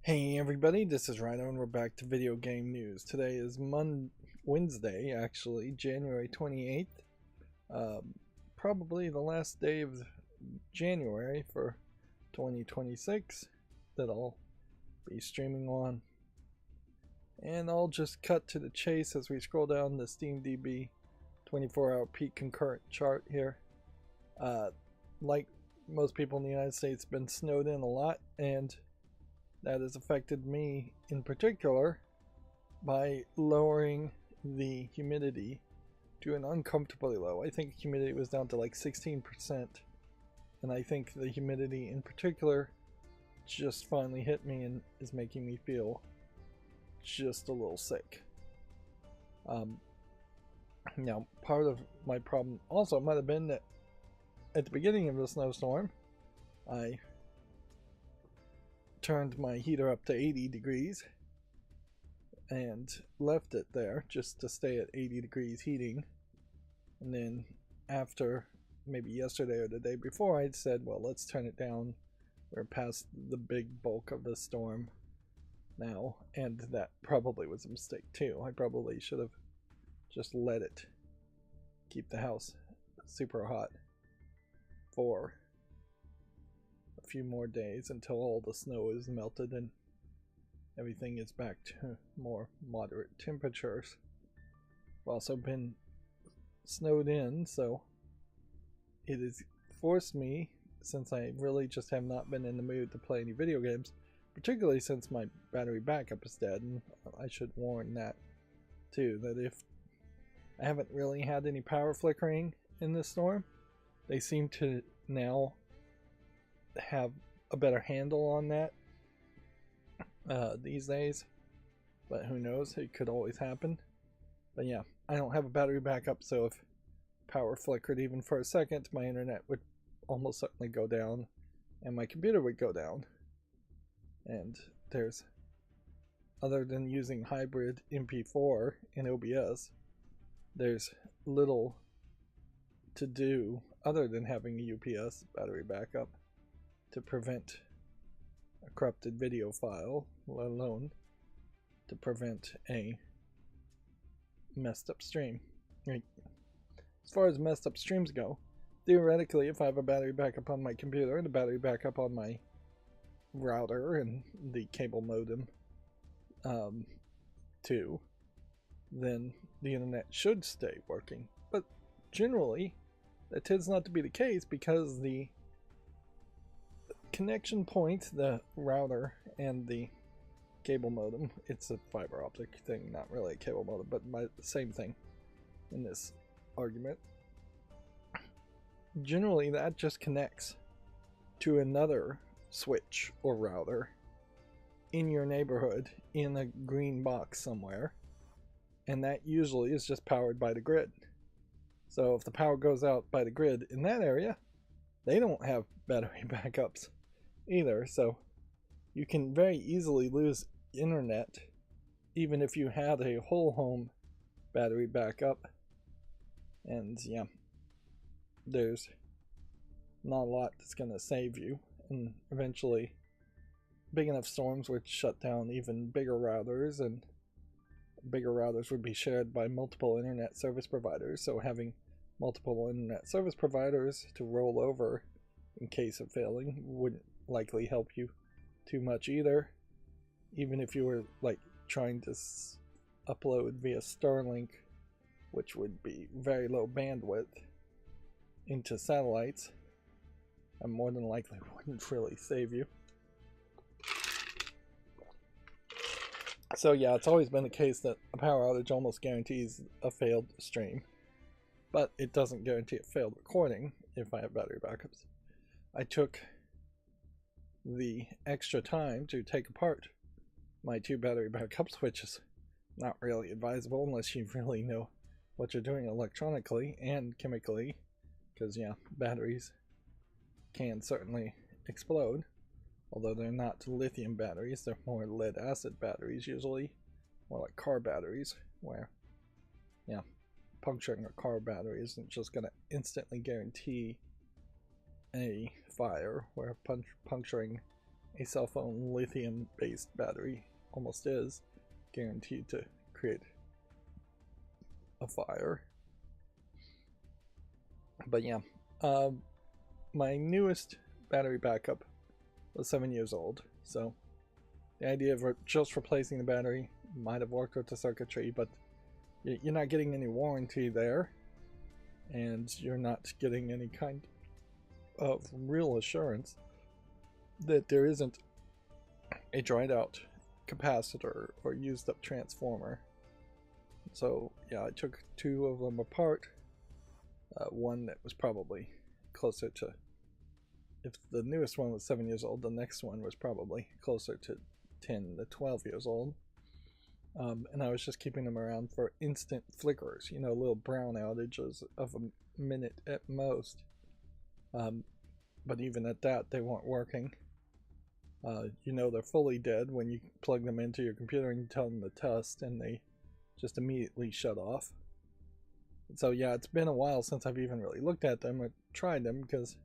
Hey everybody, this is Rydo and we're back to video game news. Today is Wednesday, actually, January 28th. Probably the last day of January for 2026 that I'll be streaming on. And I'll just cut to the chase as we scroll down the SteamDB 24-hour peak concurrent chart here. Like most people in the United States, been snowed in a lot, and that has affected me in particular by lowering the humidity to an uncomfortably low. I think humidity was down to like 16%, and I think the humidity in particular just finally hit me and is making me feel just a little sick. Now, part of my problem also might have been that at the beginning of the snowstorm, I turned my heater up to 80 degrees and left it there just to stay at 80 degrees heating, and then after maybe yesterday or the day before, I'd said, well, let's turn it down. We're past the big bulk of the storm now, and that probably was a mistake too. I probably should have just let it keep the house super hot for a few more days until all the snow is melted and everything is back to more moderate temperatures. I've also been snowed in, so it has forced me, since I really just have not been in the mood to play any video games, particularly since my battery backup is dead, and I should warn that too, that if I haven't really had any power flickering in this storm, they seem to now have a better handle on that these days, but who knows, it could always happen. But yeah, I don't have a battery backup, so if power flickered even for a second, my internet would almost certainly go down and my computer would go down. And there's, other than using hybrid MP4 in OBS, there's little to do other than having a UPS battery backup to prevent a corrupted video file, let alone to prevent a messed up stream. Right. As far as messed up streams go, theoretically, if I have a battery backup on my computer and a battery backup on my router and the cable modem too, then the internet should stay working. But generally, that tends not to be the case because the connection point, the router and the cable modem, it's a fiber optic thing, not really a cable modem, but same thing in this argument. Generally, that just connects to another switch or router in your neighborhood in a green box somewhere, and that usually is just powered by the grid. So if the power goes out by the grid in that area, they don't have battery backups either, so you can very easily lose internet even if you had a whole home battery backup. And yeah, there's not a lot that's going to save you, and eventually big enough storms would shut down even bigger routers, and bigger routers would be shared by multiple internet service providers, so having multiple internet service providers to roll over in case of failing wouldn't likely help you too much either. Even if you were like trying to upload via Starlink, which would be very low bandwidth, into satellites, and more than likely wouldn't really save you. So yeah, it's always been the case that a power outage almost guarantees a failed stream, but it doesn't guarantee a failed recording if I have battery backups. I took the extra time to take apart my two battery backups, which is not really advisable unless you really know what you're doing electronically and chemically, because yeah, batteries can certainly explode, although they're not lithium batteries, they're more lead acid batteries, usually more like car batteries, where yeah, puncturing a car battery isn't just going to instantly guarantee a fire, where puncturing a cell phone lithium based battery almost is guaranteed to create a fire. But yeah, my newest battery backup was 7 years old, so the idea of just replacing the battery might have worked with the circuitry, but you're not getting any warranty there, and you're not getting any kind of real assurance that there isn't a dried out capacitor or used up transformer. So yeah, I took two of them apart. One that was probably closer to, if the newest one was 7 years old, the next one was probably closer to 10 to 12 years old. And I was just keeping them around for instant flickers, you know, little brown outages of a minute at most. But even at that, they weren't working. You know they're fully dead when you plug them into your computer and you tell them to test, and they just immediately shut off. So yeah, it's been a while since I've even really looked at them or tried them, because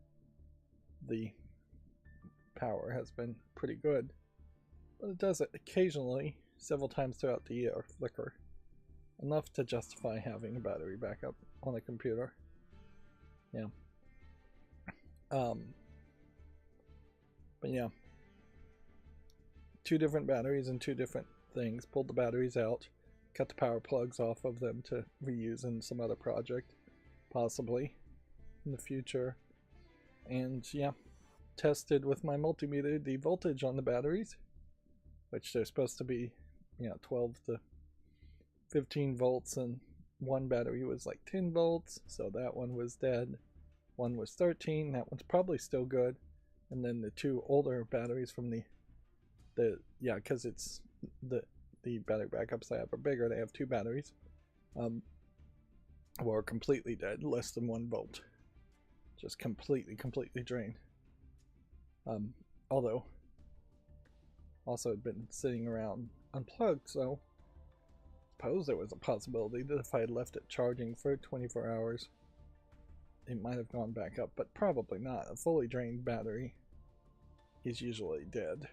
the power has been pretty good. But it does occasionally, several times throughout the year, flicker. Enough to justify having a battery backup on a computer. Yeah. But yeah. 2 different batteries and 2 different things. Pulled the batteries out, cut the power plugs off of them to reuse in some other project, possibly, in the future. And yeah, tested with my multimeter the voltage on the batteries, which they're supposed to be, 12 to 15 volts, and one battery was like 10 volts, so that one was dead. One was 13, that one's probably still good. And then the 2 older batteries from because it's the battery backups I have are bigger, they have 2 batteries, were completely dead, less than 1 volt. Just completely drained. Although, also had been sitting around unplugged, so I suppose there was a possibility that if I had left it charging for 24 hours, it might have gone back up, but probably not. A fully drained battery is usually dead.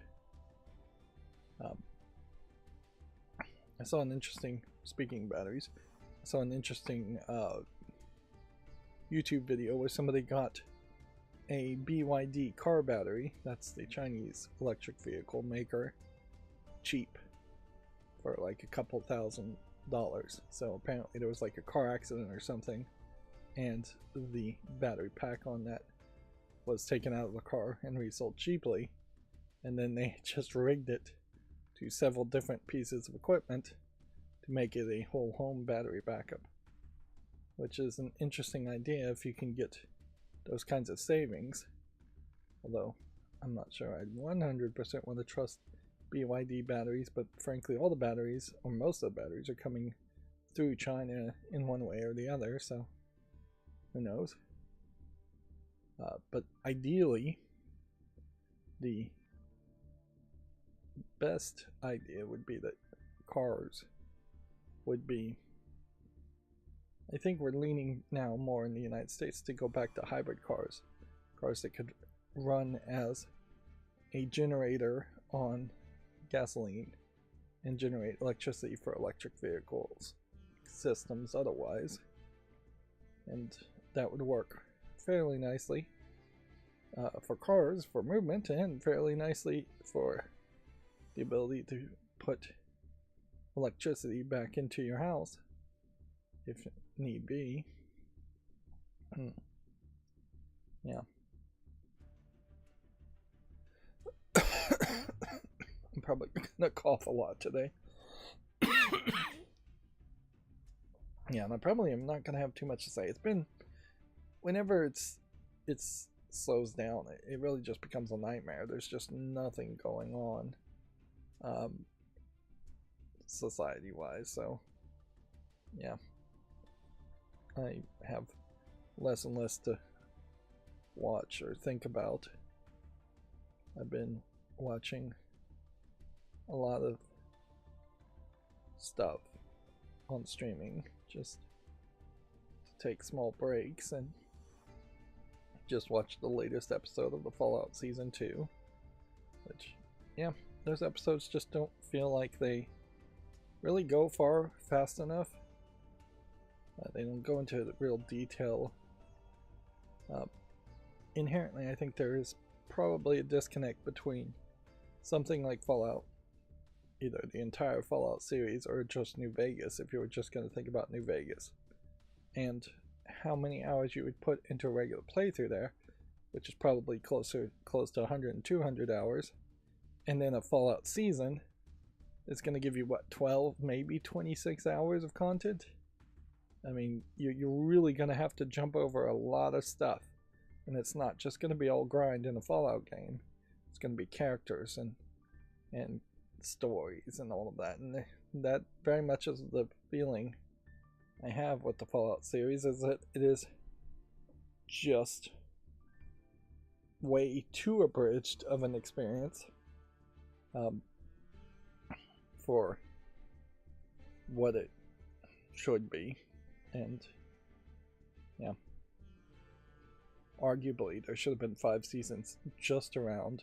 I saw an interesting, speaking of batteries, I saw an interesting YouTube video where somebody got a BYD car battery, that's the Chinese electric vehicle maker, cheap, for like a couple $1,000s. So apparently there was like a car accident or something, and the battery pack on that was taken out of the car and resold cheaply, and then they just rigged it to several different pieces of equipment to make it a whole home battery backup, which is an interesting idea if you can get those kinds of savings. Although I'm not sure I'd 100% want to trust BYD batteries, but frankly all the batteries, or most of the batteries, are coming through China in one way or the other, so who knows. But ideally, the best idea would be that cars would be, I think we're leaning now more in the United States to go back to hybrid cars that could run as a generator on gasoline and generate electricity for electric vehicles systems otherwise, and that would work fairly nicely for cars, for movement, and fairly nicely for the ability to put electricity back into your house if need be. Yeah. I'm probably gonna cough a lot today. Yeah, and I probably am not gonna have too much to say. It's been, whenever it's slows down, it really just becomes a nightmare. There's just nothing going on society wise, so yeah, I have less and less to watch or think about. I've been watching a lot of stuff on streaming just to take small breaks, and just watched the latest episode of the Fallout Season 2, Which, yeah, those episodes just don't feel like they really go far fast enough. They don't go into the real detail. Inherently, I think there is probably a disconnect between something like Fallout, either the entire Fallout series or just New Vegas, if you were just going to think about New Vegas, and how many hours you would put into a regular playthrough there, which is probably close to 100 and 200 hours, and then a Fallout season is going to give you, what, 12, maybe 26 hours of content? I mean, you're really going to have to jump over a lot of stuff, and it's not just going to be all grind in a Fallout game. It's going to be characters and stories and all of that, and that very much is the feeling I have with the Fallout series, is that it is just way too abridged of an experience for what it should be. And yeah, arguably there should have been 5 seasons just around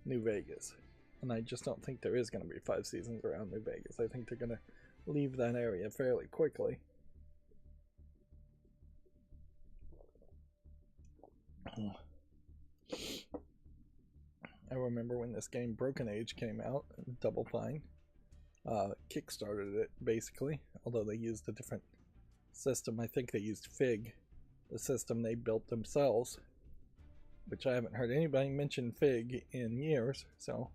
New Vegas, and I just don't think there is going to be 5 seasons around New Vegas. I think they're going to leave that area fairly quickly. I remember when this game Broken Age came out, Double Fine kickstarted it basically, although they used a different system. I think they used Fig, the system they built themselves, which I haven't heard anybody mention Fig in years, so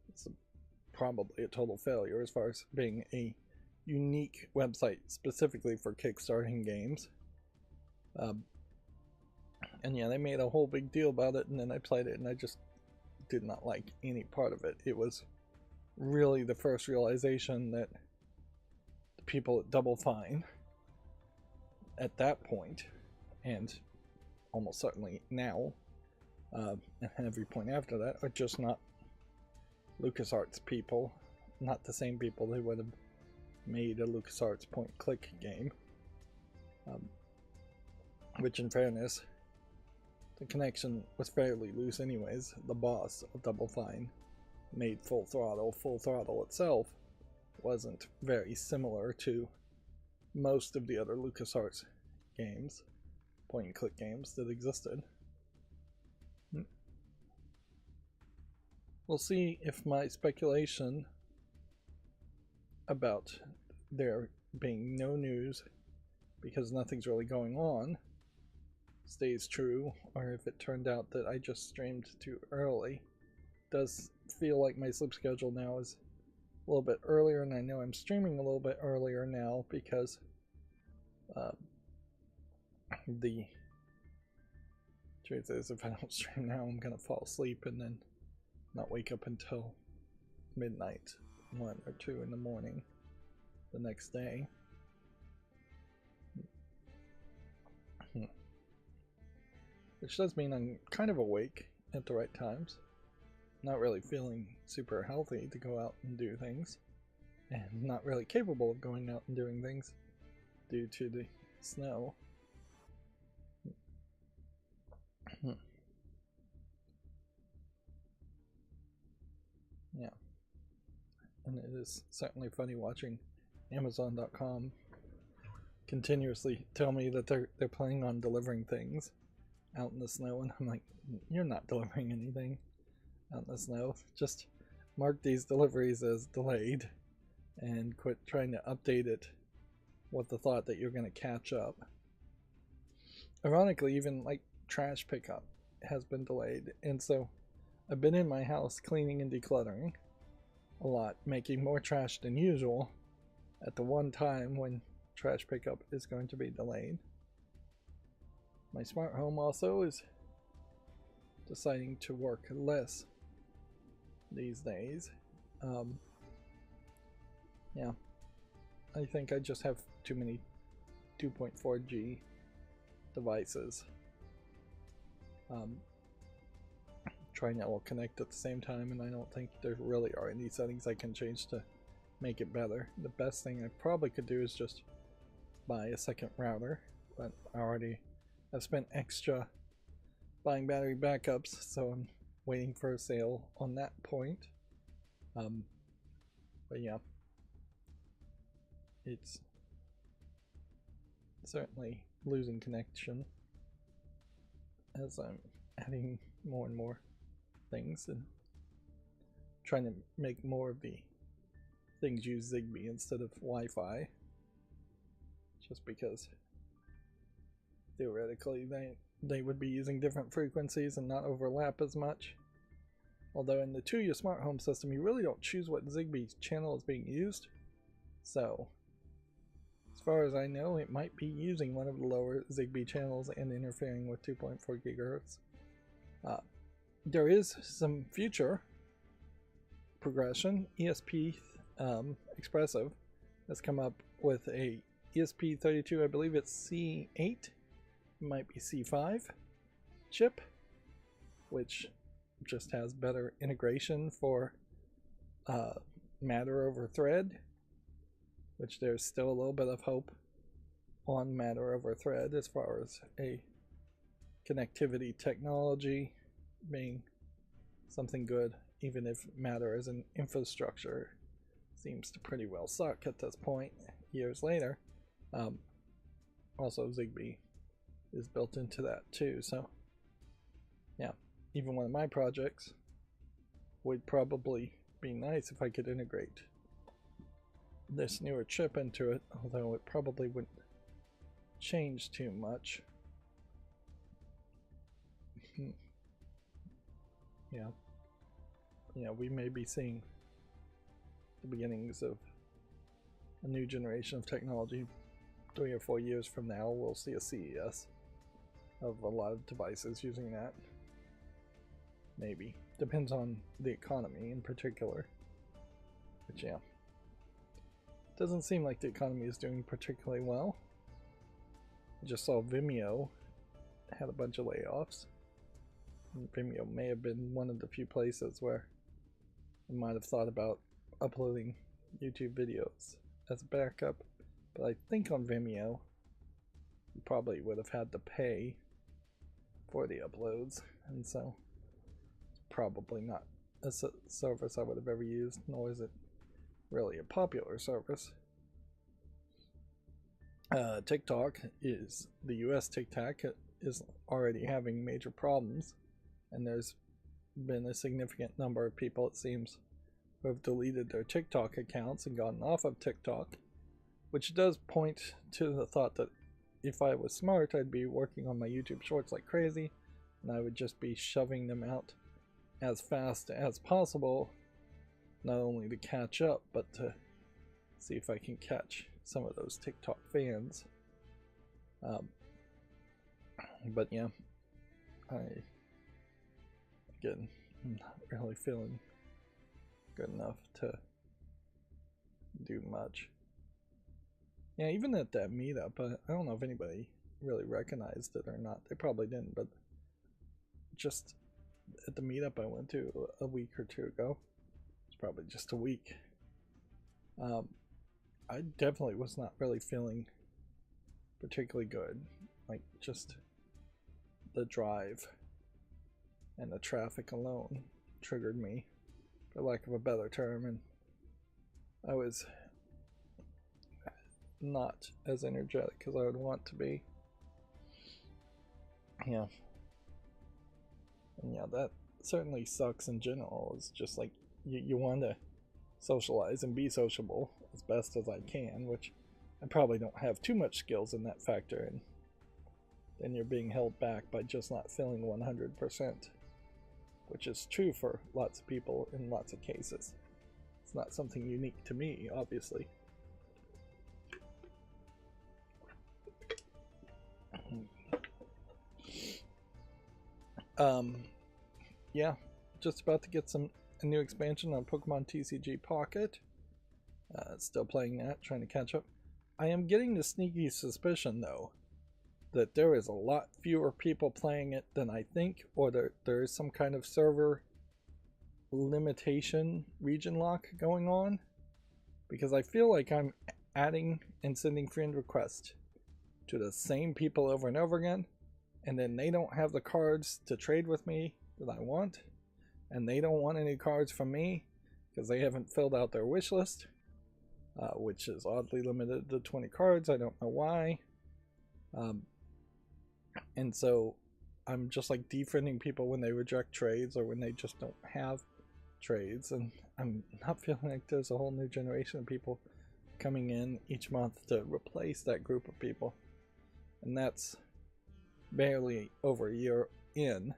it's probably a total failure as far as being a unique website specifically for kickstarting games. And yeah, they made a whole big deal about it, and then I played it and I just did not like any part of it. It was really the first realization that the people at Double Fine at that point, and almost certainly now, and every point after that, are just not LucasArts people, not the same people who would have made a LucasArts point-click game. Which, in fairness, the connection was fairly loose anyways. The boss of Double Fine made Full Throttle. Full Throttle itself wasn't very similar to most of the other LucasArts games, point-and-click games that existed. We'll see if my speculation about there being no news because nothing's really going on stays true, or if it turned out that I just streamed too early. It does feel like my sleep schedule now is a little bit earlier, and I know I'm streaming a little bit earlier now because the truth is, if I don't stream now, I'm gonna fall asleep and then not wake up until midnight, 1 or 2 in the morning the next day. Which does mean I'm kind of awake at the right times. Not really feeling super healthy to go out and do things, and not really capable of going out and doing things due to the snow. Yeah. And it is certainly funny watching Amazon.com continuously tell me that they're planning on delivering things out in the snow, and I'm like, you're not delivering anything out in the snow. Just mark these deliveries as delayed and quit trying to update it with the thought that you're going to catch up. Ironically, even like trash pickup has been delayed, and so I've been in my house cleaning and decluttering a lot, making more trash than usual at the one time when trash pickup is going to be delayed. My smart home also is deciding to work less these days. Yeah, I think I just have too many 2.4G devices trying to all connect at the same time, and I don't think there really are any settings I can change to make it better. The best thing I probably could do is just buy a second router, but I already have spent extra buying battery backups, so I'm waiting for a sale on that point. But yeah, it's certainly losing connection as I'm adding more and more things and trying to make more of the things use Zigbee instead of Wi-Fi, just because theoretically they would be using different frequencies and not overlap as much. Although in the Tuya smart home system, you really don't choose what Zigbee channel is being used. So, as far as I know, it might be using one of the lower Zigbee channels and interfering with 2.4 gigahertz. There is some future progression. ESP Expressive has come up with a ESP32, I believe it's C8, it might be C5 chip, which just has better integration for matter over thread, which there's still a little bit of hope on matter over thread as far as a connectivity technology being something good, even if matter as an infrastructure seems to pretty well suck at this point years later. Also Zigbee is built into that too, so yeah, even one of my projects would probably be nice if I could integrate this newer chip into it, although it probably wouldn't change too much. Yeah, we may be seeing the beginnings of a new generation of technology. 3 or 4 years from now, we'll see a CES of a lot of devices using that. Maybe. Depends on the economy in particular. But yeah. Doesn't seem like the economy is doing particularly well. I just saw Vimeo had a bunch of layoffs. And Vimeo may have been one of the few places where I might have thought about uploading YouTube videos as a backup. But I think on Vimeo, you probably would have had to pay for the uploads, and so it's probably not a service I would have ever used, nor is it really a popular service. TikTok is, the US TikTok is already having major problems, and there's been a significant number of people, it seems, who have deleted their TikTok accounts and gotten off of TikTok, which does point to the thought that if I was smart, I'd be working on my YouTube shorts like crazy, and I would just be shoving them out as fast as possible, not only to catch up, but to see if I can catch some of those TikTok fans. But yeah, I'm not really feeling good enough to do much. Yeah, even at that meetup, I don't know if anybody really recognized it or not. They probably didn't, but just at the meetup I went to a week or two ago, it's probably just a week, I definitely was not really feeling particularly good. Like, just the drive and the traffic alone triggered me, for lack of a better term, and I was not as energetic as I would want to be. Yeah. And yeah, that certainly sucks in general. It's just like, you want to socialize and be sociable as best as I can, which I probably don't have too much skills in that factor, and then you're being held back by just not feeling 100%, which is true for lots of people in lots of cases. It's not something unique to me, obviously. Yeah, just about to get a new expansion on Pokemon TCG Pocket. Still playing that, trying to catch up. I am getting the sneaky suspicion, though, that there is a lot fewer people playing it than I think, or there is some kind of server limitation, region lock going on, because I feel like I'm adding and sending friend requests to the same people over and over again, and then they don't have the cards to trade with me that I want, and they don't want any cards from me because they haven't filled out their wish list, which is oddly limited to 20 cards. I don't know why. And so I'm just like defriending people when they reject trades or when they just don't have trades, and I'm not feeling like there's a whole new generation of people coming in each month to replace that group of people, and that's barely over a year in.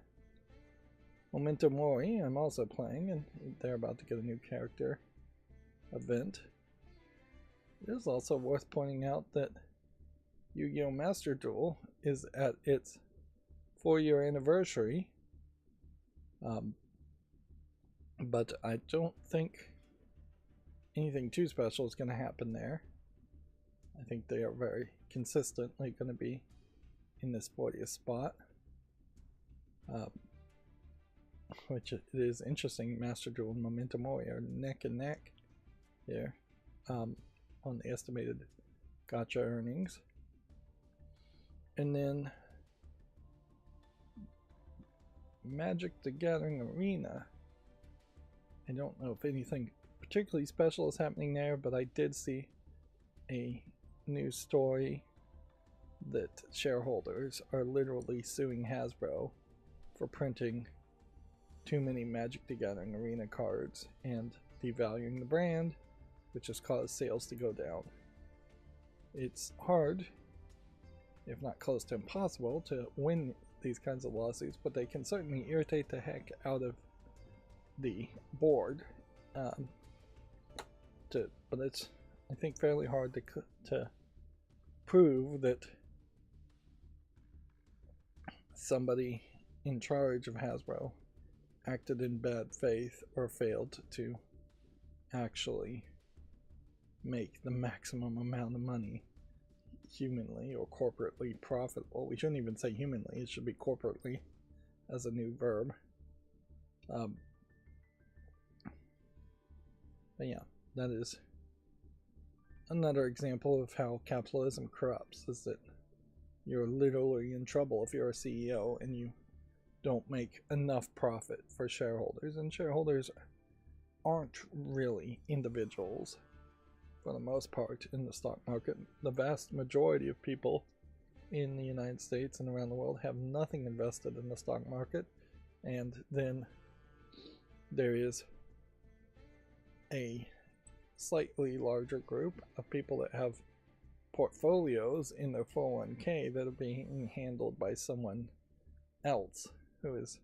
Memento Mori I'm also playing, and they're about to get a new character event. It is also worth pointing out that Yu-Gi-Oh! Master Duel is at its 4-year anniversary, but I don't think anything too special is going to happen there. I think they are very consistently going to be in this 40th spot, which it is interesting. Master Duel and Memento Mori are neck and neck here on the estimated gacha earnings. And then Magic the Gathering Arena, I don't know if anything particularly special is happening there, but I did see a news story that shareholders are literally suing Hasbro for printing too many Magic the Gathering Arena cards and devaluing the brand, which has caused sales to go down. It's hard, if not close to impossible, to win these kinds of lawsuits, but they can certainly irritate the heck out of the board. But it's, I think, fairly hard to prove that somebody in charge of Hasbro acted in bad faith or failed to actually make the maximum amount of money humanly or corporately profitable. We shouldn't even say humanly, it should be corporately as a new verb. But yeah, that is another example of how capitalism corrupts, is that you're literally in trouble if you're a CEO and you don't make enough profit for shareholders. And shareholders aren't really individuals for the most part in the stock market. The vast majority of people in the United States and around the world have nothing invested in the stock market, and then there is a slightly larger group of people that have portfolios in their 401k that are being handled by someone else who is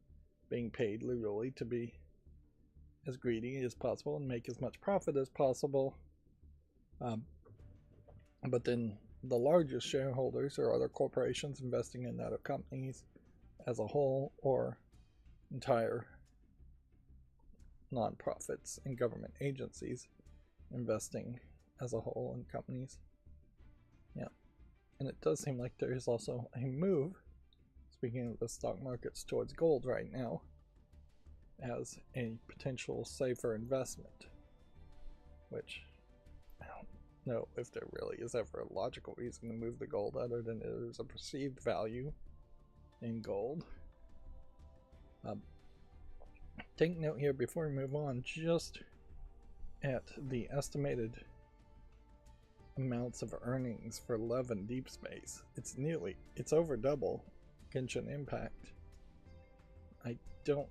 being paid literally to be as greedy as possible and make as much profit as possible. But then the largest shareholders are other corporations investing in other companies as a whole, or entire nonprofits and government agencies investing as a whole in companies. Yeah, and it does seem like there is also a move, speaking of the stock markets, towards gold right now as a potential safer investment, which I don't know if there really is ever a logical reason to move the gold other than there's a perceived value in gold. Take note here before we move on, just at the estimated amounts of earnings for Love and Deep Space, it's over double Genshin Impact. I don't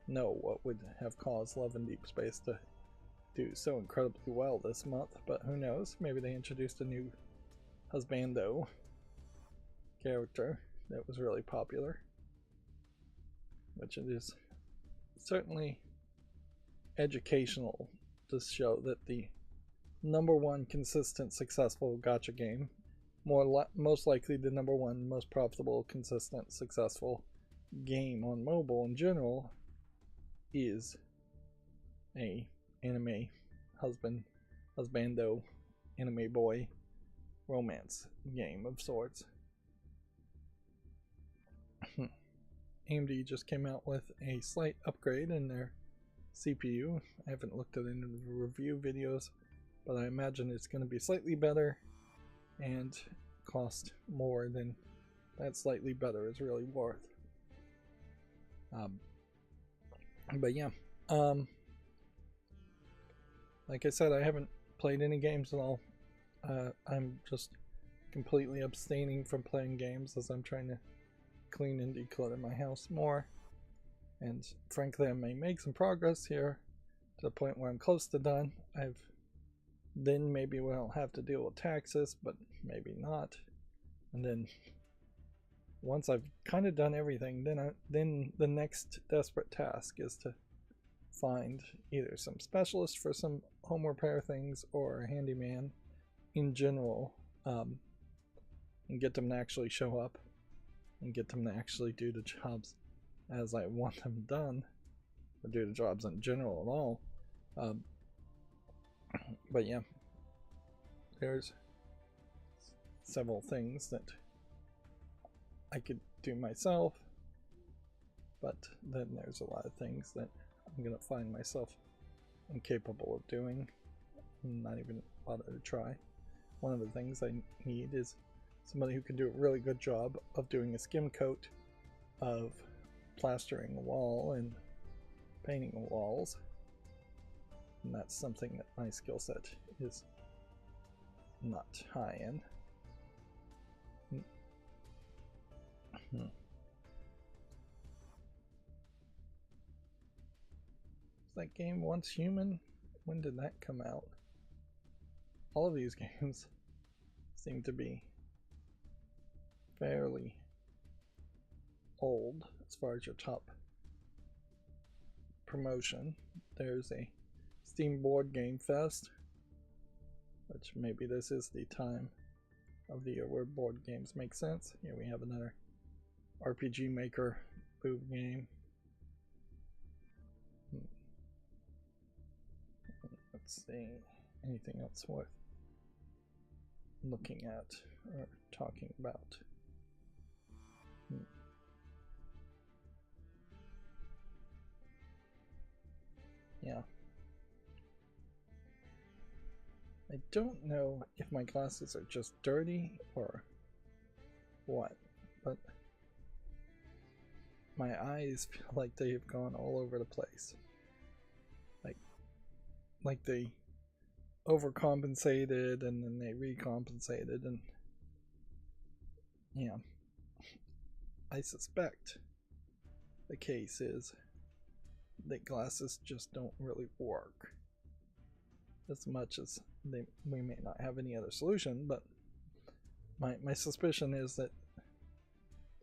know what would have caused Love and Deep Space to do so incredibly well this month, but who knows, maybe they introduced a new husbando character that was really popular, which it is certainly educational to show that the #1 consistent successful gacha game, most likely the #1 most profitable consistent successful game on mobile in general, is a anime husbando anime boy romance game of sorts. AMD just came out with a slight upgrade in their CPU. I haven't looked at any of the review videos, but I imagine it's going to be slightly better and cost more than that slightly better is really worth. But yeah, like I said, I haven't played any games at all. I'm just completely abstaining from playing games as I'm trying to clean and declutter my house more. And frankly, I may make some progress here to the point where I'm close to done. Then maybe we'll have to deal with taxes, but maybe not. And then once I've kind of done everything, then the next desperate task is to find either some specialist for some home repair things or a handyman in general, and get them to actually show up and get them to actually do the jobs as I want them done, or do the jobs in general at all. But yeah, there's several things that I could do myself, but then there's a lot of things that I'm gonna find myself incapable of doing, not even bother to try. One of the things I need is somebody who can do a really good job of doing a skim coat of plastering a wall and painting the walls, and that's something that my skill set is not high in. Is that game Once Human? When did that come out? All of these games seem to be fairly old as far as your top promotion. There's a Steam Board Game Fest, which maybe this is the time of the year where board games make sense. Here we have another RPG Maker boob game. Let's see, anything else worth looking at or talking about? Yeah. I don't know if my glasses are just dirty or what, but my eyes feel like they've gone all over the place. Like they overcompensated and then they recompensated, and yeah, I suspect the case is that glasses just don't really work as much as we may not have any other solution, but my suspicion is that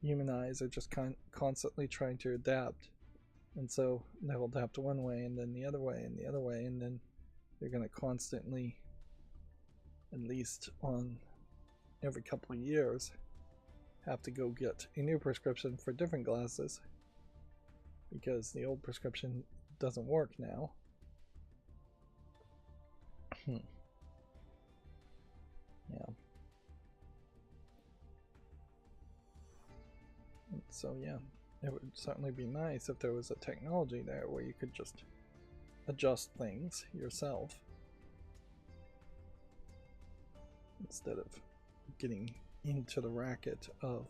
human eyes are just constantly trying to adapt, and so they'll adapt one way and then the other way and the other way, and then they're going to constantly, at least on every couple of years, have to go get a new prescription for different glasses because the old prescription doesn't work now. Yeah. So yeah, it would certainly be nice if there was a technology there where you could just adjust things yourself instead of getting into the racket of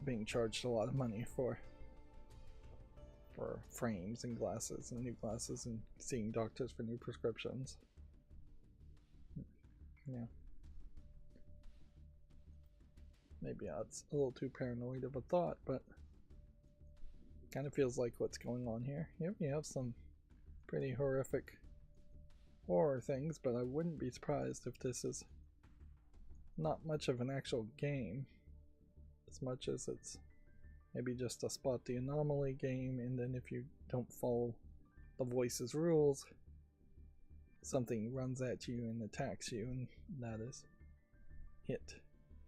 being charged a lot of money for frames and glasses and new glasses and seeing doctors for new prescriptions. Yeah. Maybe it's a little too paranoid of a thought, but kind of feels like what's going on here. Yep, you have some pretty horrific horror things, but I wouldn't be surprised if this is not much of an actual game as much as it's maybe just a spot the anomaly game, and then if you don't follow the voice's rules, something runs at you and attacks you, and that is it.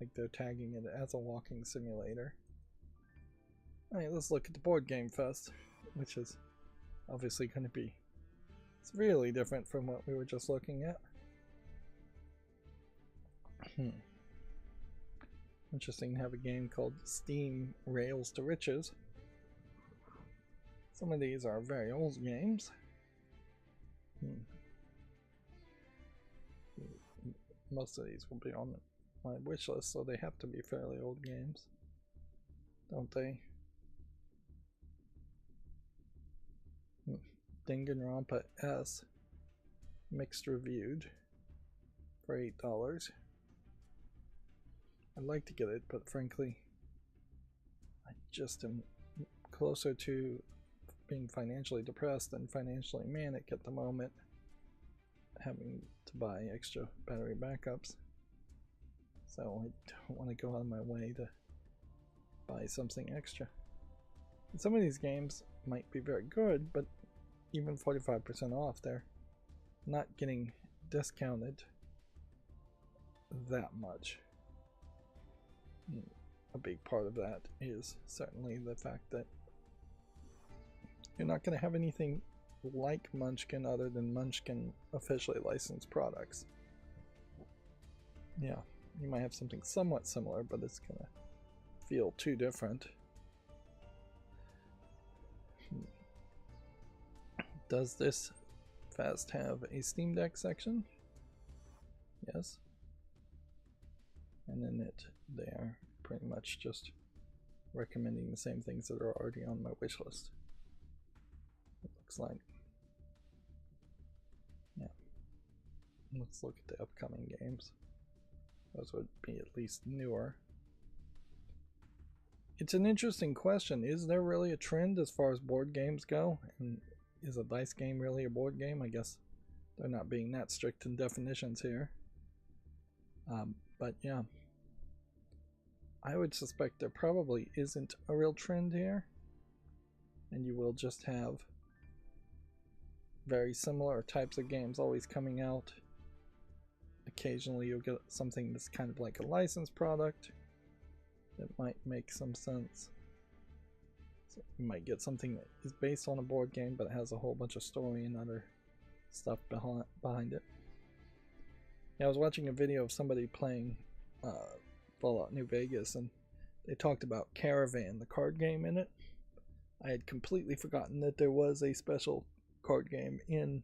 Like they're tagging it as a walking simulator. Alright, let's look at the Board Game Fest, which is obviously going to be really different from what we were just looking at. Interesting to have a game called Steam Rails to Riches. Some of these are very old games. Most of these will be on my wish list, so they have to be fairly old games, don't they? Danganronpa S mixed reviewed for $8. I'd like to get it, but frankly, I just am closer to being financially depressed than financially manic at the moment, having to buy extra battery backups. So I don't want to go out of my way to buy something extra. And some of these games might be very good, but even 45% off, they're not getting discounted that much. A big part of that is certainly the fact that you're not going to have anything like Munchkin other than Munchkin officially licensed products. Yeah, you might have something somewhat similar, but it's going to feel too different. Does this Fast have a Steam Deck section? Yes. And in it, they are pretty much just recommending the same things that are already on my wish list. It looks like. Yeah. Let's look at the upcoming games. Those would be at least newer. It's an interesting question. Is there really a trend as far as board games go? And is a dice game really a board game? I guess they're not being that strict in definitions here. But yeah, I would suspect there probably isn't a real trend here, and you will just have very similar types of games always coming out. Occasionally you'll get something that's kind of like a licensed product that might make some sense. So you might get something that is based on a board game but it has a whole bunch of story and other stuff behind it. Yeah, I was watching a video of somebody playing Fallout New Vegas, and they talked about Caravan, the card game in it. I had completely forgotten that there was a special card game in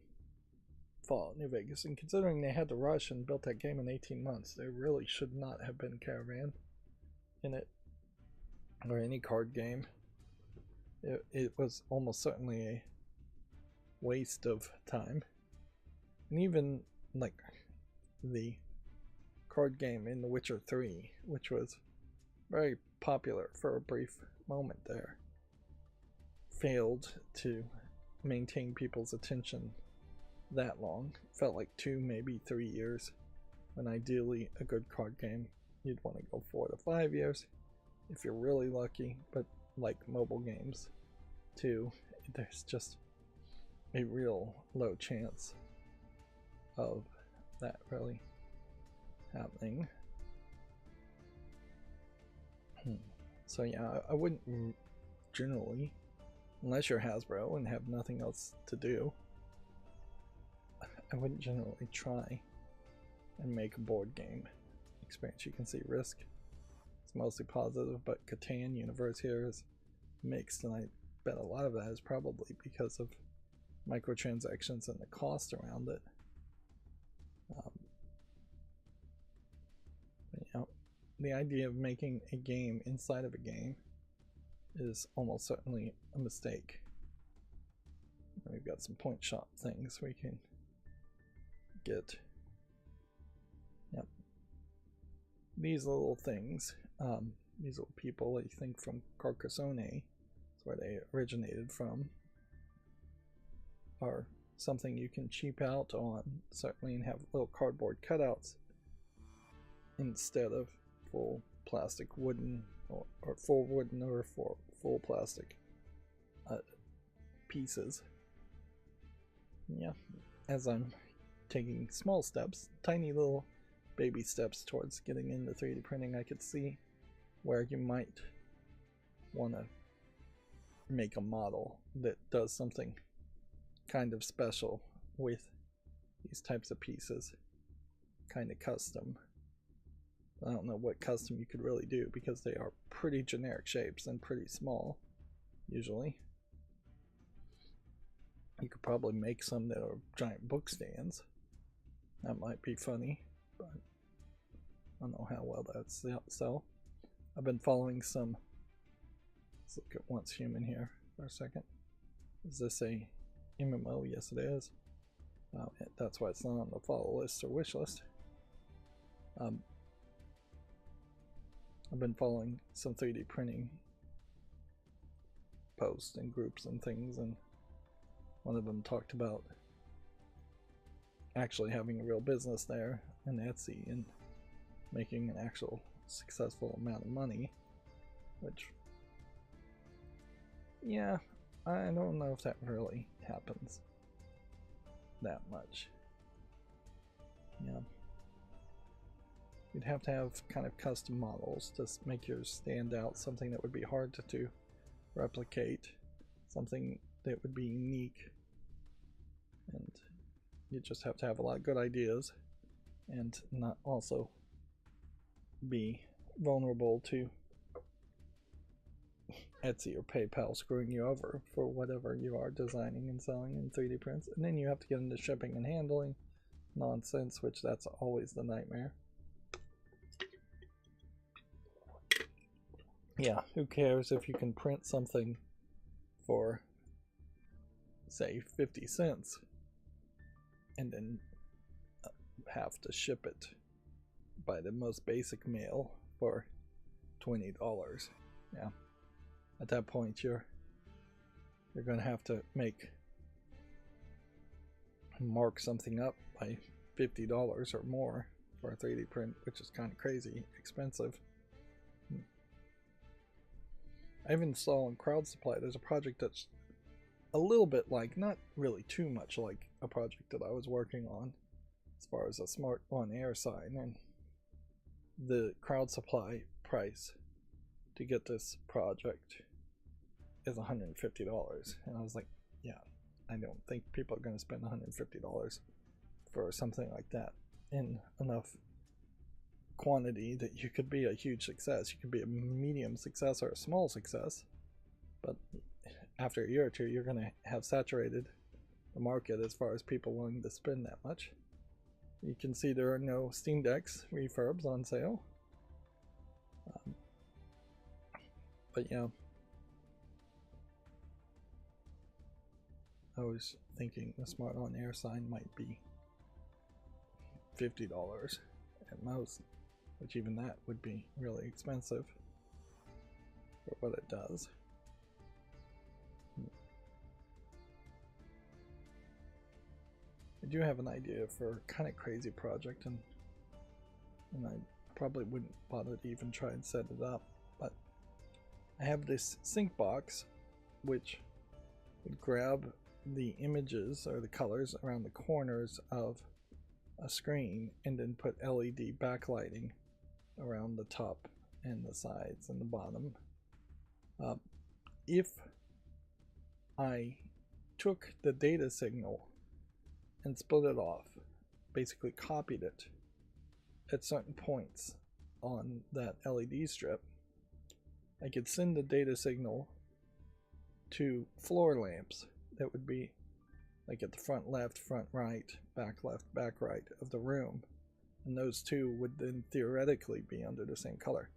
Fallout New Vegas, and considering they had to rush and built that game in 18 months, there really should not have been Caravan in it, or any card game. It was almost certainly a waste of time. And even like the card game in The Witcher 3, which was very popular for a brief moment there, failed to maintain people's attention that long. Felt like 2, maybe 3 years, when ideally a good card game you'd want to go 4 to 5 years if you're really lucky. But like mobile games too, there's just a real low chance of that really happening. So yeah, I wouldn't generally, unless you're Hasbro and have nothing else to do, I wouldn't generally try and make a board game experience. You can see Risk, it's mostly positive, but Catan universe here is mixed, and I bet a lot of that is probably because of microtransactions and the cost around it. You know, the idea of making a game inside of a game is almost certainly a mistake. We've got some point shot things we can get. Yep. These little things, these little people, I think from Carcassonne, that's where they originated from, are something you can cheap out on, certainly, and have little cardboard cutouts instead of full plastic wooden, or full wooden or full plastic pieces. Yeah, as I'm taking small steps, tiny little baby steps towards getting into 3D printing, I could see where you might want to make a model that does something kind of special with these types of pieces, kind of custom. I don't know what custom you could really do because they are pretty generic shapes and pretty small usually. You could probably make some that are giant book stands. That might be funny, but I don't know how well that's sell. I've been following some. Let's look at Once Human here for a second. Is this a MMO. Yes, it is. That's why it's not on the follow list or wish list. I've been following some 3D printing posts and groups and things, and one of them talked about actually having a real business there in Etsy and making an actual successful amount of money, which, yeah, I don't know if that really happens that much. Yeah, you'd have to have kind of custom models to make yours stand out, something that would be hard to replicate, something that would be unique, and you just have to have a lot of good ideas and not also be vulnerable to Etsy or PayPal screwing you over for whatever you are designing and selling in 3D prints. And then you have to get into shipping and handling nonsense, which that's always the nightmare. Yeah, who cares if you can print something for, say, 50 cents and then have to ship it by the most basic mail for $20. Yeah, at that point you're gonna have to mark something up by $50 or more for a 3D print, which is kind of crazy expensive. I even saw on Crowd Supply there's a project that's a little bit like, not really too much like a project that I was working on as far as a smart on-air sign, and the Crowd Supply price to get this project is $150, and I was like, yeah, I don't think people are going to spend $150 for something like that in enough quantity that you could be a huge success. You could be a medium success or a small success, but after a year or two you're going to have saturated the market as far as people willing to spend that much. You can see there are no Steam Decks refurbs on sale, but yeah, I was thinking the smart on-air sign might be $50 at most, which even that would be really expensive for what it does. I do have an idea for a kind of crazy project, and I probably wouldn't bother to even try and set it up, but I have this sync box which would grab the images or the colors around the corners of a screen and then put LED backlighting around the top and the sides and the bottom. If I took the data signal and split it off, basically copied it at certain points on that LED strip, I could send the data signal to floor lamps that would be like at the front left, front right, back left, back right of the room, and those two would then theoretically be under the same color.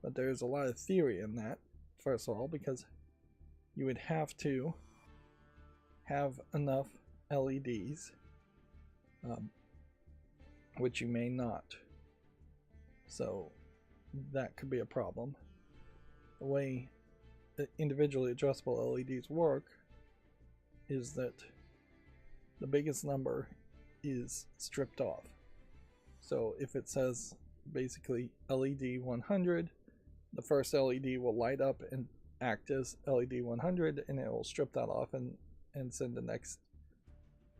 But there's a lot of theory in that, first of all, because you would have to have enough LEDs, which you may not, so that could be a problem. The way that individually adjustable LEDs work is that the biggest number is stripped off. So if it says basically LED 100, the first LED will light up and act as LED 100, and it will strip that off and send the next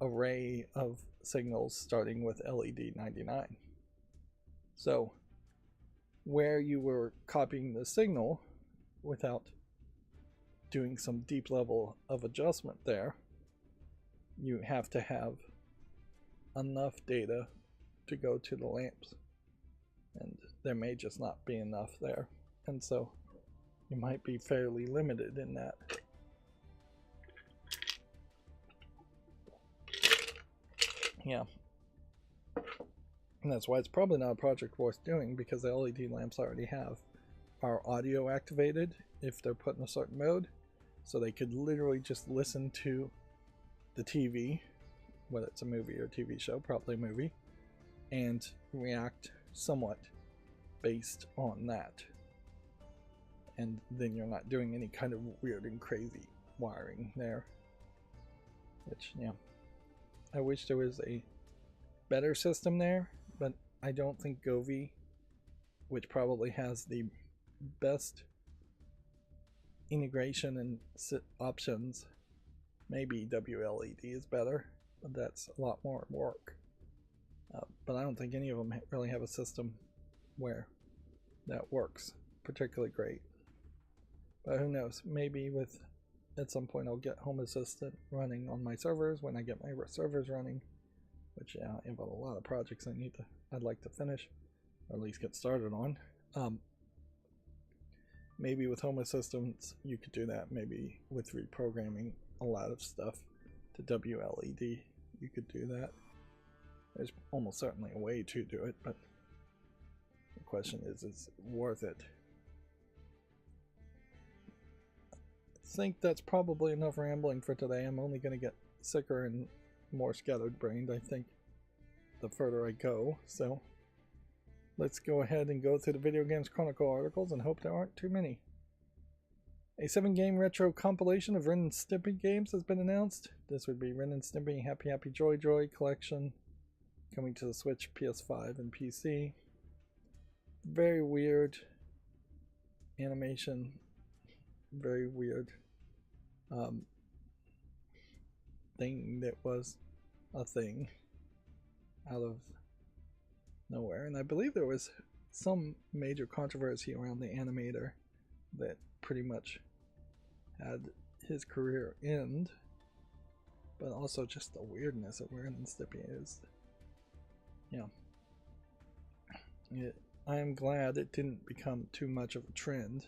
array of signals starting with LED 99. So where you were copying the signal without doing some deep level of adjustment there, you have to have enough data to go to the lamps, and there may just not be enough there, and so you might be fairly limited in that. Yeah, and that's why it's probably not a project worth doing, because the LED lamps I already have are audio activated if they're put in a certain mode, so they could literally just listen to the TV, whether it's a movie or TV show, probably a movie, and react somewhat based on that. And then you're not doing any kind of weird and crazy wiring there. Which, yeah, I wish there was a better system there, but I don't think Govee, which probably has the best integration and options, maybe WLED is better, but that's a lot more work. But I don't think any of them really have a system where that works particularly great. But who knows, maybe at some point I'll get Home Assistant running on my servers when I get my servers running, which, yeah, I have a lot of projects I'd like to finish, or at least get started on. Maybe with Home Assistants you could do that. Maybe with reprogramming a lot of stuff to WLED you could do that. There's almost certainly a way to do it, but the question is it worth it? I think that's probably enough rambling for today. I'm only going to get sicker and more scattered brained, I think, the further I go. So let's go ahead and go through the Video Games Chronicle articles and hope there aren't too many. A 7-game retro compilation of Ren and Stimpy games has been announced. This would be Ren and Stimpy Happy Happy Joy Joy collection, coming to the Switch, PS5, and PC. Very weird animation. Very weird thing that was a thing out of nowhere. And I believe there was some major controversy around the animator that pretty much had his career end, but also just the weirdness of Ren and Stimpy is, yeah. I am glad it didn't become too much of a trend.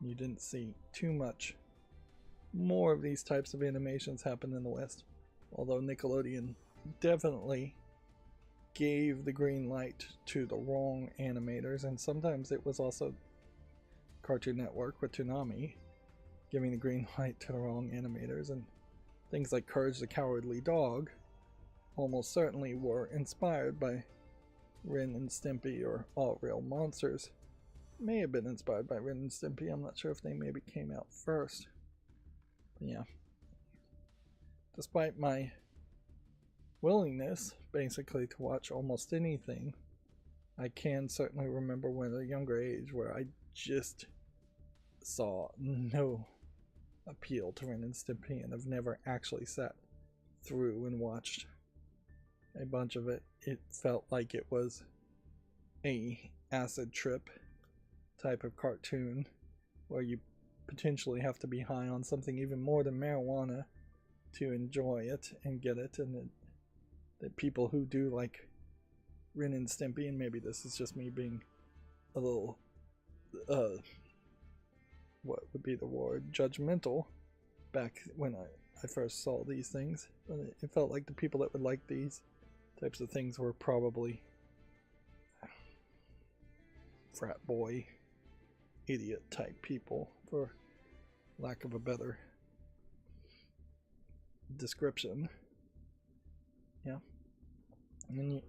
You didn't see too much more of these types of animations happen in the West, although Nickelodeon definitely gave the green light to the wrong animators, and sometimes it was also Cartoon Network with Toonami giving the green light to the wrong animators. And things like Courage the Cowardly Dog almost certainly were inspired by Ren and Stimpy, or All Real Monsters may have been inspired by Ren and Stimpy. I'm not sure if they maybe came out first. But yeah, despite my willingness basically to watch almost anything, I can certainly remember when at a younger age where I just saw no appeal to Ren and Stimpy, and I've never actually sat through and watched a bunch of it. It felt like it was a acid trip type of cartoon where you potentially have to be high on something even more than marijuana to enjoy it and get it, and that people who do like Ren and Stimpy, and maybe this is just me being a little what would be the word, judgmental back when I first saw these things, but it felt like the people that would like these types of things were probably frat boy idiot type people, for lack of a better description. Yeah, I mean, you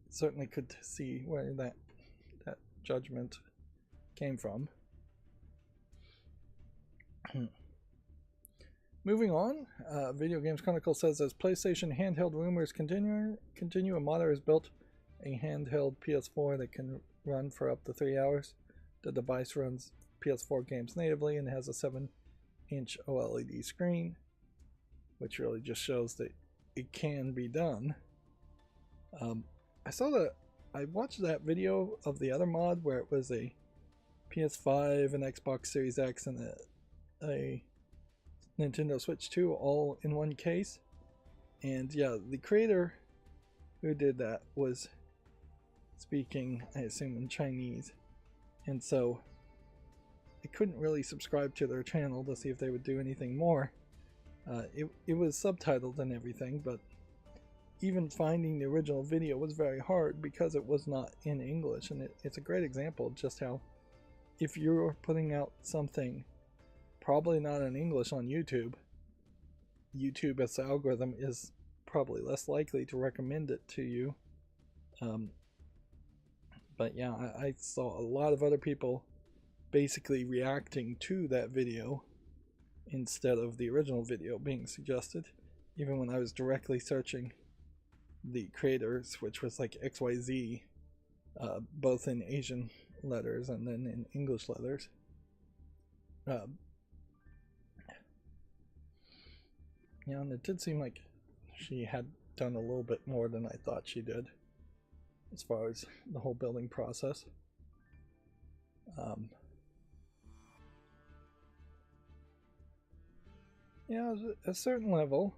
certainly could see where that judgment came from. Moving on, Video Games Chronicle says, as PlayStation handheld rumors continue, a modder has built a handheld PS4 that can run for up to 3 hours. The device runs PS4 games natively and has a 7-inch OLED screen, which really just shows that it can be done. I watched that video of the other mod where it was a PS5, an Xbox Series X, and a Nintendo Switch 2 all in one case. And yeah, the creator who did that was speaking, I assume, in Chinese, and so I couldn't really subscribe to their channel to see if they would do anything more. It was subtitled and everything, but even finding the original video was very hard because it was not in English. And it's a great example of just how, if you're putting out something probably not in English on YouTube, YouTube as the algorithm is probably less likely to recommend it to you. But yeah, I saw a lot of other people basically reacting to that video instead of the original video being suggested, even when I was directly searching the creators, which was like XYZ, both in Asian letters and then in English letters. Yeah, and it did seem like she had done a little bit more than I thought she did as far as the whole building process. Yeah, at a certain level,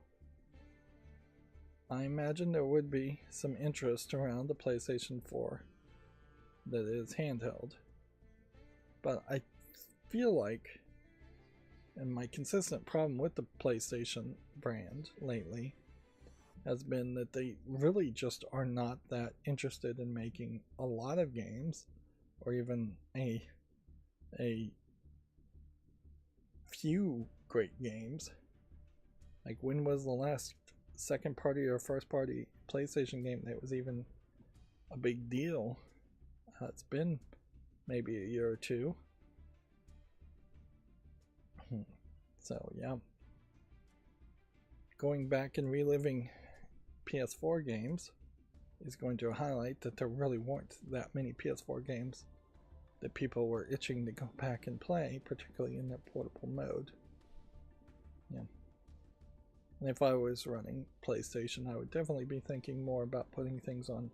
I imagine there would be some interest around the PlayStation 4 that is handheld. But I feel like, and my consistent problem with the PlayStation brand lately has been that they really just are not that interested in making a lot of games, or even a few great games. Like, when was the last second party or first party PlayStation game that was even a big deal? It's been maybe a year or two. So yeah, going back and reliving PS4 games is going to highlight that there really weren't that many PS4 games that people were itching to go back and play, particularly in their portable mode. Yeah. And if I was running PlayStation, I would definitely be thinking more about putting things on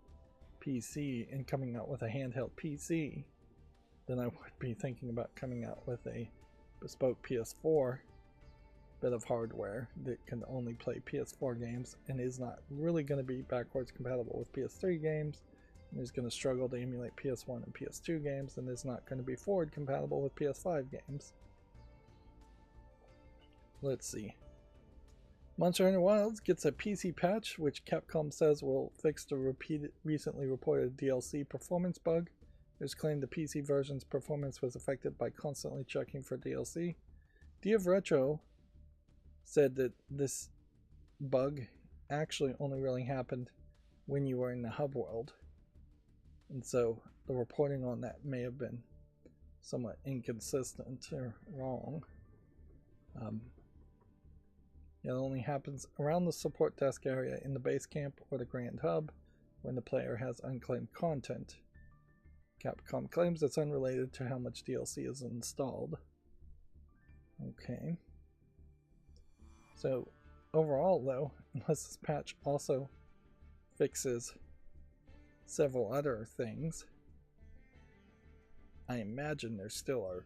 PC and coming out with a handheld PC than I would be thinking about coming out with a bespoke PS4 bit of hardware that can only play PS4 games and is not really going to be backwards compatible with PS3 games, and is going to struggle to emulate PS1 and PS2 games, and is not going to be forward compatible with PS5 games. Let's see. Monster Hunter Wilds gets a PC patch, which Capcom says will fix the recently reported DLC performance bug. There's claimed the PC version's performance was affected by constantly checking for DLC. Div Retro said that this bug actually only really happened when you were in the hub world, and so the reporting on that may have been somewhat inconsistent or wrong. It only happens around the support desk area in the base camp or the Grand Hub when the player has unclaimed content. Capcom claims it's unrelated to how much DLC is installed. Okay. So, overall though, unless this patch also fixes several other things, I imagine there still are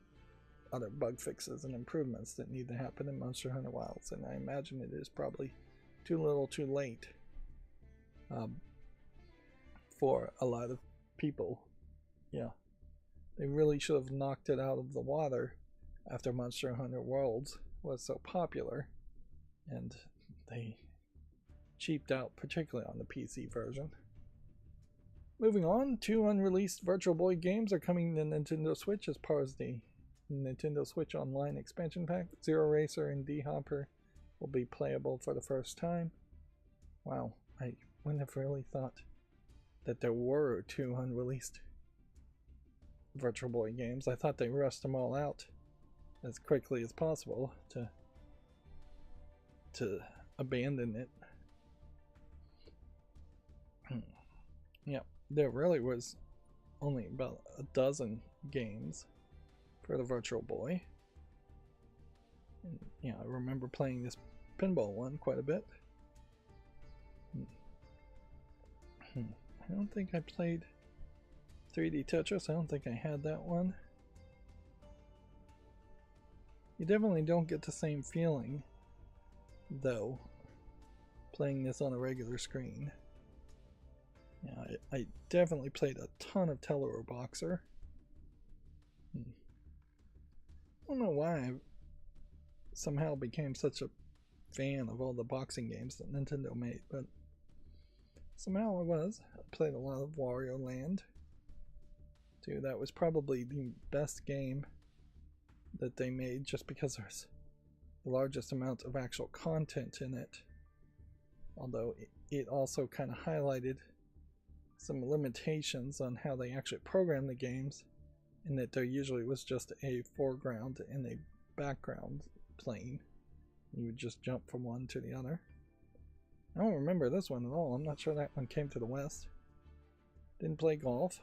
other bug fixes and improvements that need to happen in Monster Hunter Wilds, and I imagine it is probably too little too late for a lot of people. Yeah, they really should have knocked it out of the water after Monster Hunter Worlds was so popular, and they cheaped out, particularly on the PC version. Moving on, 2 unreleased Virtual Boy games are coming to Nintendo Switch as part of the Nintendo Switch Online expansion pack. Zero Racer and D-Hopper will be playable for the first time. Wow, I wouldn't have really thought that there were 2 unreleased Virtual Boy games. I thought they rushed them all out as quickly as possible to abandon it. Yeah, there really was only about a dozen games for the Virtual Boy. And, yeah, I remember playing this pinball one quite a bit. I don't think I played 3D Tetris. I don't think I had that one. You definitely don't get the same feeling, though, playing this on a regular screen. Yeah, I definitely played a ton of Telur Boxer. I don't know why I somehow became such a fan of all the boxing games that Nintendo made, but somehow I was. I played a lot of Wario Land, too. That was probably the best game that they made, just because there's the largest amount of actual content in it, although it also kind of highlighted some limitations on how they actually program the games, in that there usually was just a foreground and a background plane. You would just jump from one to the other. I don't remember this one at all. I'm not sure that one came to the West. Didn't play golf.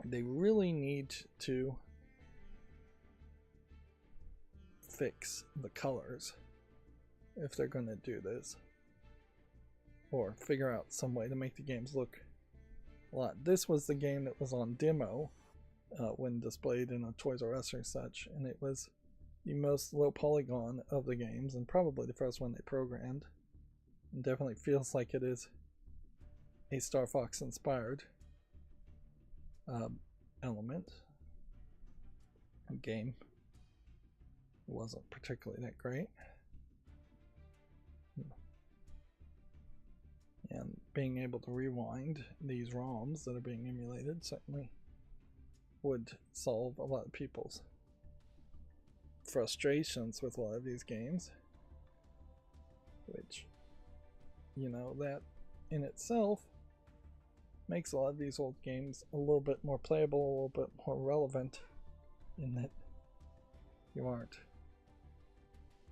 They really need to fix the colors if they're going to do this, or figure out some way to make the games look a lot. This was the game that was on demo when displayed in a Toys R Us or such, and it was the most low polygon of the games, and probably the first one they programmed. It definitely feels like it is a Star Fox inspired element. Game. It wasn't particularly that great. And being able to rewind these ROMs that are being emulated certainly would solve a lot of people's frustrations with a lot of these games, which, you know, that in itself makes a lot of these old games a little bit more playable, a little bit more relevant, in that you aren't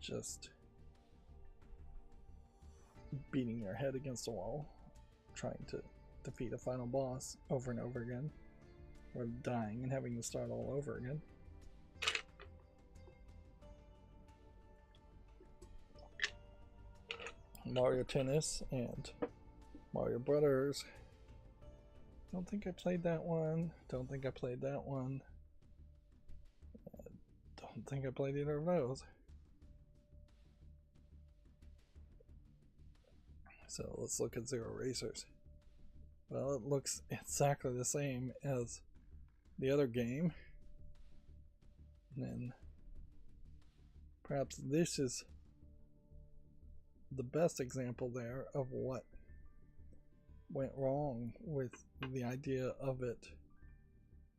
just beating your head against a wall trying to defeat a final boss over and over again, or dying and having to start all over again. Mario Tennis and Mario Brothers. Don't think I played that one. Don't think I played that one. Don't think I played either of those. So let's look at Zero Racers. Well, it looks exactly the same as the other game. And then perhaps this is the best example there of what went wrong with the idea of it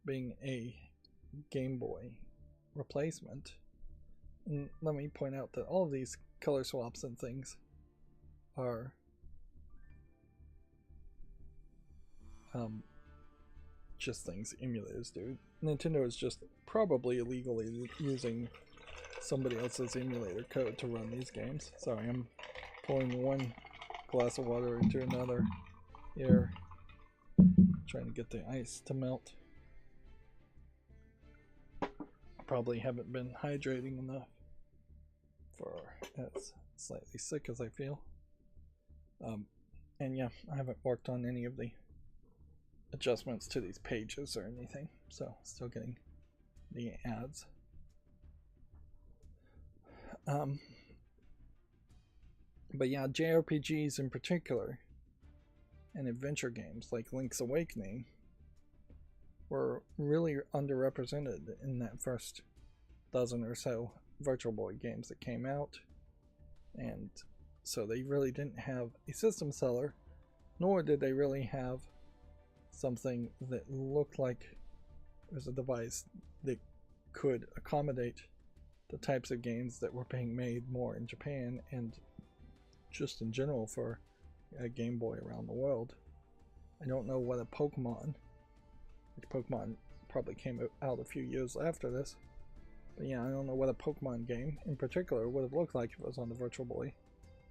being a Game Boy replacement. And let me point out that all of these color swaps and things are just things emulators do. Nintendo is just probably illegally using somebody else's emulator code to run these games. Sorry, I'm pouring one glass of water into another here, trying to get the ice to melt. Probably haven't been hydrating enough for as slightly sick as I feel. And yeah, I haven't worked on any of the adjustments to these pages or anything, so still getting the ads. But yeah, JRPGs in particular and adventure games like Link's Awakening were really underrepresented in that first dozen or so Virtual Boy games that came out, and so they really didn't have a system seller, nor did they really have something that looked like it was a device that could accommodate the types of games that were being made more in Japan and just in general for a Game Boy around the world. I don't know what a Pokemon, which Pokemon probably came out a few years after this, but yeah, I don't know what a Pokemon game in particular would have looked like if it was on the Virtual Boy,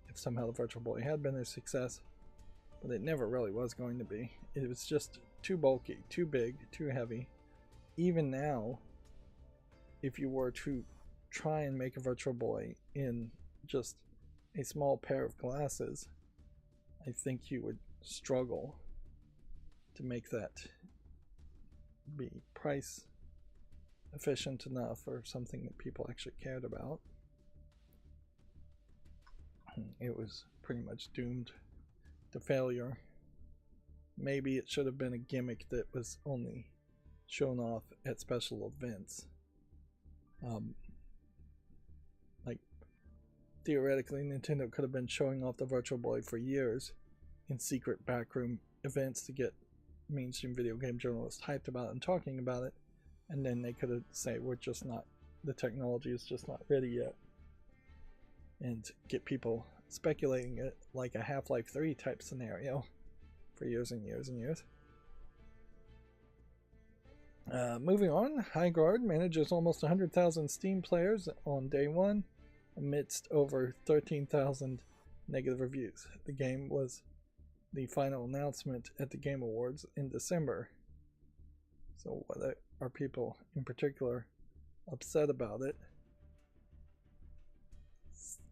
if somehow the Virtual Boy had been a success. But it never really was going to be. It was just too bulky, too big, too heavy. Even now, if you were to try and make a Virtual Boy in just a small pair of glasses, I think you would struggle to make that be price efficient enough or something that people actually cared about. It was pretty much doomed to failure. Maybe it should have been a gimmick that was only shown off at special events. Like, theoretically, Nintendo could have been showing off the Virtual Boy for years in secret backroom events to get mainstream video game journalists hyped about it and talking about it, and then they could have said, we're just not the technology is just not ready yet, and get people speculating it like a Half-Life 3 type scenario for years and years and years. Moving on, Highguard manages almost 100,000 Steam players on day one amidst over 13,000 negative reviews. The game was the final announcement at the Game Awards in December. So what are people in particular upset about it?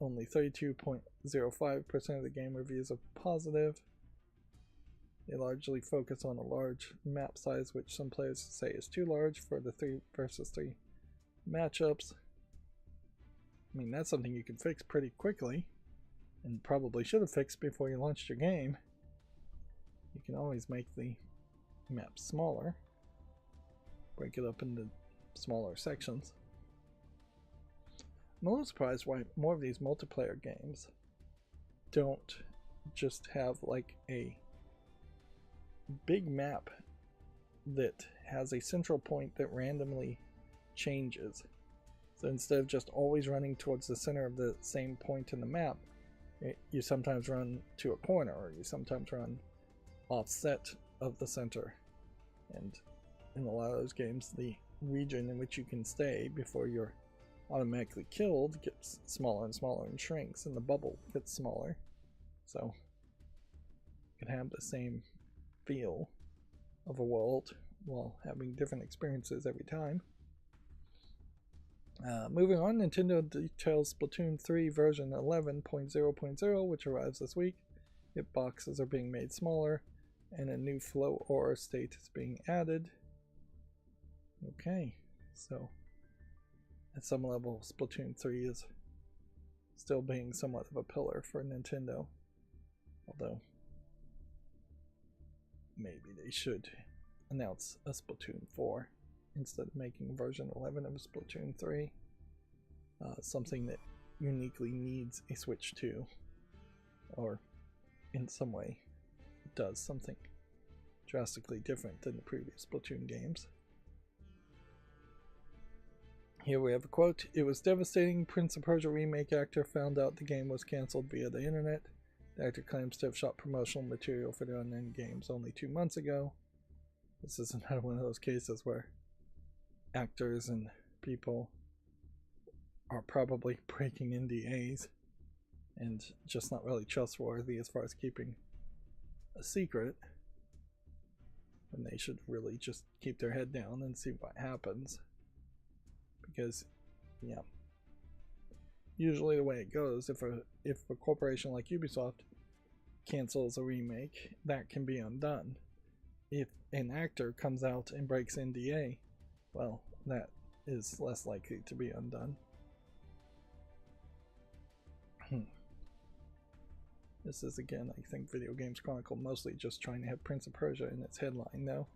Only 32.05% of the game reviews are positive. They largely focus on a large map size, which some players say is too large for the 3 versus 3 matchups. I mean, that's something you can fix pretty quickly, and probably should have fixed before you launched your game. You can always make the map smaller, break it up into smaller sections. I'm a little surprised why more of these multiplayer games don't just have like a big map that has a central point that randomly changes. So instead of just always running towards the center of the same point in the map, you sometimes run to a corner, or you sometimes run offset of the center. And in a lot of those games, the region in which you can stay before you're automatically killed gets smaller and smaller and shrinks, and the bubble gets smaller. So you can have the same feel of a world while having different experiences every time. Moving on, Nintendo details Splatoon 3 version 11.0.0, which arrives this week. Hitboxes are being made smaller, and a new flow ore state is being added. Okay, so at some level, Splatoon 3 is still being somewhat of a pillar for Nintendo, although maybe they should announce a Splatoon 4 instead of making version 11 of Splatoon 3. Something that uniquely needs a Switch 2, or in some way does something drastically different than the previous Splatoon games. Here we have a quote. "It was devastating. Prince of Persia remake actor found out the game was cancelled via the internet. The actor claims to have shot promotional material for the unknown games only 2 months ago." This is another one of those cases where actors and people are probably breaking NDAs and just not really trustworthy as far as keeping a secret, when they should really just keep their head down and see what happens. Because, yeah, usually the way it goes, if a corporation like Ubisoft cancels a remake, that can be undone. If an actor comes out and breaks NDA, well, that is less likely to be undone. This is, again, I think Video Games Chronicle mostly just trying to have Prince of Persia in its headline, though.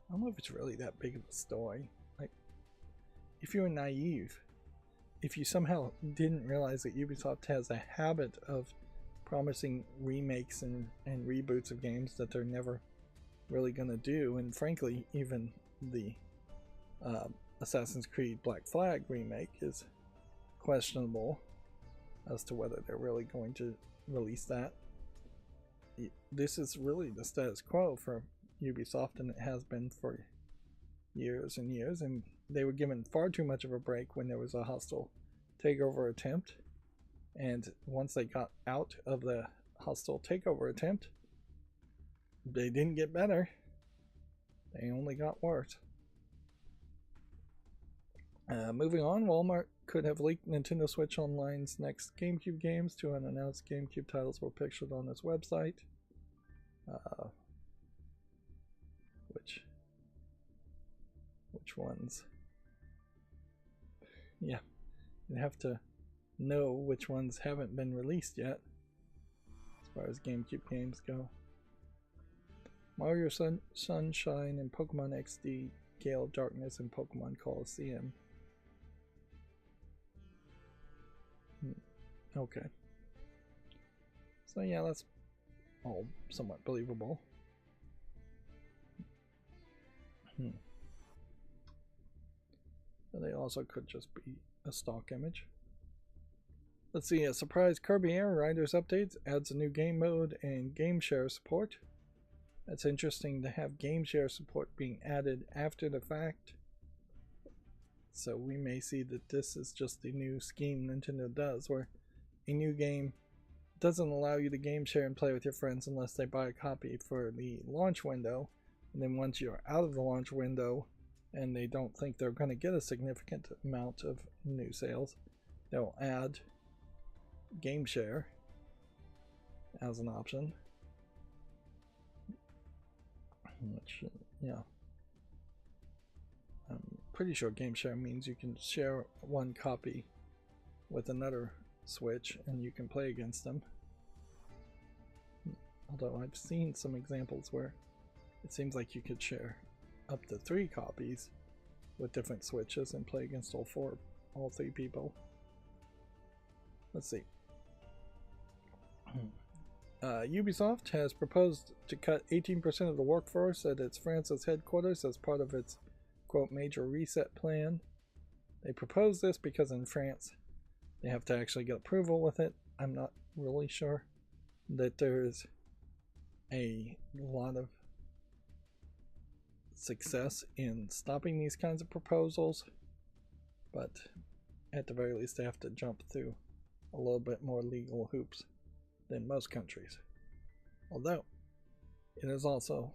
I don't know if it's really that big of a story. Like, if you were naive, if you somehow didn't realize that Ubisoft has a habit of promising remakes and reboots of games that they're never really going to do, and frankly, even the Assassin's Creed Black Flag remake is questionable as to whether they're really going to release that. This is really the status quo for Ubisoft, and it has been for years and years, and they were given far too much of a break when there was a hostile takeover attempt, and once they got out of the hostile takeover attempt, they didn't get better, they only got worse. Moving on, Walmart could have leaked Nintendo Switch Online's next GameCube games. 2 unannounced GameCube titles were pictured on its website. Which ones? Yeah, you have to know which ones haven't been released yet, as far as GameCube games go. Mario Sunshine and Pokemon XD, Gale of Darkness, and Pokemon Coliseum. Okay. So yeah, that's all somewhat believable. But they also could just be a stock image. Let's see, a surprise Kirby Air Riders updates adds a new game mode and game share support. That's interesting to have game share support being added after the fact. So we may see that this is just the new scheme Nintendo does, where a new game doesn't allow you to game share and play with your friends unless they buy a copy for the launch window. And then once you're out of the launch window and they don't think they're going to get a significant amount of new sales, they'll add game share as an option. Which, yeah. I'm pretty sure game share means you can share one copy with another Switch and you can play against them. Although I've seen some examples where it seems like you could share up to 3 copies with different Switches and play against all 3 people. Let's see. Ubisoft has proposed to cut 18% of the workforce at its France's headquarters as part of its, quote, major reset plan. They proposed this because in France they have to actually get approval with it. I'm not really sure that there's a lot of success in stopping these kinds of proposals, but at the very least they have to jump through a little bit more legal hoops than most countries. Although it is also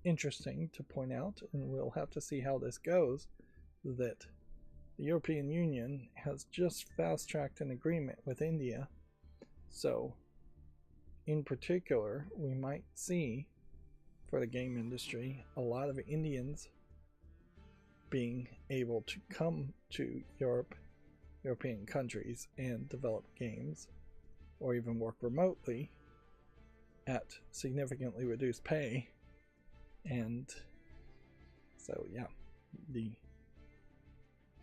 interesting to point out, and we'll have to see how this goes, that the European Union has just fast-tracked an agreement with India. So in particular, we might see for the game industry a lot of Indians being able to come to European countries and develop games, or even work remotely at significantly reduced pay. And so yeah, the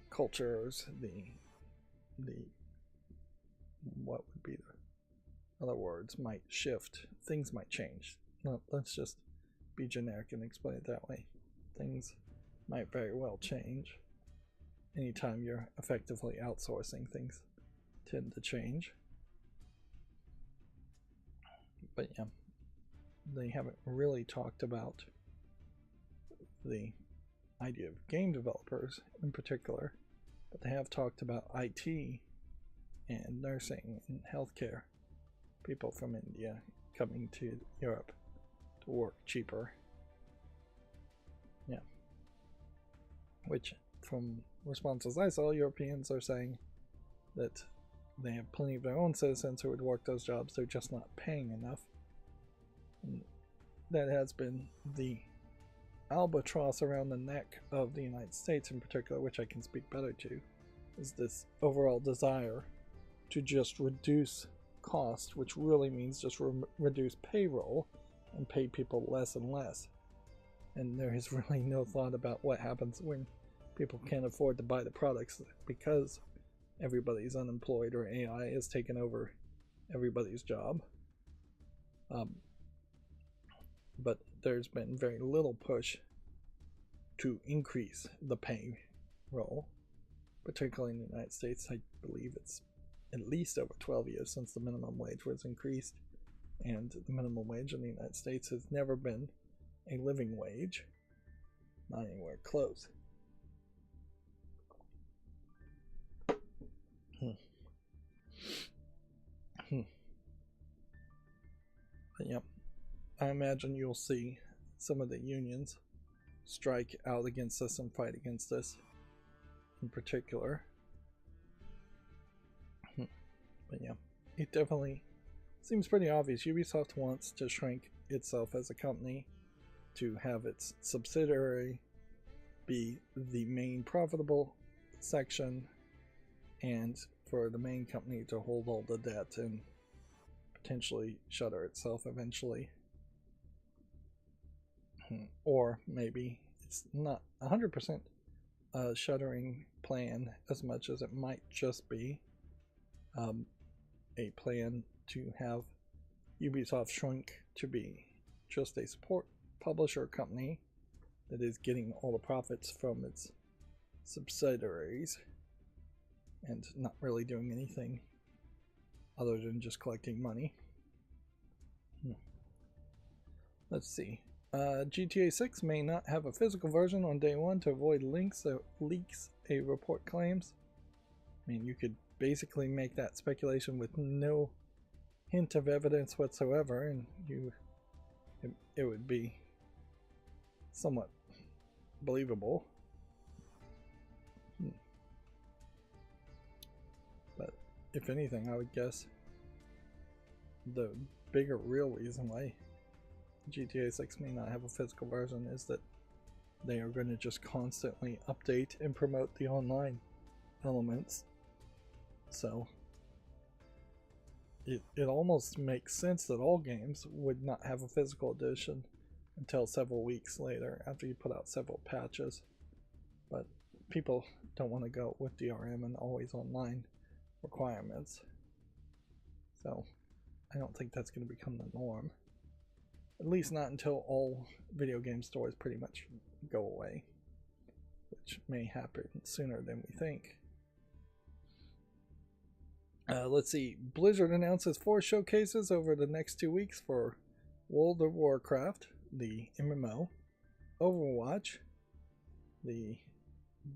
cultures, the what would be the other words might shift, things might change. No, let's just be generic and explain it that way. Things might very well change. Anytime you're effectively outsourcing, things tend to change. But yeah, they haven't really talked about the idea of game developers in particular, but they have talked about IT and nursing and healthcare. People from India coming to Europe to work cheaper. Yeah. Which, from responses I saw, Europeans are saying that they have plenty of their own citizens who would work those jobs, they're just not paying enough. And that has been the albatross around the neck of the United States in particular, which I can speak better to, is this overall desire to just reduce cost, which really means just reduce payroll and pay people less and less. And there is really no thought about what happens when people can't afford to buy the products because everybody's unemployed or AI has taken over everybody's job. But there's been very little push to increase the payroll, particularly in the United States. I believe it's at least over 12 years since the minimum wage was increased, and the minimum wage in the United States has never been a living wage, not anywhere close. But yep, I imagine you'll see some of the unions strike out against this and fight against this in particular. But yeah, it definitely seems pretty obvious. Ubisoft wants to shrink itself as a company to have its subsidiary be the main profitable section, and for the main company to hold all the debt and potentially shutter itself eventually. Or maybe it's not 100% a shuttering plan as much as it might just be a plan to have Ubisoft shrink to be just a support publisher company that is getting all the profits from its subsidiaries and not really doing anything other than just collecting money. Let's see. GTA 6 may not have a physical version on day one to avoid leaks, a report claims. I mean, you could basically make that speculation with no hint of evidence whatsoever, and it would be somewhat believable. But if anything, I would guess the bigger real reason why GTA 6 may not have a physical version is that they are going to just constantly update and promote the online elements. So it almost makes sense that all games would not have a physical edition until several weeks later after you put out several patches. But people don't want to go with DRM and always online requirements. So I don't think that's going to become the norm. At least not until all video game stores pretty much go away, which may happen sooner than we think. Let's see. Blizzard announces 4 showcases over the next 2 weeks for World of Warcraft, the MMO, Overwatch, the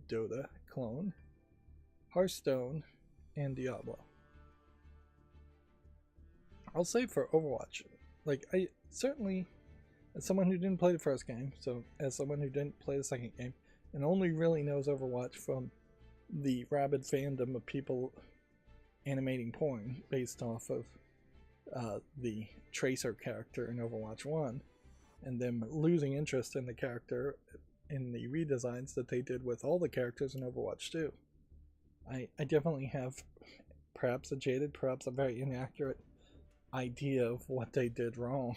Dota clone, Hearthstone, and Diablo. I'll say for Overwatch, like, I certainly, as someone who didn't play the first game, so as someone who didn't play the second game, and only really knows Overwatch from the rabid fandom of people animating porn based off of the Tracer character in Overwatch 1, and them losing interest in the character in the redesigns that they did with all the characters in Overwatch 2. I definitely have perhaps a jaded, perhaps a very inaccurate idea of what they did wrong.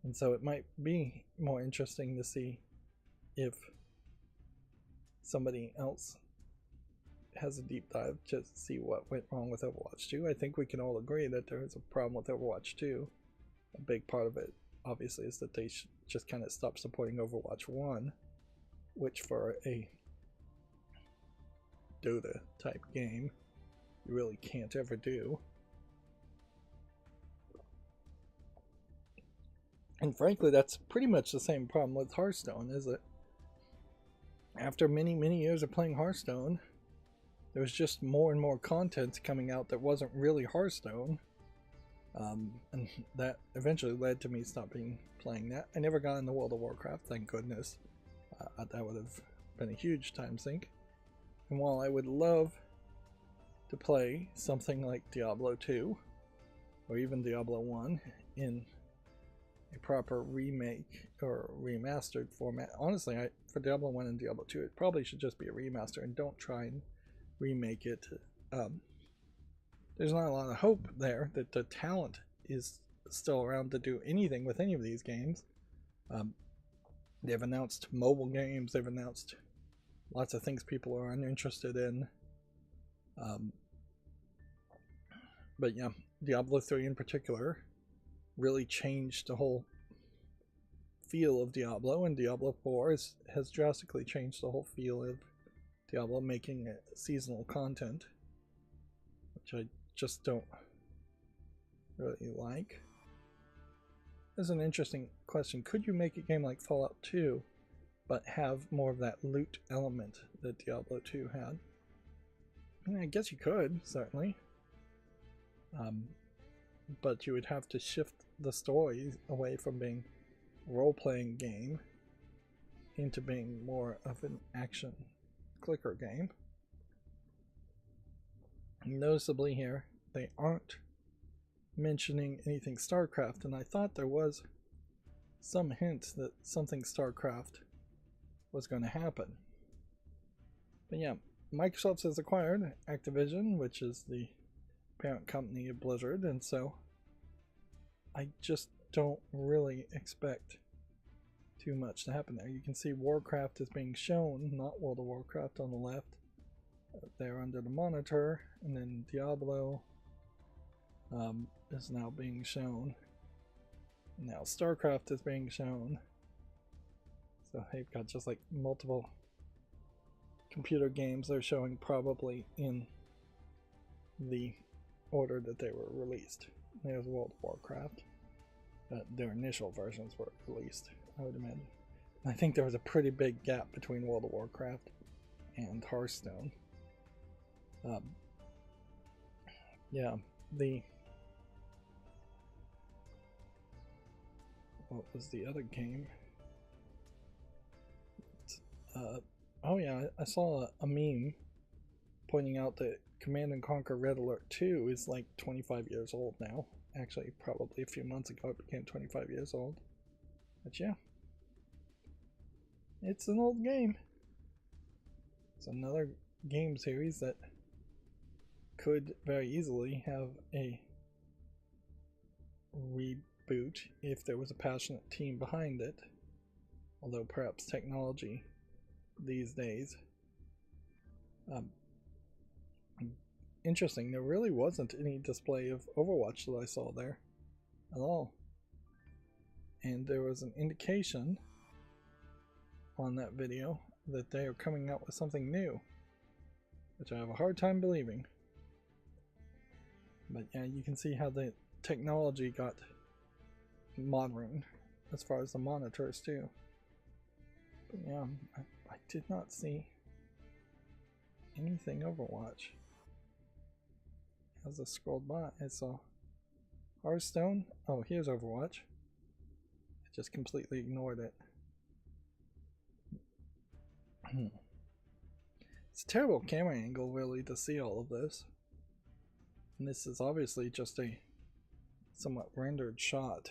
And so it might be more interesting to see if somebody else has a deep dive to see what went wrong with Overwatch 2. I think we can all agree that there is a problem with Overwatch 2. A big part of it, obviously, is that they just kind of stopped supporting Overwatch 1, which for a Dota type game, you really can't ever do. And frankly, that's pretty much the same problem with Hearthstone, is it? After many, many years of playing Hearthstone, there was just more and more content coming out that wasn't really Hearthstone. And that eventually led to me stopping playing that. I never got into World of Warcraft, thank goodness. That would have been a huge time sink. And while I would love to play something like Diablo 2, or even Diablo 1 in a proper remake or remastered format, honestly, for Diablo 1 and Diablo 2, it probably should just be a remaster and don't try and remake it. There's not a lot of hope there that the talent is still around to do anything with any of these games. They've announced mobile games, they've announced lots of things people are uninterested in. But yeah, Diablo 3 in particular really changed the whole feel of Diablo, and Diablo 4 has drastically changed the whole feel of Diablo, making it seasonal content, which I just don't really like. This is an interesting question. Could you make a game like Fallout 2 but have more of that loot element that Diablo 2 had? I mean, I guess you could, certainly. But you would have to shift the story away from being a role-playing game into being more of an action clicker game. Noticeably here, they aren't mentioning anything StarCraft, and I thought there was some hint that something StarCraft was going to happen. But yeah, Microsoft has acquired Activision, which is the parent company of Blizzard, and so I just don't really expect too much to happen there. You can see Warcraft is being shown, not World of Warcraft on the left. There under the monitor, and then Diablo is now being shown. Now StarCraft is being shown. So they've got just like multiple computer games they're showing probably in the order that they were released. There's World of Warcraft. Their initial versions were released, I would imagine. I think there was a pretty big gap between World of Warcraft and Hearthstone. Yeah, what was the other game? Oh yeah, I saw a meme pointing out that Command & Conquer Red Alert 2 is like 25 years old now. Actually, probably a few months ago it became 25 years old. But yeah, it's an old game. It's another game series that could very easily have a reboot if there was a passionate team behind it. Although perhaps technology these days. Interesting, there really wasn't any display of Overwatch that I saw there at all. And there was an indication on that video that they are coming out with something new, which I have a hard time believing. But yeah, you can see how the technology got modern as far as the monitors too. But yeah, I did not see anything Overwatch. As I scrolled by, I saw Hearthstone. Oh, here's Overwatch. I just completely ignored it. It's a terrible camera angle, really, to see all of this. And this is obviously just a somewhat rendered shot.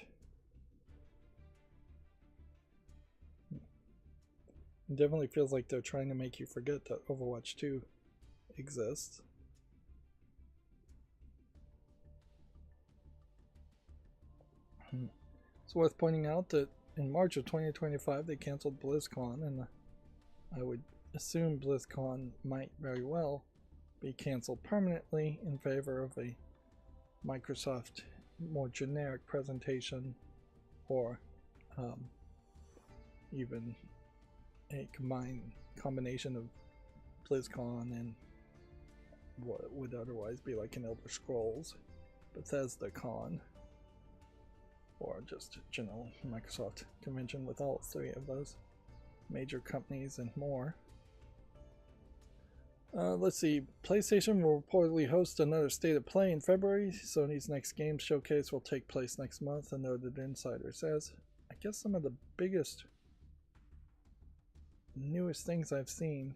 It definitely feels like they're trying to make you forget that Overwatch 2 exists. It's worth pointing out that in March of 2025 they canceled BlizzCon, and I would assume BlizzCon might very well be canceled permanently in favor of a Microsoft more generic presentation, or even a combination of BlizzCon and what would otherwise be like an Elder Scrolls Bethesda Con, or just general Microsoft convention with all three of those major companies and more. Let's see, PlayStation will reportedly host another State of Play in February. Sony's next game showcase will take place next month, a noted insider says. I guess some of the biggest, newest things I've seen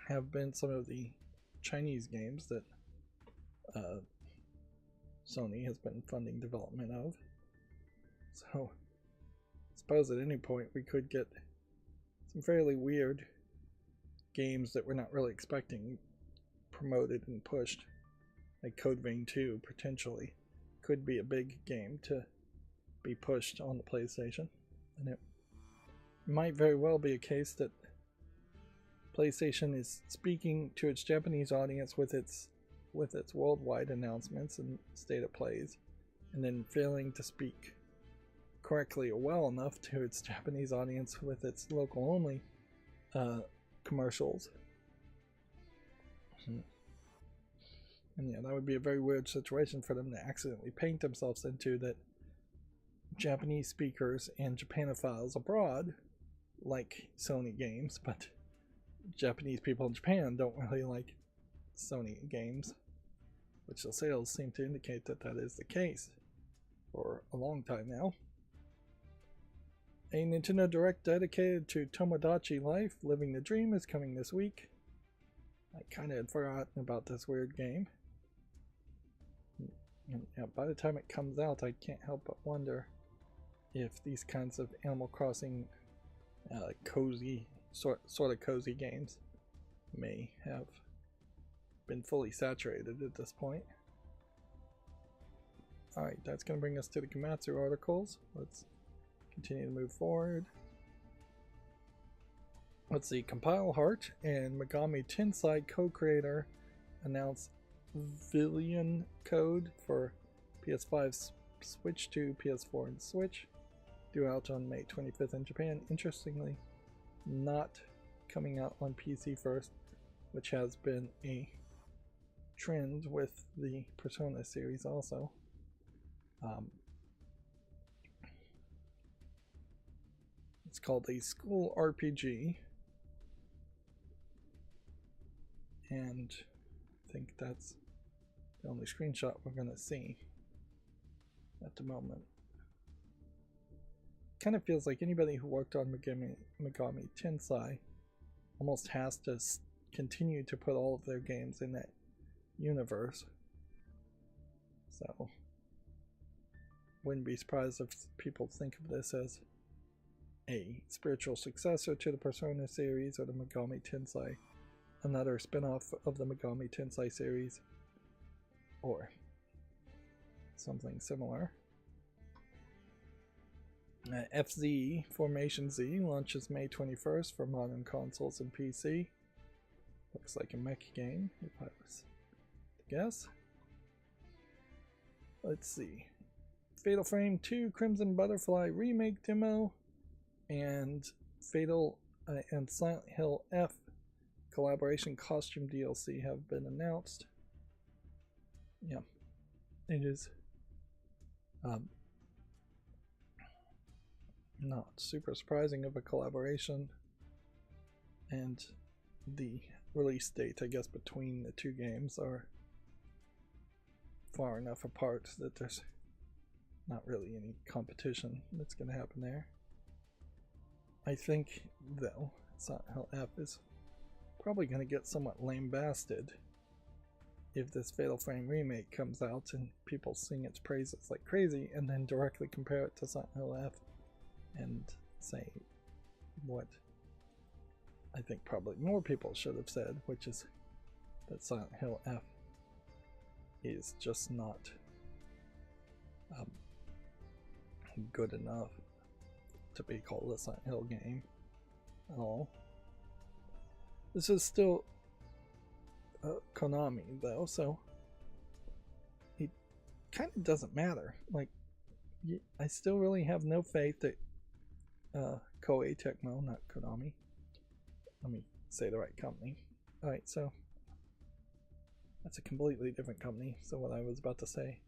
have been some of the Chinese games that Sony has been funding development of. So I suppose at any point we could get some fairly weird games that we're not really expecting promoted and pushed. Like Code Vein 2 potentially could be a big game to be pushed on the PlayStation. And it might very well be a case that PlayStation is speaking to its Japanese audience with its worldwide announcements and state of plays, and then failing to speak correctly or well enough to its Japanese audience with its local only commercials. And yeah, that would be a very weird situation for them to accidentally paint themselves into, that Japanese speakers and Japanophiles abroad like Sony games, but Japanese people in Japan don't really like Sony games, which the sales seem to indicate that that is the case for a long time now. A Nintendo Direct dedicated to Tomodachi Life, Living the Dream, is coming this week. I kind of had forgotten about this weird game. And yeah, by the time it comes out, I can't help but wonder if these kinds of Animal Crossing cozy, sort of cozy games may have been fully saturated at this point. Alright, that's going to bring us to the Komatsu articles. Let's continue to move forward. Let's see, Compile Heart and Megami Tensei co-creator announced Villian code for PS5, Switch 2, PS4, and Switch. due out on May 25th in Japan. Interestingly, not coming out on PC first, which has been a trend with the Persona series also. It's called a school RPG, and I think that's the only screenshot we're going to see at the moment. Kind of feels like anybody who worked on Megami Tensei almost has to continue to put all of their games in that universe. So, wouldn't be surprised if people think of this as a spiritual successor to the Persona series or the Megami Tensei, another spin-off of the Megami Tensei series, or something similar. FZ Formation Z launches May 21st for modern consoles and PC. Looks like a mech game, if I was to guess. Let's see. Fatal Frame 2 Crimson Butterfly remake demo, and Fatal and Silent Hill F collaboration costume DLC have been announced. Yeah, it is not super surprising of a collaboration, and the release date, I guess, between the two games are far enough apart that there's not really any competition that's going to happen there. I think, though, Silent Hill F is probably going to get somewhat lambasted if this Fatal Frame remake comes out and people sing its praises like crazy, and then directly compare it to Silent Hill F and say what I think probably more people should have said, which is that Silent Hill F is just not good enough to be called a Silent Hill game at all. This is still Konami though, so it kind of doesn't matter. Like, I still really have no faith that Koei Tecmo, not Konami, let me say the right company. Alright, so that's a completely different company, so what I was about to say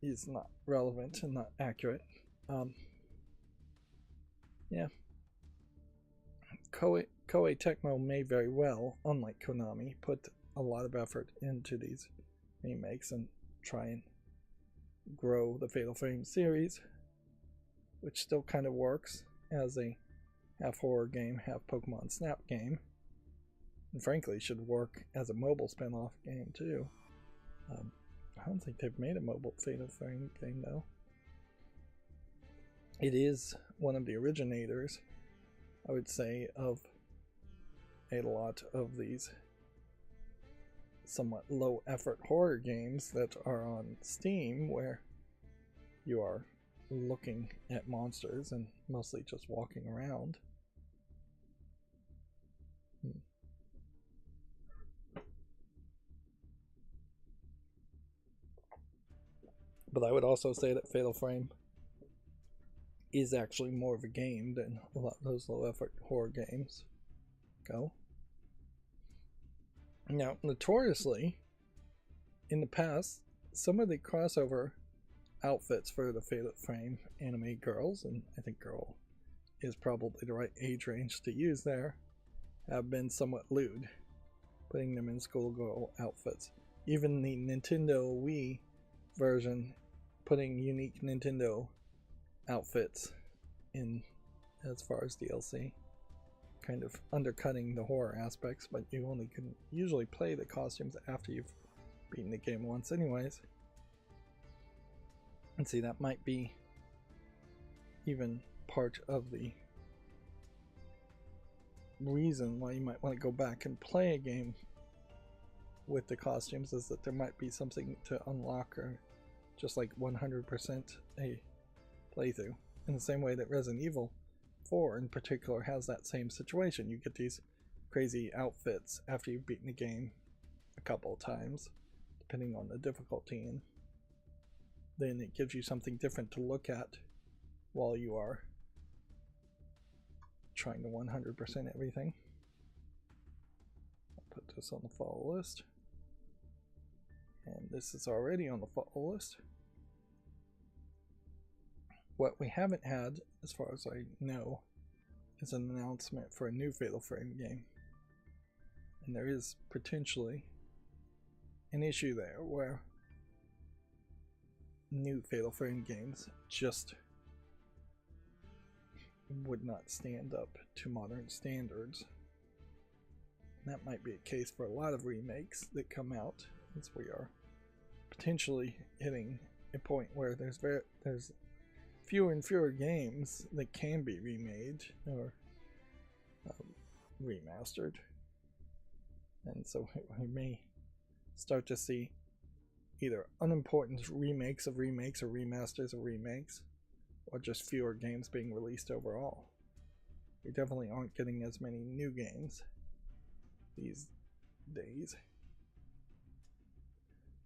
is not relevant and not accurate. Yeah, Koei Tecmo may very well, unlike Konami, put a lot of effort into these remakes and try and grow the Fatal Frame series, which still kind of works as a half horror game, half Pokemon Snap game, and frankly should work as a mobile spin-off game too. I don't think they've made a mobile Fatal Frame game though. It is one of the originators, I would say, of a lot of these somewhat low effort horror games that are on Steam, where you are looking at monsters and mostly just walking around. But I would also say that Fatal Frame is actually more of a game than a lot of those low effort horror games go. Now, notoriously, in the past, some of the crossover outfits for the Fatal Frame anime girls, and I think girl is probably the right age range to use there, have been somewhat lewd, putting them in schoolgirl outfits. Even the Nintendo Wii version, putting unique Nintendo outfits in as far as DLC, kind of undercutting the horror aspects, but you only can usually play the costumes after you've beaten the game once anyways. And see, that might be even part of the reason why you might want to go back and play a game with the costumes, is that there might be something to unlock, or just like 100% a playthrough. In the same way that Resident Evil 4 in particular has that same situation. You get these crazy outfits after you've beaten the game a couple of times, depending on the difficulty, and then it gives you something different to look at while you are trying to 100% everything. I'll put this on the follow list. And this is already on the follow list. What we haven't had, as far as I know, is an announcement for a new Fatal Frame game. And there is potentially an issue there where new Fatal Frame games just would not stand up to modern standards. And that might be a case for a lot of remakes that come out, as we are potentially hitting a point where there's fewer and fewer games that can be remade or remastered. And so we may start to see either unimportant remakes of remakes or remasters of remakes, or just fewer games being released overall. We definitely aren't getting as many new games these days.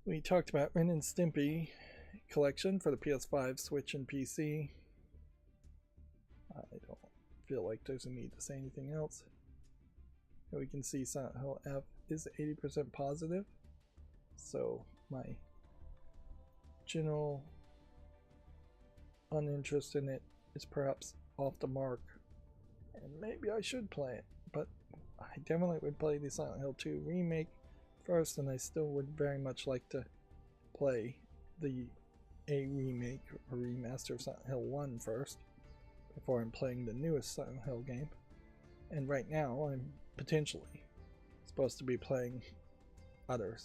We talked about Ren and Stimpy collection for the PS5, Switch, and PC. I don't feel like there's a need to say anything else. Here we can see Silent Hill F is 80% positive, so my general uninterest in it is perhaps off the mark, and maybe I should play it, but I definitely would play the Silent Hill 2 remake first, and I still would very much like to play a remake or remaster of Silent Hill 1 first before I'm playing the newest Silent Hill game. And right now I'm potentially supposed to be playing other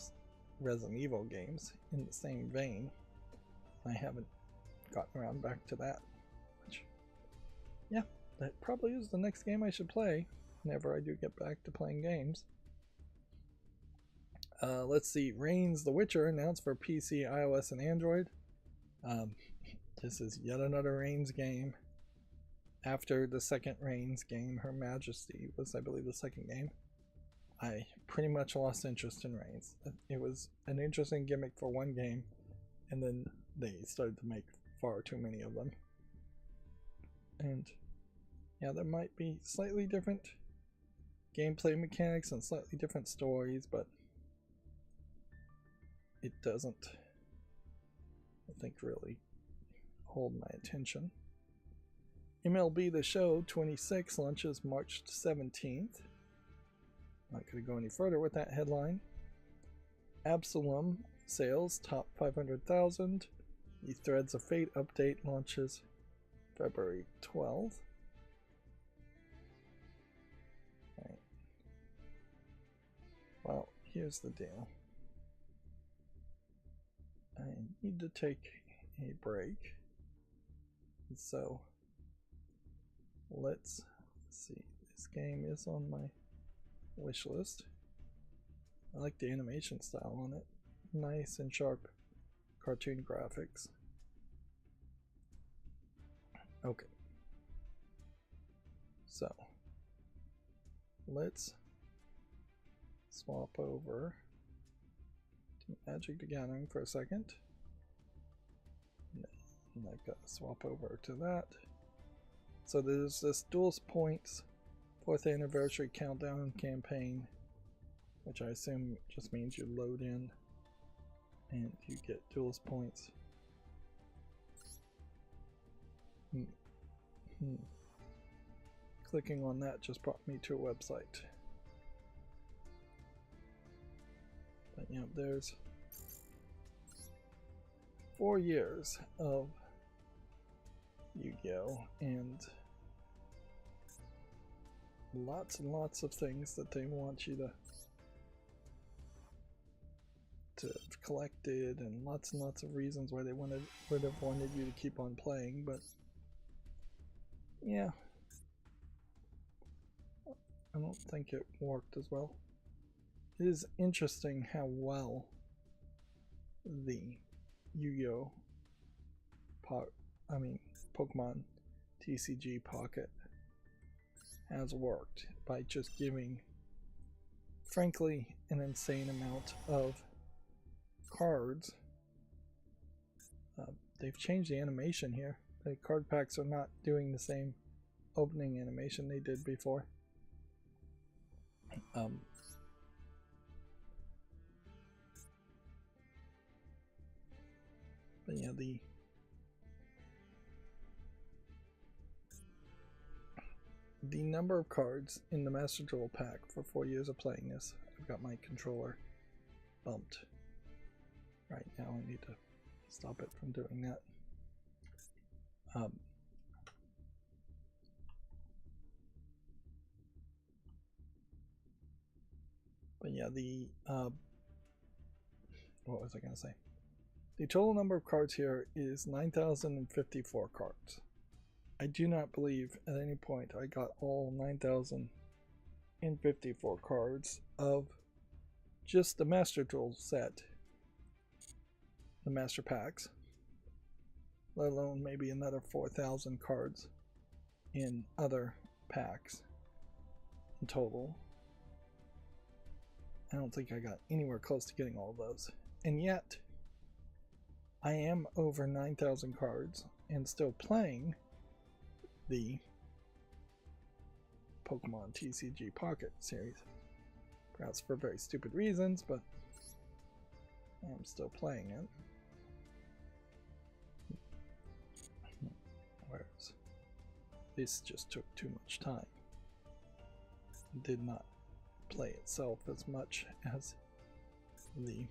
Resident Evil games in the same vein. I haven't gotten around back to that, which, yeah, that probably is the next game I should play whenever I do get back to playing games. Let's see, Reigns The Witcher announced for PC, iOS, and Android. This is yet another Reigns game. After the second Reigns game, Her Majesty was, I believe, the second game. I pretty much lost interest in Reigns. It was an interesting gimmick for one game, and then they started to make far too many of them. And yeah, there might be slightly different gameplay mechanics and slightly different stories, but it doesn't, I think, really hold my attention. MLB The Show 26 launches March 17th. Not going to go any further with that headline. Absalom sales top 500,000. The Threads of Fate update launches February 12th. Right. Well, here's the deal. I need to take a break. So let's see. This game is on my wish list. I like the animation style on it. Nice and sharp cartoon graphics. Okay. So let's swap over to Magic the Gathering for a second. And I've got to swap over to that. So there's this Duelist Points 4th Anniversary Countdown campaign, which I assume just means you load in and you get Duelist Points. Clicking on that just brought me to a website. But yeah, there's 4 years of Yu-Gi-Oh! And lots of things that they want you to have collected, and lots of reasons why they would have wanted you to keep on playing, but yeah, I don't think it worked as well. It is interesting how well the Yu-Gi-Oh! Pokemon TCG Pocket has worked by just giving, frankly, an insane amount of cards. They've changed the animation here. The card packs are not doing the same opening animation they did before. But yeah, the number of cards in the Master Duel pack for 4 years of playing this, I've got my controller bumped. Right now I need to stop it from doing that. But yeah, what was I going to say? The total number of cards here is 9,054 cards. I do not believe at any point I got all 9,054 cards of just the Master Duel set, the Master Packs, let alone maybe another 4,000 cards in other packs in total. I don't think I got anywhere close to getting all of those. And yet, I am over 9,000 cards and still playing the Pokemon TCG Pocket series. Perhaps for very stupid reasons, but I'm still playing it. Whereas this just took too much time. Did not play itself as much as the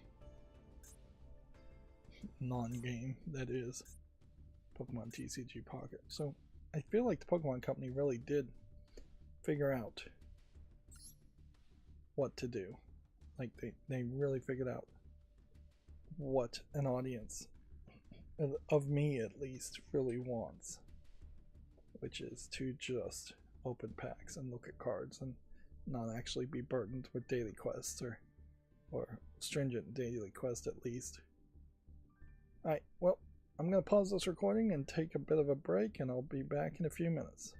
non-game that is Pokemon TCG Pocket. So I feel like the Pokemon Company really did figure out what to do. Like they really figured out what an audience, of me at least, really wants, which is to just open packs and look at cards and not actually be burdened with daily quests or stringent daily quests at least. Alright, well, I'm going to pause this recording and take a bit of a break, and I'll be back in a few minutes.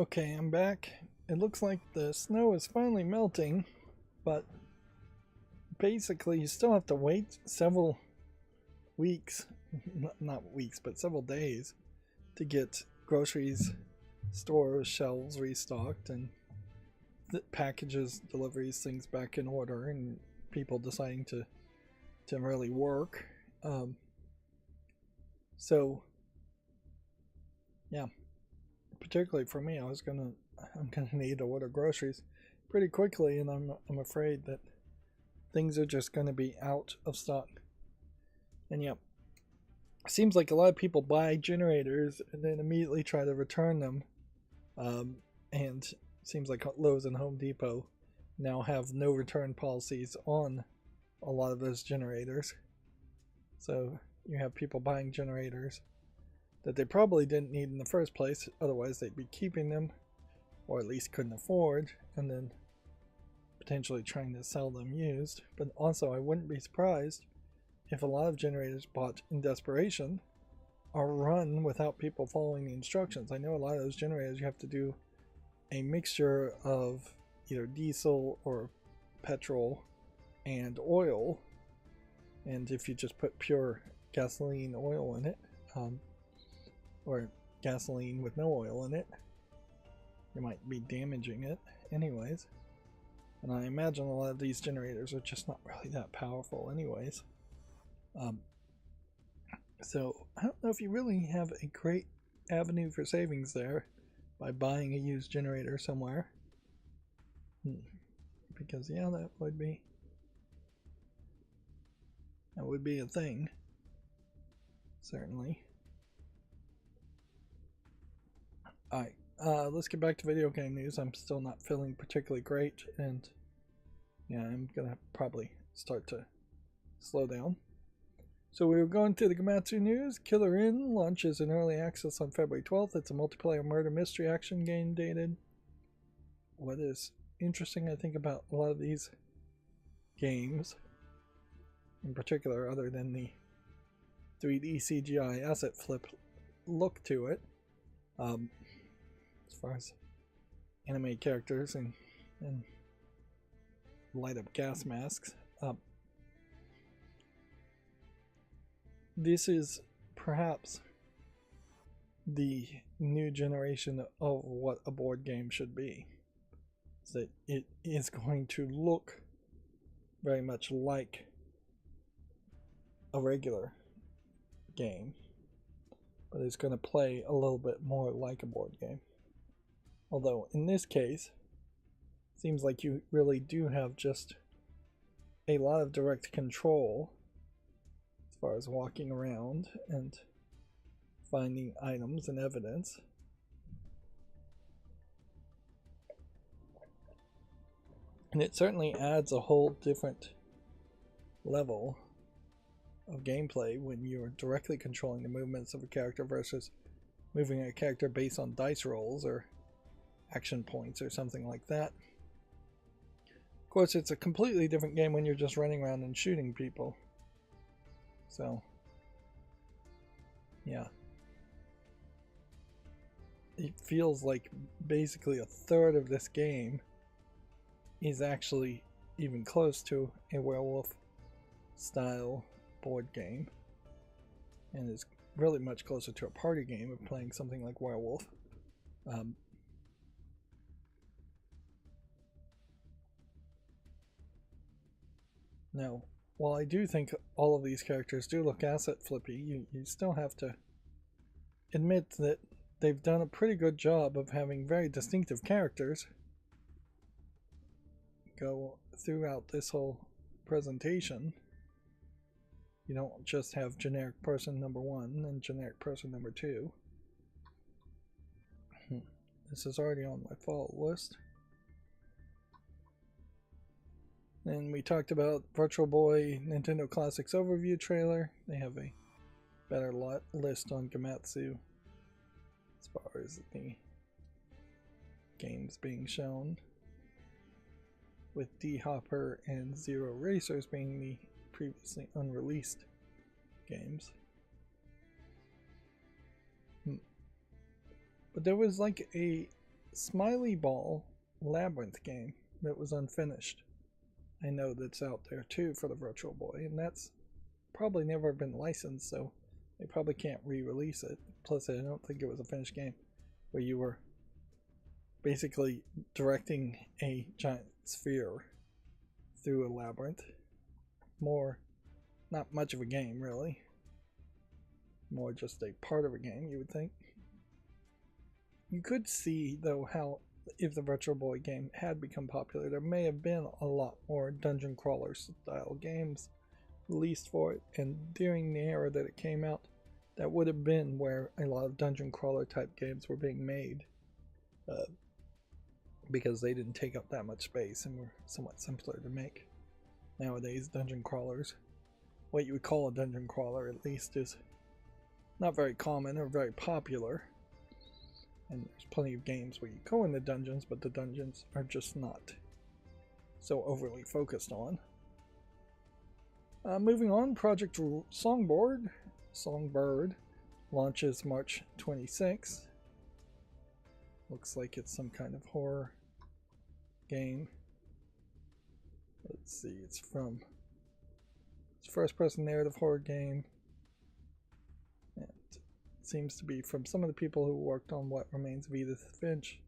Okay, I'm back. It looks like the snow is finally melting, but basically you still have to wait several weeks, not weeks, but several days to get groceries, stores, shelves restocked, and packages, deliveries, things back in order, and people deciding to really work. So yeah, particularly for me, I'm gonna need to order groceries pretty quickly, and I'm afraid that things are just gonna be out of stock. And yeah, seems like a lot of people buy generators and then immediately try to return them. And seems like Lowe's and Home Depot now have no return policies on a lot of those generators. So you have people buying generators that they probably didn't need in the first place, otherwise they'd be keeping them, or at least couldn't afford, and then potentially trying to sell them used. But also, I wouldn't be surprised if a lot of generators bought in desperation are run without people following the instructions. I know a lot of those generators you have to do a mixture of either diesel or petrol and oil, and if you just put pure gasoline oil in it, or gasoline with no oil in it, you might be damaging it anyways. And I imagine a lot of these generators are just not really that powerful anyways. So I don't know if you really have a great avenue for savings there by buying a used generator somewhere. Because yeah, that would be a thing. Certainly. Alright, let's get back to video game news. I'm still not feeling particularly great, and yeah, I'm gonna probably start to slow down. So we were going through the Gamatsu news. Killer Inn launches in early access on February 12th. It's a multiplayer murder mystery action game dated. What is interesting, I think, about a lot of these games, in particular, other than the 3D CGI asset flip look to it, as far as anime characters and light up gas masks, this is perhaps the new generation of what a board game should be. Is that it is going to look very much like a regular game, but it's going to play a little bit more like a board game. Although in this case, it seems like you really do have just a lot of direct control as far as walking around and finding items and evidence. And it certainly adds a whole different level of gameplay when you're directly controlling the movements of a character versus moving a character based on dice rolls or action points or something like that. Of course, it's a completely different game when you're just running around and shooting people. So, yeah. It feels like basically a third of this game is actually even close to a werewolf style board game, and is really much closer to a party game of playing something like Werewolf. Now, while I do think all of these characters do look asset flippy, you still have to admit that they've done a pretty good job of having very distinctive characters go throughout this whole presentation. You don't just have generic person number 1 and generic person number 2. This is already on my follow list. And we talked about Virtual Boy Nintendo Classics Overview trailer. They have a better list on Gamatsu as far as the games being shown, with D-Hopper and Zero Racers being the previously unreleased games. But there was like a Smiley Ball Labyrinth game that was unfinished. I know that's out there too for the Virtual Boy, and that's probably never been licensed, so they probably can't re-release it. Plus, I don't think it was a finished game where you were basically directing a giant sphere through a labyrinth. Not much of a game, really. More just a part of a game, you would think. You could see, though, how if the Virtual Boy game had become popular, there may have been a lot more dungeon crawler style games released for it, and during the era that it came out, that would have been where a lot of dungeon crawler type games were being made, because they didn't take up that much space and were somewhat simpler to make. Nowadays, dungeon crawlers, what you would call a dungeon crawler at least, is not very common or very popular. And there's plenty of games where you go in the dungeons, but the dungeons are just not so overly focused on. Moving on, Project Songbird launches March 26. Looks like it's some kind of horror game. Let's see, it's first-person narrative horror game. And it seems to be from some of the people who worked on What Remains of Edith Finch,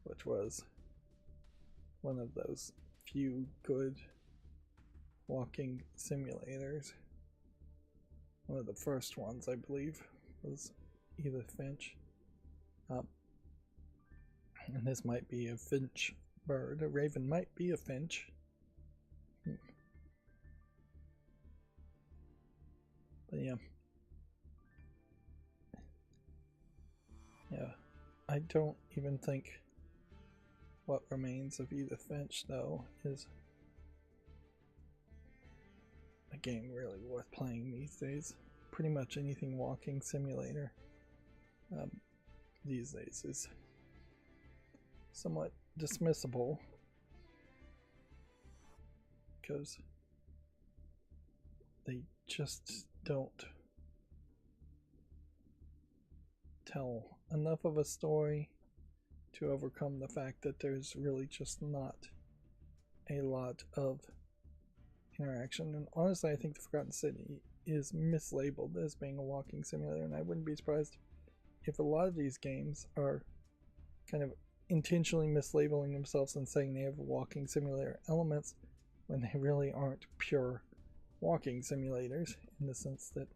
which was one of those few good walking simulators. One of the first ones, I believe, was Edith Finch. And this might be a finch bird. A raven might be a finch. But yeah. I don't even think What Remains of Edith Finch, though, is a game really worth playing these days. Pretty much anything walking simulator these days is somewhat dismissible because they just don't tell enough of a story to overcome the fact that there's really just not a lot of interaction. And honestly, I think the Forgotten City is mislabeled as being a walking simulator, and I wouldn't be surprised if a lot of these games are kind of intentionally mislabeling themselves and saying they have walking simulator elements when they really aren't pure walking simulators, in the sense that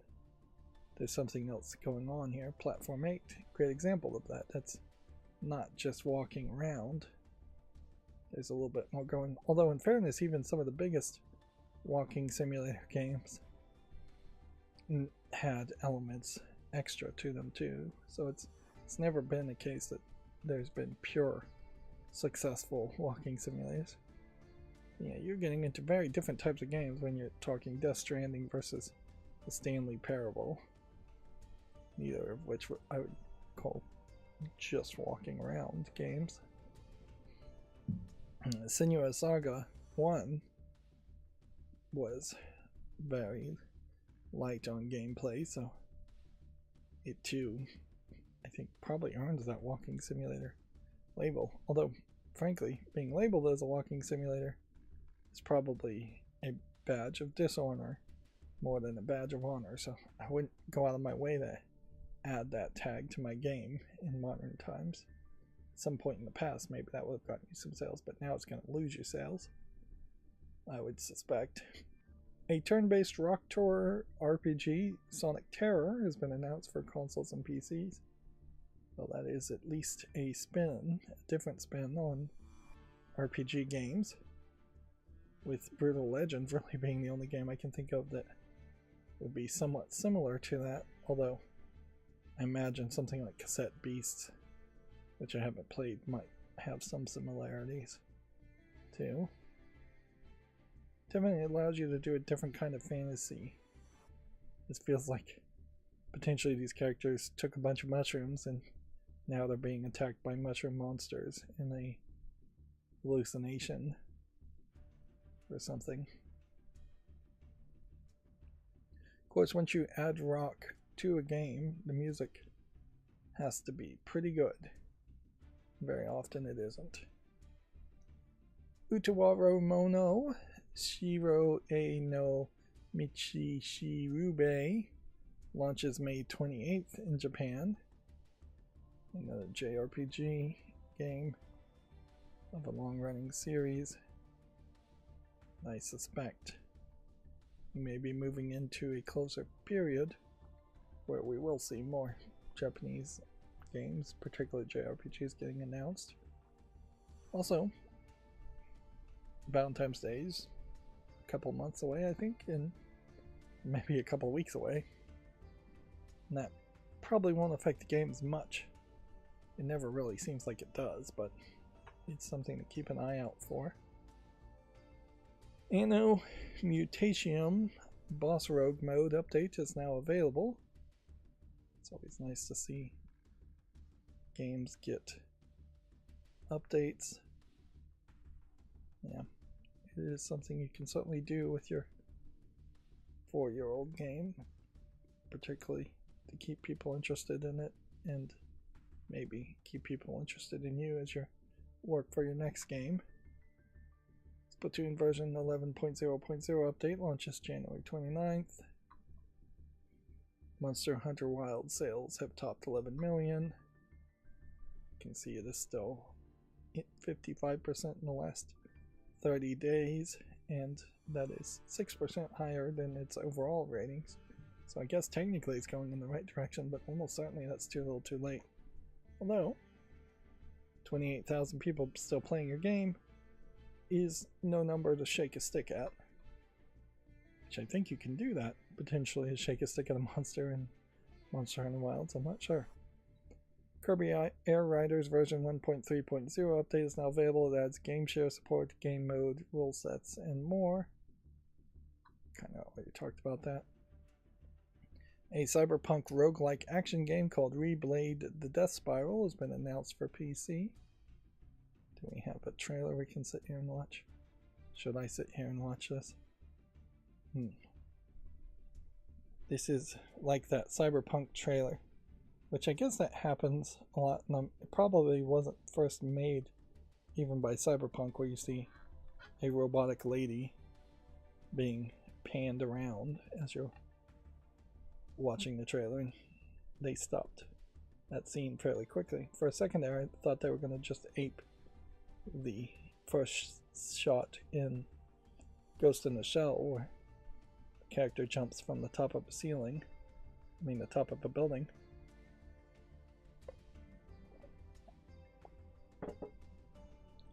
there's something else going on here. Platform 8, great example of that. That's not just walking around. There's a little bit more going, although in fairness, even some of the biggest walking simulator games had elements extra to them too. So it's never been a case that there's been pure successful walking simulators. Yeah, you're getting into very different types of games when you're talking Death Stranding versus the Stanley Parable, neither of which I would call just walking around games. Senua Saga 1 was very light on gameplay, so it too, I think, probably earns that walking simulator label. Although, frankly, being labeled as a walking simulator is probably a badge of dishonor more than a badge of honor, so I wouldn't go out of my way to add that tag to my game in modern times. At some point in the past, maybe that would have gotten you some sales, but now it's going to lose you sales, I would suspect. A turn-based rock tour RPG, Sonic Terror, has been announced for consoles and PCs. Well, that is at least a different spin on RPG games, with Brutal Legend really being the only game I can think of that would be somewhat similar to that, although I imagine something like Cassette Beasts, which I haven't played, might have some similarities too. Definitely allows you to do a different kind of fantasy. This feels like potentially these characters took a bunch of mushrooms and now they're being attacked by mushroom monsters in a hallucination or something. Of course, once you add rock to a game, the music has to be pretty good. Very often it isn't. Utawaro Mono Shiro e no Michi Shirube launches May 28th in Japan. Another JRPG game of a long-running series. I suspect we may be moving into a closer period where we will see more Japanese games, particularly JRPGs, getting announced. Also, Valentine's Day's a couple months away, I think, and maybe a couple weeks away. And that probably won't affect the games much. It never really seems like it does, but it's something to keep an eye out for. Anno Mutatium Boss Rogue Mode update is now available. It's always nice to see games get updates. Yeah, it is something you can certainly do with your 4-year-old game, particularly to keep people interested in it and maybe keep people interested in you as you work for your next game. Splatoon version 11.0.0 update launches January 29th. Monster Hunter Wild sales have topped 11 million. You can see it is still at 55% in the last 30 days, and that is 6% higher than its overall ratings. So I guess technically it's going in the right direction, but almost certainly that's too little too late. Although, 28,000 people still playing your game is no number to shake a stick at. Which I think you can do that, potentially, shake a stick at a monster in Monster Hunter Wilds, I'm not sure. Kirby Air Riders version 1.3.0 update is now available. It adds game share support, game mode, rule sets, and more. Kind of already talked about that. A cyberpunk roguelike action game called Reblade the Death Spiral has been announced for PC. Do we have a trailer we can sit here and watch? Should I sit here and watch this? This is like that cyberpunk trailer, which I guess that happens a lot. It probably wasn't first made even by cyberpunk, where you see a robotic lady being panned around as you're watching the trailer, and they stopped that scene fairly quickly. For a second there, I thought they were going to just ape the first shot in Ghost in the Shell, where the character jumps from the top of a ceiling, the top of a building.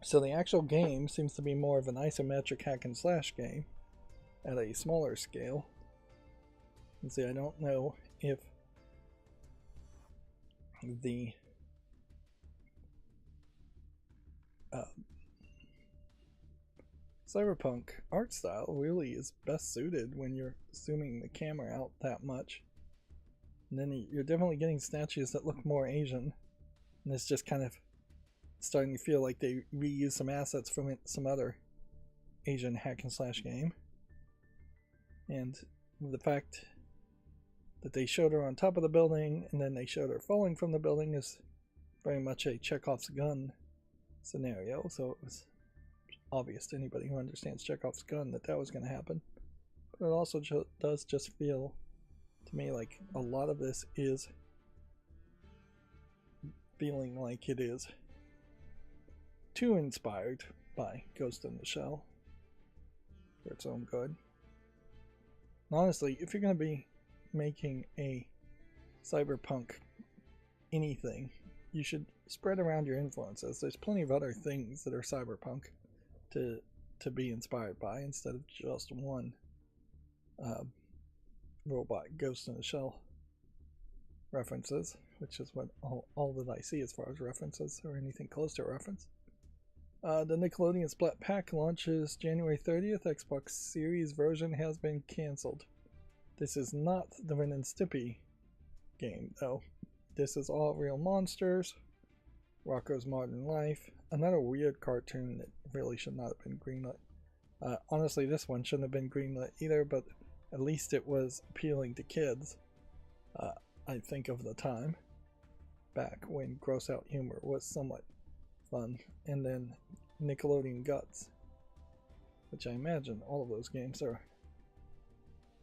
So the actual game seems to be more of an isometric hack and slash game at a smaller scale. And see, I don't know if the cyberpunk art style really is best suited when you're zooming the camera out that much. And then you're definitely getting statues that look more Asian. And it's just kind of starting to feel like they reuse some assets from some other Asian hack and slash game. And the fact that they showed her on top of the building and then they showed her falling from the building is very much a Chekhov's gun scenario. So it was obvious to anybody who understands Chekhov's gun that that was going to happen. But it also does just feel to me like a lot of this is feeling like it is too inspired by Ghost in the Shell for its own good. And honestly, if you're going to be making a cyberpunk anything, you should spread around your influences. There's plenty of other things that are cyberpunk to be inspired by, instead of just one robot Ghost in the Shell references, which is what all that I see as far as references or anything close to a reference. The Nickelodeon Splat Pack launches January 30th. Xbox Series version has been cancelled. This is not the Ren and Stimpy game, though. This is All Real Monsters, Rocko's Modern Life, another weird cartoon that really should not have been greenlit. Honestly, this one shouldn't have been greenlit either, but at least it was appealing to kids. I think of the time, back when gross out humor was somewhat fun. And then Nickelodeon Guts, which I imagine all of those games are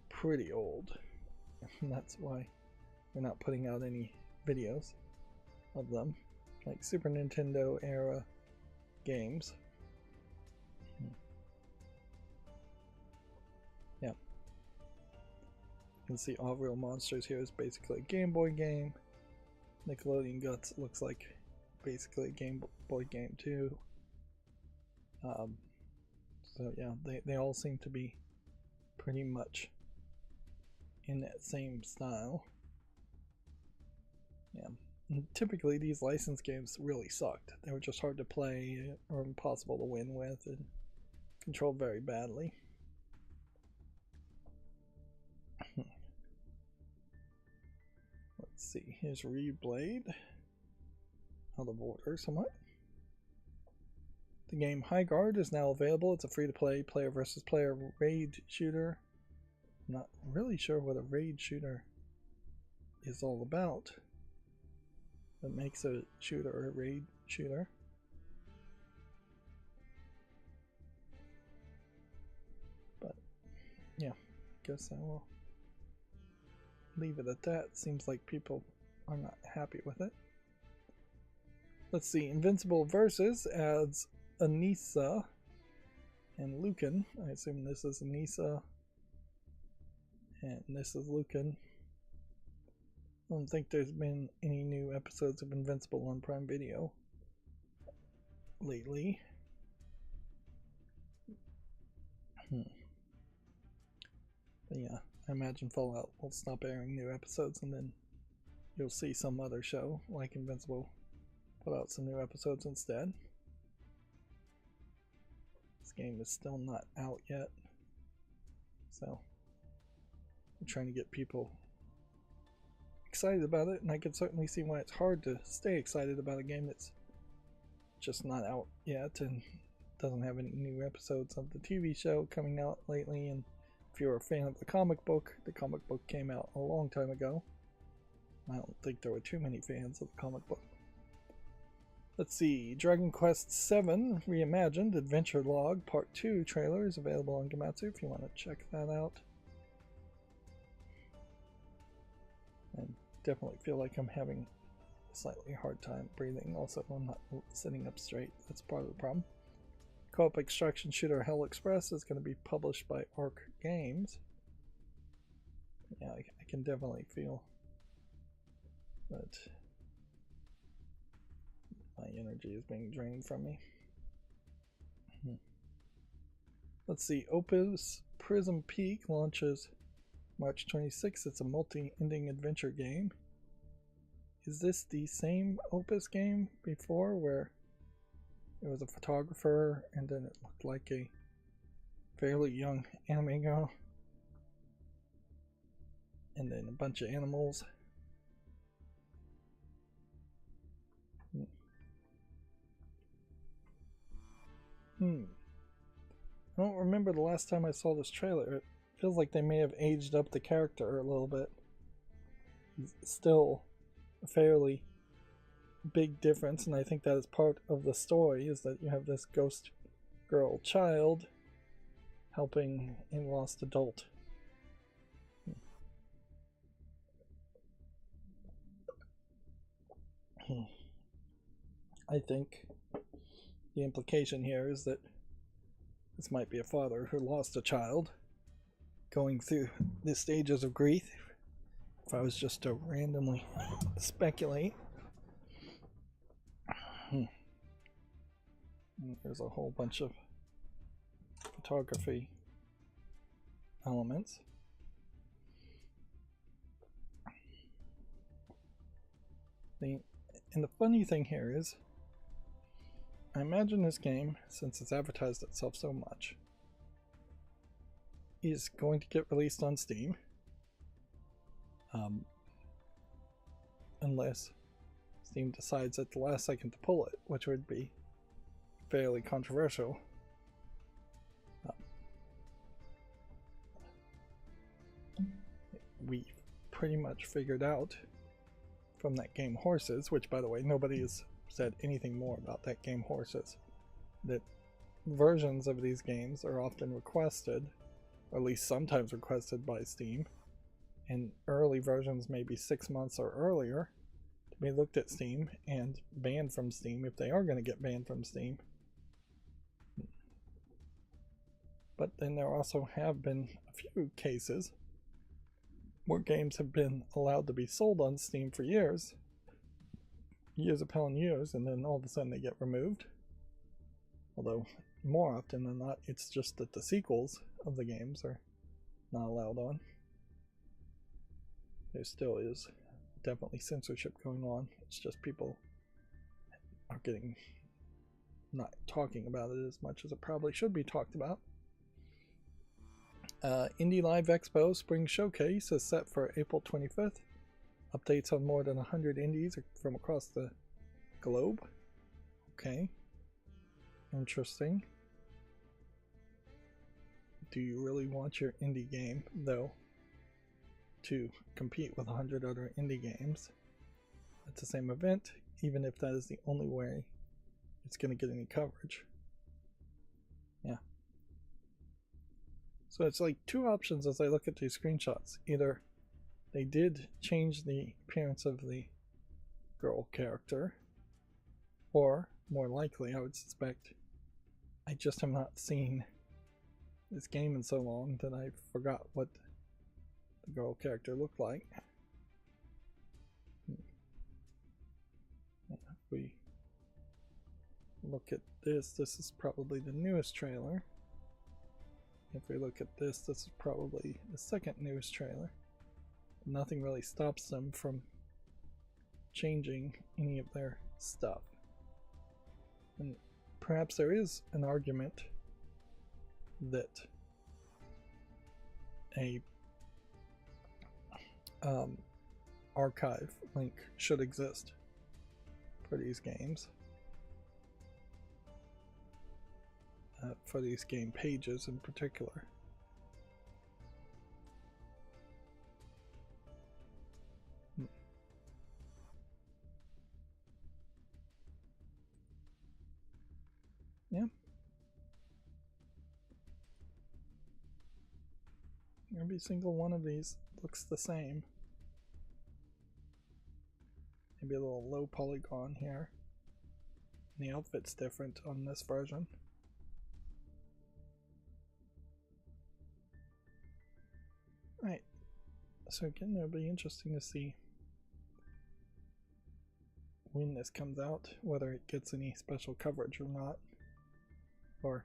pretty old. And that's why they're not putting out any videos of them. Like Super Nintendo era games. Yeah. You can see All Real Monsters here is basically a Game Boy game. Nickelodeon Guts looks like basically a Game Boy game too. So yeah, they all seem to be pretty much in that same style. Yeah. And typically these licensed games really sucked. They were just hard to play or impossible to win with and controlled very badly. Let's see, here's Reblade. Out of order somewhat. The game High Guard is now available. It's a free-to-play player versus player raid shooter. I'm not really sure what a raid shooter is all about. What makes a shooter a raid shooter? But yeah, guess I will leave it at that. Seems like people are not happy with it. Let's see, Invincible Versus adds Anissa and Lucan. I assume this is Anissa and this is Lucan. I don't think there's been any new episodes of Invincible on Prime Video lately. But yeah, I imagine Fallout will stop airing new episodes and then you'll see some other show like Invincible put out some new episodes instead. This game is still not out yet, so I'm trying to get people excited about it, and I can certainly see why it's hard to stay excited about a game that's just not out yet and doesn't have any new episodes of the TV show coming out lately. And if you're a fan of the comic book came out a long time ago. I don't think there were too many fans of the comic book. Let's see, Dragon Quest VII Reimagined Adventure Log Part 2 trailer is available on Gematsu if you want to check that out. I definitely feel like I'm having a slightly hard time breathing. Also, I'm not sitting up straight. That's part of the problem. Co-op extraction shooter Hell Express is going to be published by Arc Games. Yeah, I can definitely feel that my energy is being drained from me. Let's see, Opus Prism Peak launches March 26th. It's a multi-ending adventure game. Is this the same Opus game before where it was a photographer and then it looked like a fairly young anime girl and then a bunch of animals? I don't remember the last time I saw this trailer. It feels like they may have aged up the character a little bit. It's still a fairly big difference, and I think that is part of the story, is that you have this ghost girl child helping a lost adult. I think the implication here is that this might be a father who lost a child going through the stages of grief. If I was just to randomly speculate. There's a whole bunch of photography elements. And the funny thing here is, I imagine this game, since it's advertised itself so much, is going to get released on Steam. Unless Steam decides at the last second to pull it, which would be fairly controversial. We've pretty much figured out from that game Horses, which by the way nobody is said anything more about that game, horses. That versions of these games are often requested, or at least sometimes requested by Steam, and early versions, maybe 6 months or earlier, to be looked at Steam and banned from Steam if they are going to get banned from Steam. But then there also have been a few cases where games have been allowed to be sold on Steam for years upon years, and then all of a sudden they get removed. Although more often than not, it's just that the sequels of the games are not allowed on. There still is definitely censorship going on. It's just people are getting not talking about it as much as it probably should be talked about. Indie Live Expo Spring Showcase is set for April 25th. Updates on more than 100 indies from across the globe. Okay. Interesting. Do you really want your indie game, though, to compete with 100 other indie games at the same event, even if that is the only way it's going to get any coverage? Yeah. So it's like two options as I look at these screenshots. Either they did change the appearance of the girl character, or more likely, I would suspect, I just have not seen this game in so long that I forgot what the girl character looked like. If we look at this, this is probably the newest trailer. If we look at this, this is probably the second newest trailer. Nothing really stops them from changing any of their stuff. And perhaps there is an argument that a archive link should exist for these games, for these game pages in particular. Yeah. Every single one of these looks the same. Maybe a little low polygon here. And the outfit's different on this version. Right. So again, it'll be interesting to see when this comes out, whether it gets any special coverage or not. Or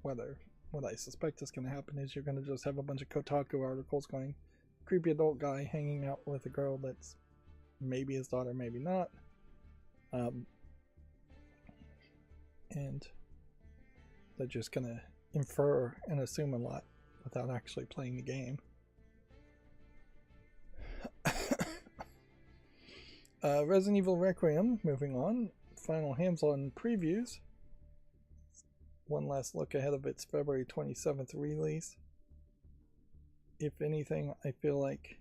whether what I suspect is going to happen is you're going to just have a bunch of Kotaku articles going, creepy adult guy hanging out with a girl that's maybe his daughter, maybe not. And they're just going to infer and assume a lot without actually playing the game. Resident Evil Requiem, moving on. Final hands-on previews. One last look ahead of its February 27th release. If anything, I feel like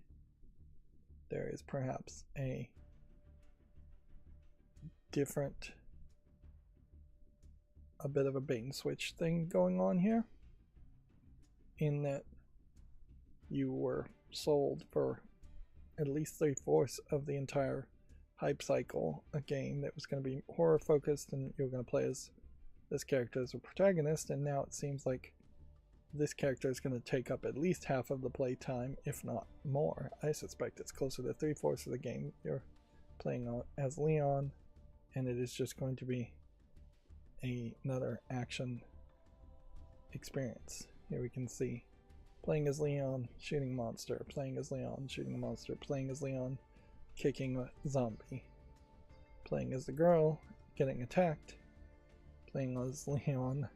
there is perhaps a different, a bit of a bait and switch thing going on here, in that you were sold for at least 3/4 of the entire hype cycle a game that was going to be horror focused and you were going to play as this character as a protagonist, and now it seems like this character is going to take up at least half of the playtime, if not more. I suspect it's closer to 3/4 of the game you're playing on as Leon, and it is just going to be another action experience. Here we can see playing as Leon, shooting a monster, playing as Leon, shooting a monster, playing as Leon, kicking a zombie, playing as the girl, getting attacked, playing as Leon,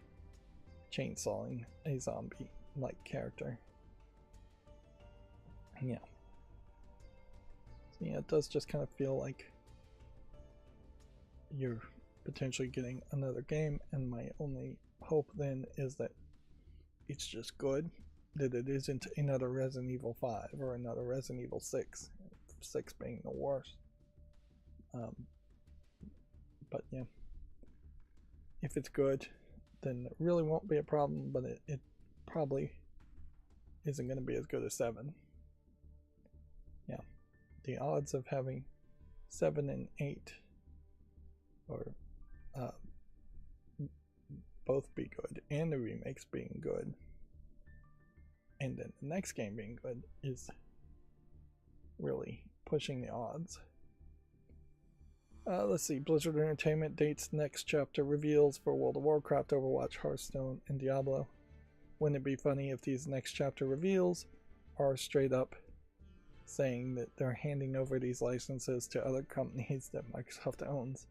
chainsawing a zombie-like character. Yeah. So yeah, it does just kind of feel like you're potentially getting another game, and my only hope then is that it's just good, that it isn't another Resident Evil 5 or another Resident Evil 6, 6 being the worst. if it's good, then it really won't be a problem, but it probably isn't going to be as good as 7. Yeah, the odds of having 7 and 8 or both be good, and the remakes being good, and then the next game being good, is really pushing the odds. Let's see, Blizzard Entertainment dates next chapter reveals for World of Warcraft, Overwatch, Hearthstone, and Diablo. Wouldn't it be funny if these next chapter reveals are straight up saying that they're handing over these licenses to other companies that Microsoft owns,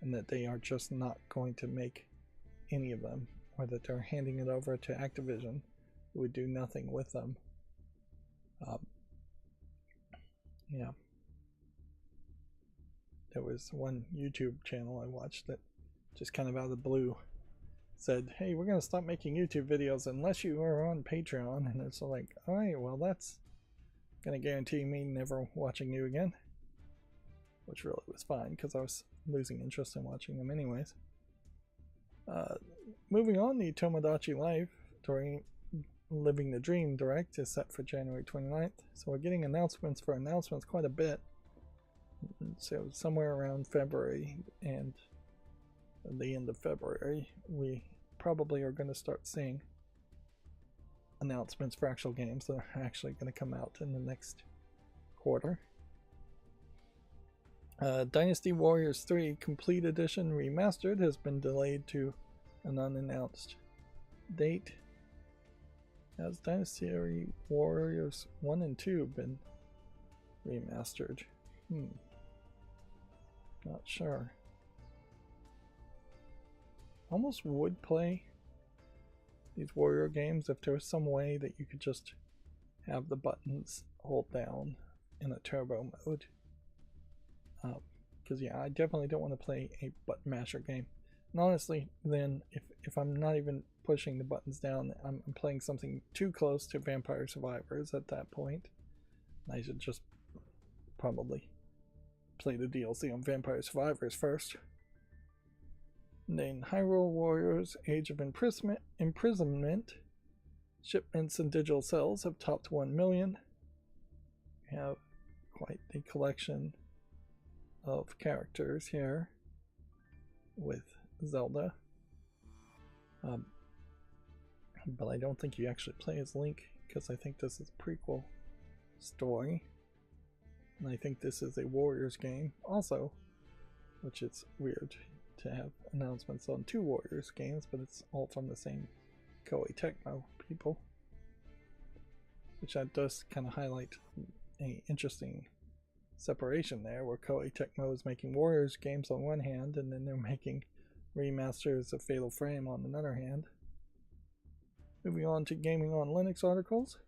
and that they are just not going to make any of them, or that they're handing it over to Activision, who would do nothing with them. Yeah. There was one YouTube channel I watched that just kind of out of the blue said, hey, we're going to stop making YouTube videos unless you are on Patreon. And it's like, alright, well, that's going to guarantee me never watching you again. Which really was fine, because I was losing interest in watching them anyways. Moving on, the Tomodachi Life during Living the Dream Direct is set for January 29th. So we're getting announcements for announcements quite a bit. So somewhere around February and the end of February, we probably are going to start seeing announcements for actual games that are actually going to come out in the next quarter. Dynasty Warriors 3 Complete Edition Remastered has been delayed to an unannounced date. Has Dynasty Warriors 1 and 2 been remastered? Not sure. Almost would play these warrior games if there was some way that you could just have the buttons hold down in a turbo mode. Because yeah, I definitely don't want to play a button masher game. And honestly, then if I'm not even pushing the buttons down, I'm playing something too close to Vampire Survivors at that point. I should just probably play the DLC on Vampire Survivors first. And then Hyrule Warriors Age of Imprisonment shipments and digital sales have topped 1 million. We have quite the collection of characters here with Zelda. But I don't think you actually play as Link, because I think this is a prequel story. And I think this is a Warriors game also, which is weird to have announcements on 2 Warriors games, but it's all from the same Koei Tecmo people. Which that does kind of highlight an interesting separation there, where Koei Tecmo is making Warriors games on one hand, and then they're making remasters of Fatal Frame on another hand. Moving on to Gaming on Linux articles.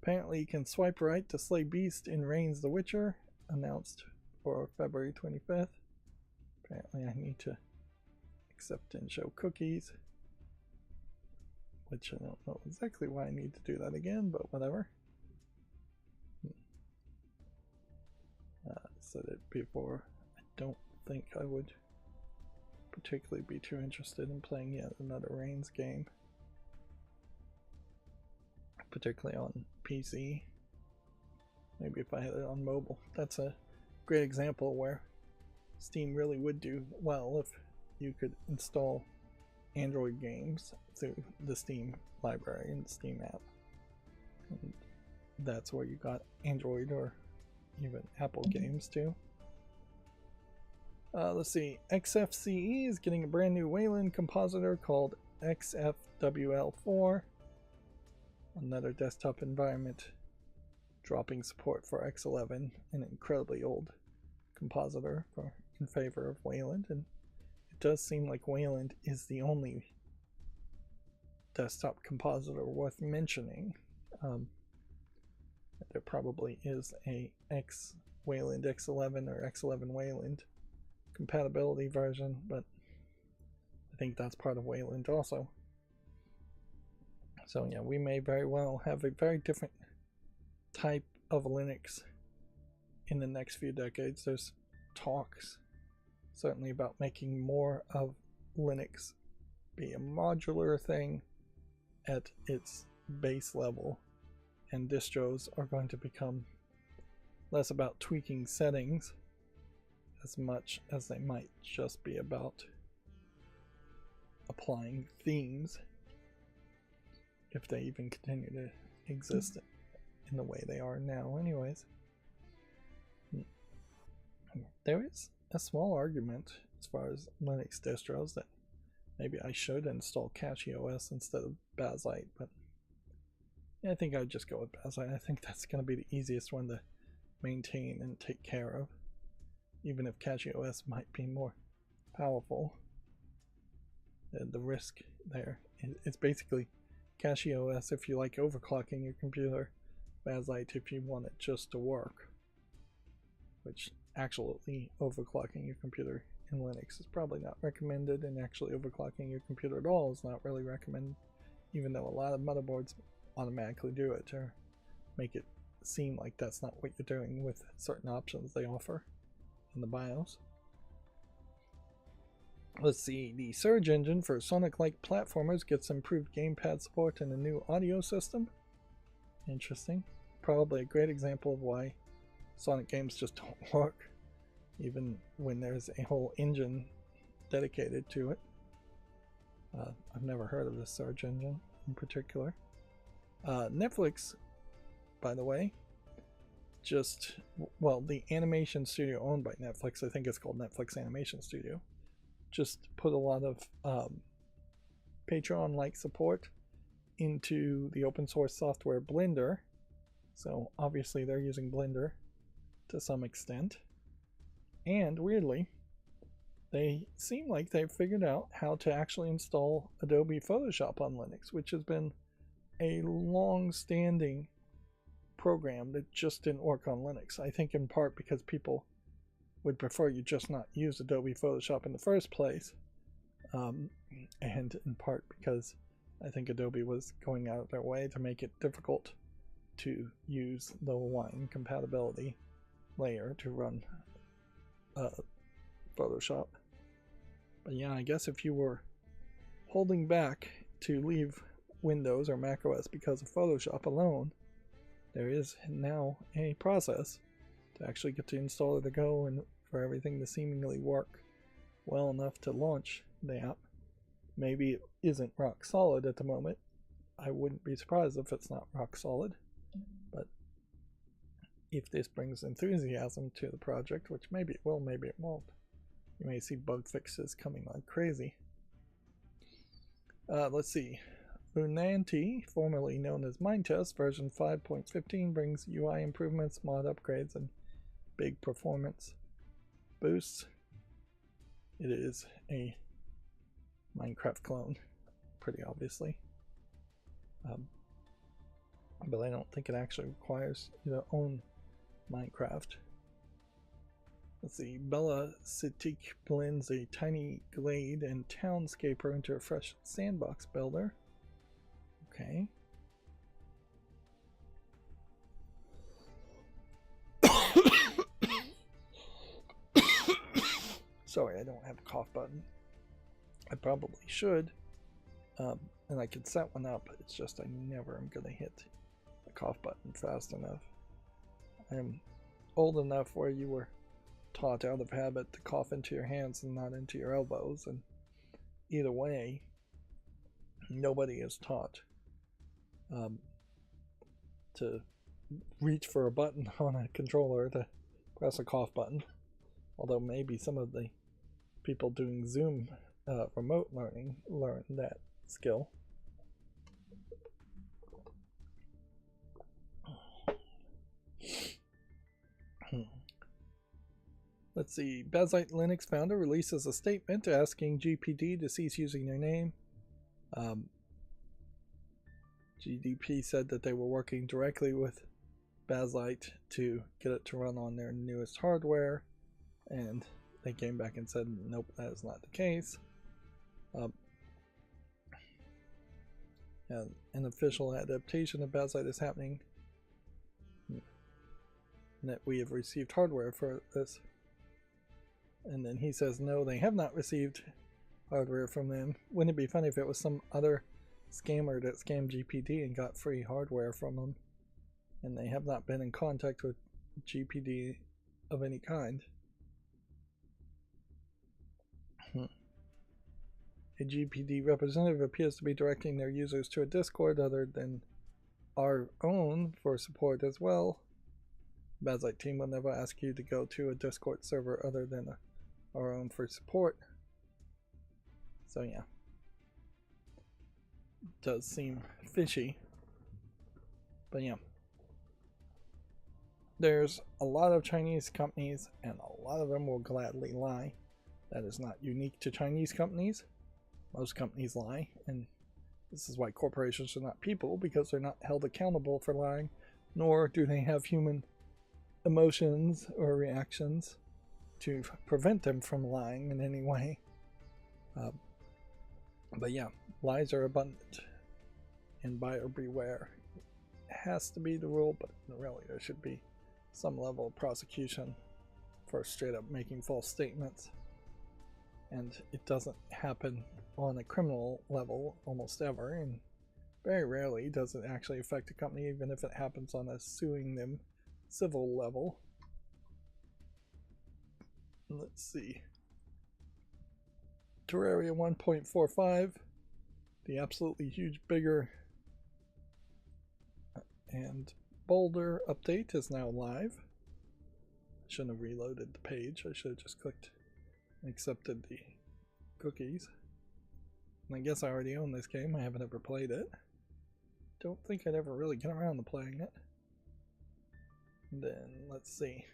Apparently you can swipe right to slay beast in Reigns the Witcher, announced for February 25th. Apparently I need to accept and show cookies, which I don't know exactly why I need to do that again, but whatever. Said it before, I don't think I would particularly be too interested in playing yet another Reigns game, particularly on PC. Maybe if I had it on mobile. That's a great example where Steam really would do well if you could install Android games through the Steam library and the Steam app. And that's where you got Android or even Apple games too. Let's see, XFCE is getting a brand new Wayland compositor called XFWL4. Another desktop environment dropping support for X11, an incredibly old compositor in favor of Wayland, and it does seem like Wayland is the only desktop compositor worth mentioning. There probably is a Wayland X11 or X11 Wayland compatibility version, but I think that's part of Wayland also. So yeah, we may very well have a very different type of Linux in the next few decades. There's talks certainly about making more of Linux be a modular thing at its base level, and distros are going to become less about tweaking settings as much as they might just be about applying themes, if they even continue to exist in the way they are now anyways. There is a small argument as far as Linux distros that maybe I should install CachyOS instead of Bazzite, but I think I'd just go with Bazzite. I think that's going to be the easiest one to maintain and take care of, even if CachyOS might be more powerful. The risk there, it's basically CachyOS if you like overclocking your computer, Bazzite if you want it just to work, which actually overclocking your computer in Linux is probably not recommended, and actually overclocking your computer at all is not really recommended, even though a lot of motherboards automatically do it or make it seem like that's not what you're doing with certain options they offer in the BIOS. Let's see, the Surge engine for Sonic-like platformers gets improved gamepad support and a new audio system. Interesting. Probably a great example of why Sonic games just don't work, even when there's a whole engine dedicated to it. I've never heard of the Surge engine in particular. Netflix, by the way, the animation studio owned by Netflix, I think it's called Netflix Animation Studio, just put a lot of Patreon-like support into the open source software Blender. So obviously they're using Blender to some extent. And weirdly, they seem like they've figured out how to actually install Adobe Photoshop on Linux, which has been a long-standing program that just didn't work on Linux. I think in part because people would prefer you just not use Adobe Photoshop in the first place, and in part because I think Adobe was going out of their way to make it difficult to use the Wine compatibility layer to run Photoshop. But yeah, I guess if you were holding back to leave Windows or macOS because of Photoshop alone, there is now a process to actually get the installer to go and for everything to seemingly work well enough to launch the app. Maybe it isn't rock solid at the moment. I wouldn't be surprised if it's not rock solid, but if this brings enthusiasm to the project, which maybe it will, maybe it won't, you may see bug fixes coming like crazy. Let's see. Lunanti, formerly known as Mindtest, version 5.15 brings UI improvements, mod upgrades, and big performance boosts. It is a Minecraft clone, pretty obviously. But I don't think it actually requires you to own Minecraft. Let's see, Bella Citic blends a tiny glade and townscaper into a fresh sandbox builder. Okay. Sorry, I don't have a cough button. I probably should, and I could set one up. It's just I never am going to hit the cough button fast enough. I'm old enough where you were taught out of habit to cough into your hands and not into your elbows, and either way, nobody is taught to reach for a button on a controller to press a cough button, although maybe some of the people doing Zoom remote learning learn that skill. Let's see, Bazzite Linux founder releases a statement asking GPD to cease using their name. GDP said that they were working directly with Bazzite to get it to run on their newest hardware, and they came back and said, nope, that is not the case. And an official adaptation of Bazzite is happening, and that we have received hardware for this. And then he says no, they have not received hardware from them. Wouldn't it be funny if it was some other scammer that scammed GPD and got free hardware from them, and they have not been in contact with GPD of any kind? A GPD representative appears to be directing their users to a Discord other than our own for support as well. Bazite team will never ask you to go to a Discord server other than our own for support. So yeah, does seem fishy, but yeah, there's a lot of Chinese companies and a lot of them will gladly lie. That is not unique to Chinese companies. Most companies lie, and this is why corporations are not people, because they're not held accountable for lying, nor do they have human emotions or reactions to prevent them from lying in any way. But yeah, lies are abundant, and buyer beware. It has to be the rule, but really there should be some level of prosecution for straight up making false statements. And it doesn't happen on a criminal level almost ever, and very rarely does it actually affect a company, even if it happens on a suing them civil level. Let's see. Terraria 1.45, the absolutely huge, bigger, and bolder update is now live. I shouldn't have reloaded the page. I should have just clicked and accepted the cookies. And I guess I already own this game. I haven't ever played it. Don't think I'd ever really get around to playing it. And then let's see.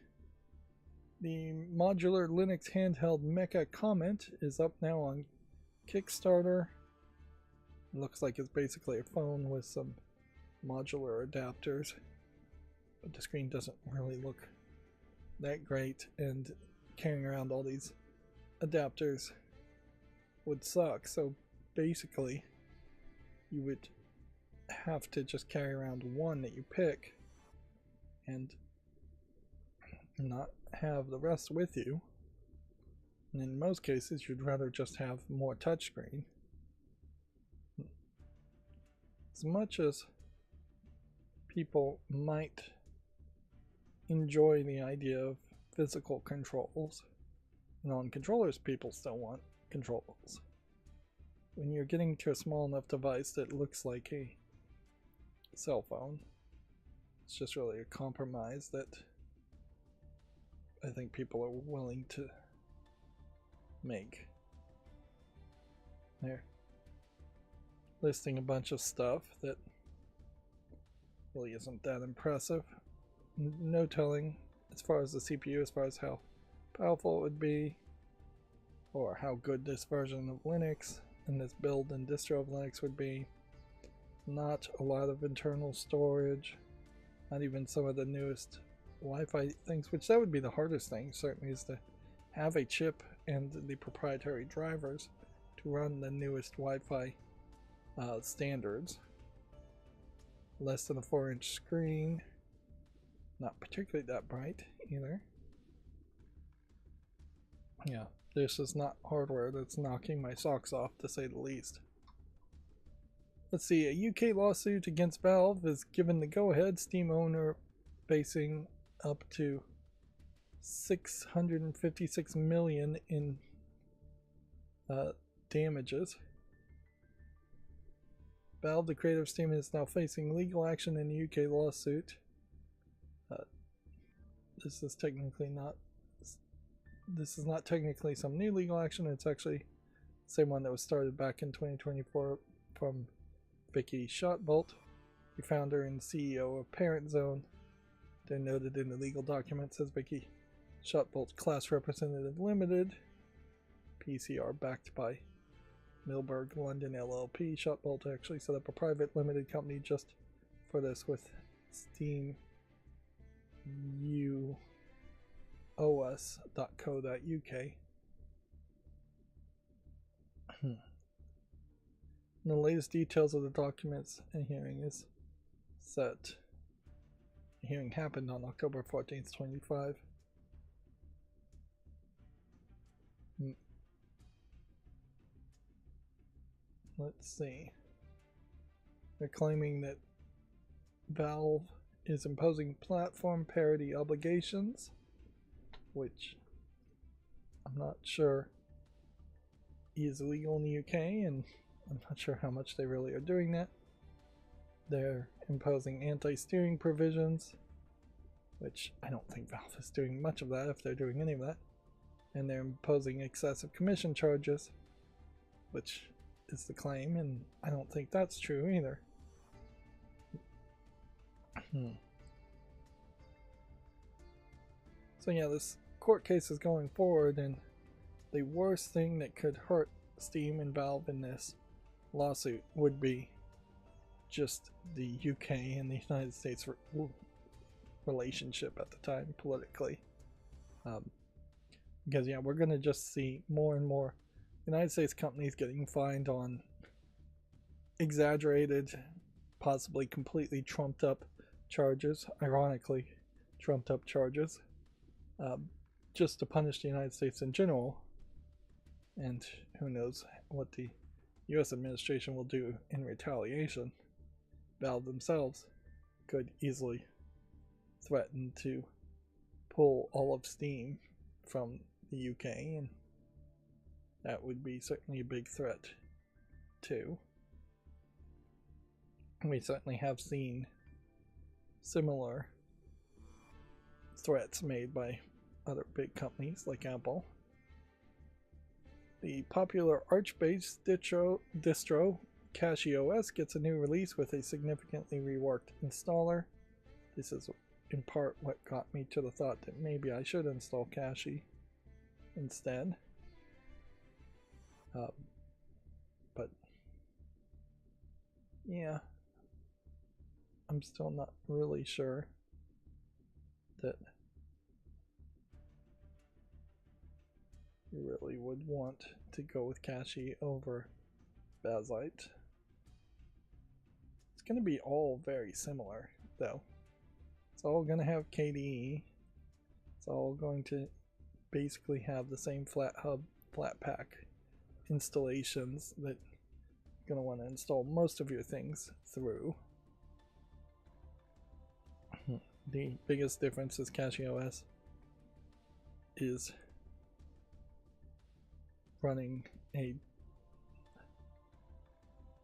The modular Linux handheld Mecha Comment is up now on Kickstarter. It looks like it's basically a phone with some modular adapters, but the screen doesn't really look that great, and carrying around all these adapters would suck. So basically you would have to just carry around one that you pick and not have the rest with you. And in most cases you'd rather just have more touchscreen. As much as people might enjoy the idea of physical controls, and on controllers people still want controls, when you're getting to a small enough device that looks like a cell phone, it's just really a compromise that I think people are willing to make. They're listing a bunch of stuff that really isn't that impressive. No telling as far as the CPU, as far as how powerful it would be, or how good this version of Linux and this build and distro of Linux would be. Not a lot of internal storage, not even some of the newest Wi-Fi things, which that would be the hardest thing, certainly, is to have a chip and the proprietary drivers to run the newest Wi-Fi standards. Less than a 4-inch screen, not particularly that bright either. Yeah, this is not hardware that's knocking my socks off, to say the least. Let's see, a UK lawsuit against Valve is given the go-ahead. Steam owner facing up to $656 million in damages. Valve, the creator of Steam, is now facing legal action in the UK lawsuit. This is not technically some new legal action. It's actually the same one that was started back in 2024 from Vicky Shotbolt, the founder and CEO of Parent Zone. They're noted in the legal documents as Vicky Shotbolt Class Representative Limited, PCR, backed by Milberg London LLP. Shotbolt actually set up a private limited company just for this with Steam us.co.uk. The latest details of the documents and hearing is set. The hearing happened on October 14th, 25. Let's see. They're claiming that Valve is imposing platform parity obligations, which I'm not sure is illegal in the UK, and I'm not sure how much they really are doing that. They're imposing anti-steering provisions, which I don't think Valve is doing much of that, if they're doing any of that. And they're imposing excessive commission charges, which is the claim, and I don't think that's true either. So yeah, this court case is going forward, and the worst thing that could hurt Steam and Valve in this lawsuit would be just the UK and the United States relationship at the time politically. Because yeah, we're going to just see more and more United States companies getting fined on exaggerated, possibly completely trumped up charges, ironically trumped up charges, just to punish the United States in general. And who knows what the US administration will do in retaliation. Valve themselves could easily threaten to pull all of Steam from the UK, and that would be certainly a big threat too. We certainly have seen similar threats made by other big companies like Apple. The popular Arch-based distro CachyOS gets a new release with a significantly reworked installer. This is in part what got me to the thought that maybe I should install Cachy instead. But yeah, I'm still not really sure that you really would want to go with Cachy over Bakelite. It's going to be all very similar though. It's all going to have KDE. It's all going to basically have the same flat hub, flat pack installations that you're going to want to install most of your things through. The biggest difference is CachyOS is running a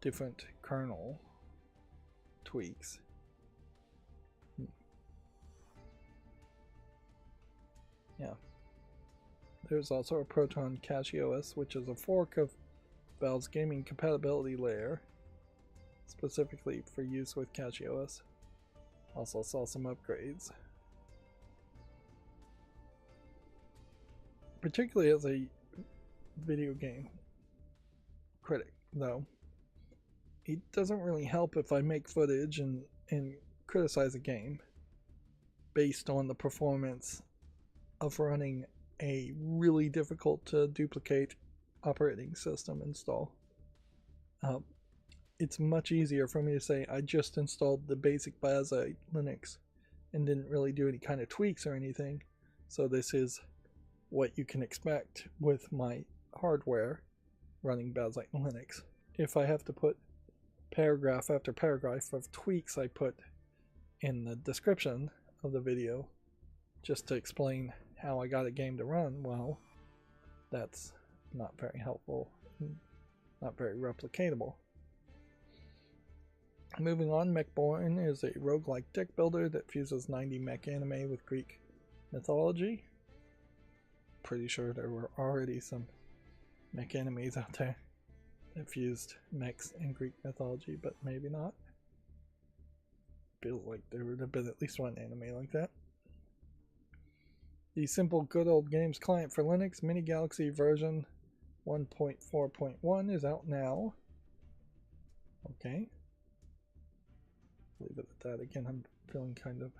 different kernel tweaks. Yeah. There's also a Proton CachyOS, which is a fork of Valve's gaming compatibility layer, specifically for use with CachyOS. Also saw some upgrades. Particularly as a video game critic, though, it doesn't really help if I make footage and criticize a game based on the performance of running a really difficult to duplicate operating system install. It's much easier for me to say I just installed the basic Bakelite Linux and didn't really do any kind of tweaks or anything, so this is what you can expect with my hardware running Bakelite Linux. If I have to put paragraph after paragraph of tweaks I put in the description of the video just to explain how I got a game to run, well, that's not very helpful, not very replicatable. Moving on, Mechborn is a roguelike deck builder that fuses 90 mech anime with Greek mythology. Pretty sure there were already some mech animes out there that fused mechs and Greek mythology, but maybe not. Feels like there would have been at least one anime like that. The Simple Good Old Games client for Linux, Mini Galaxy version 1.4.1 is out now. Okay. Leave it at that. Again, I'm feeling kind of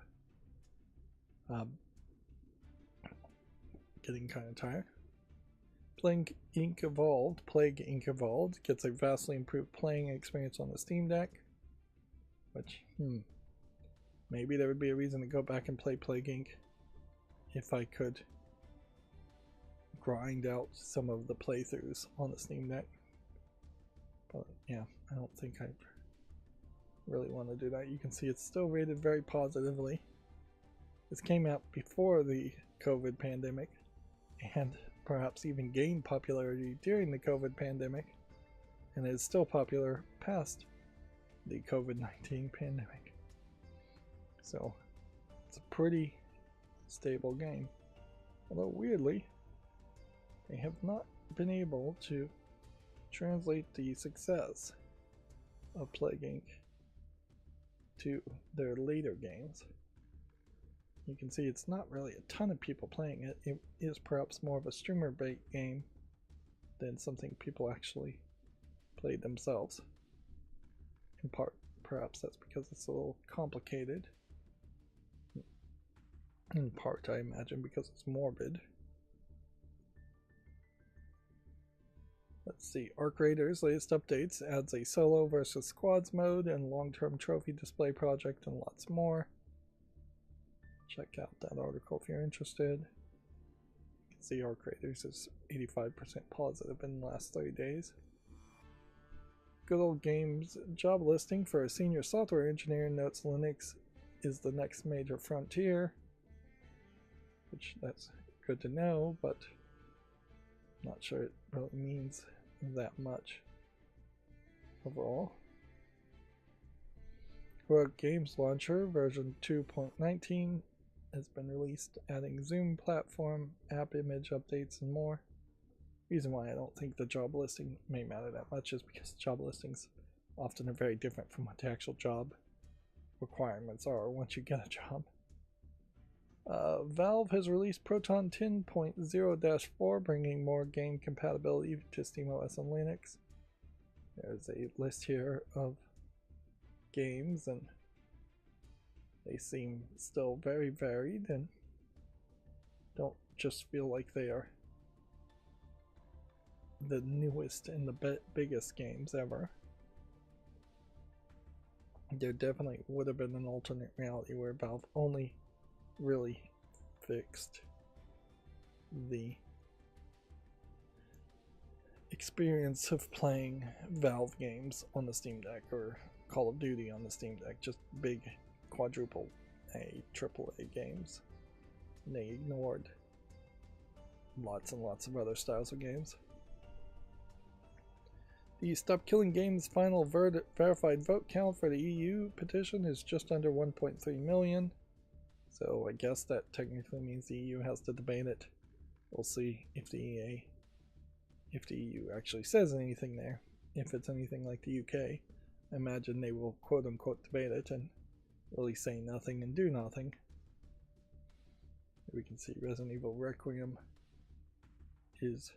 getting kind of tired. Plague Inc. Evolved gets a vastly improved playing experience on the Steam Deck, which maybe there would be a reason to go back and play Plague Inc. if I could grind out some of the playthroughs on the Steam Deck. But yeah, I don't think I really want to do that. You can see it's still rated very positively. This came out before the COVID pandemic, and perhaps even gained popularity during the COVID pandemic, and is still popular past the COVID-19 pandemic. So it's a pretty stable game. Although weirdly, they have not been able to translate the success of Plague Inc. to their later games. You can see it's not really a ton of people playing it. It is perhaps more of a streamer bait game than something people actually played themselves. In part, perhaps that's because it's a little complicated. In part, I imagine, because it's morbid. Let's see, Arc Raiders' latest updates adds a solo versus squads mode and long-term trophy display project and lots more. Check out that article if you're interested. You can see Arc Raiders is 85% positive in the last 30 days. Good Old Games job listing for a senior software engineer notes Linux is the next major frontier, which that's good to know, but I'm not sure it really means that much overall. Rogue Games Launcher version 2.19 has been released, adding Zoom platform, app image updates, and more. Reason why I don't think the job listing may matter that much is because job listings often are very different from what the actual job requirements are once you get a job. Valve has released Proton 10.0-4, bringing more game compatibility to SteamOS and Linux. There's a list here of games, and they seem still very varied and don't just feel like they are the newest and the biggest games ever. There definitely would have been an alternate reality where Valve only really fixed the experience of playing Valve games on the Steam Deck, or Call of Duty on the Steam Deck, just big quadruple A, triple A games. And they ignored lots and lots of other styles of games. The Stop Killing Games final verified vote count for the EU petition is just under 1.3 million. So I guess that technically means the EU has to debate it. We'll see if the EU actually says anything there. If it's anything like the UK, I imagine they will quote unquote debate it and really say nothing and do nothing. We can see Resident Evil Requiem is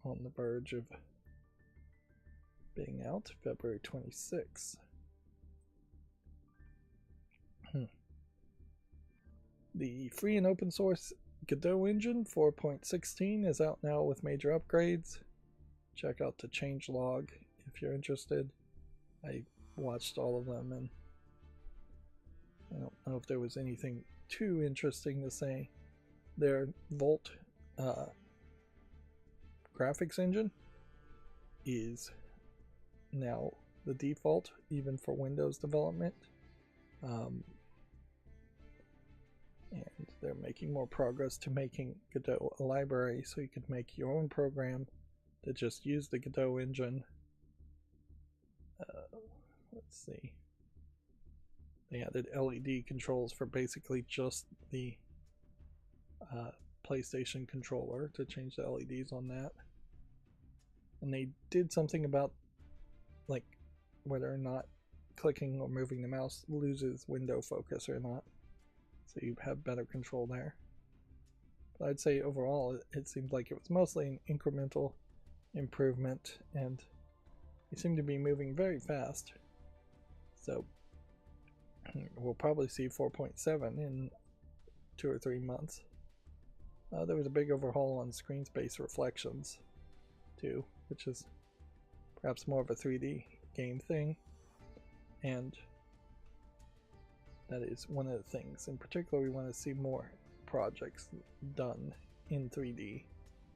on the verge of being out February 26th. The free and open source Godot engine 4.16 is out now with major upgrades. Check out the changelog if you're interested. I watched all of them and I don't know if there was anything too interesting to say. Their Volt graphics engine is now the default even for Windows development. And they're making more progress to making Godot a library so you could make your own program that just use the Godot engine. Let's see. They added LED controls for basically just the PlayStation controller to change the LEDs on that. And they did something about like whether or not clicking or moving the mouse loses window focus or not. So you have better control there. But I'd say overall it seemed like it was mostly an incremental improvement, and they seem to be moving very fast. So we'll probably see 4.7 in 2 or 3 months. There was a big overhaul on screen space reflections too, which is perhaps more of a 3D game thing, and that is one of the things. In particular, we want to see more projects done in 3D,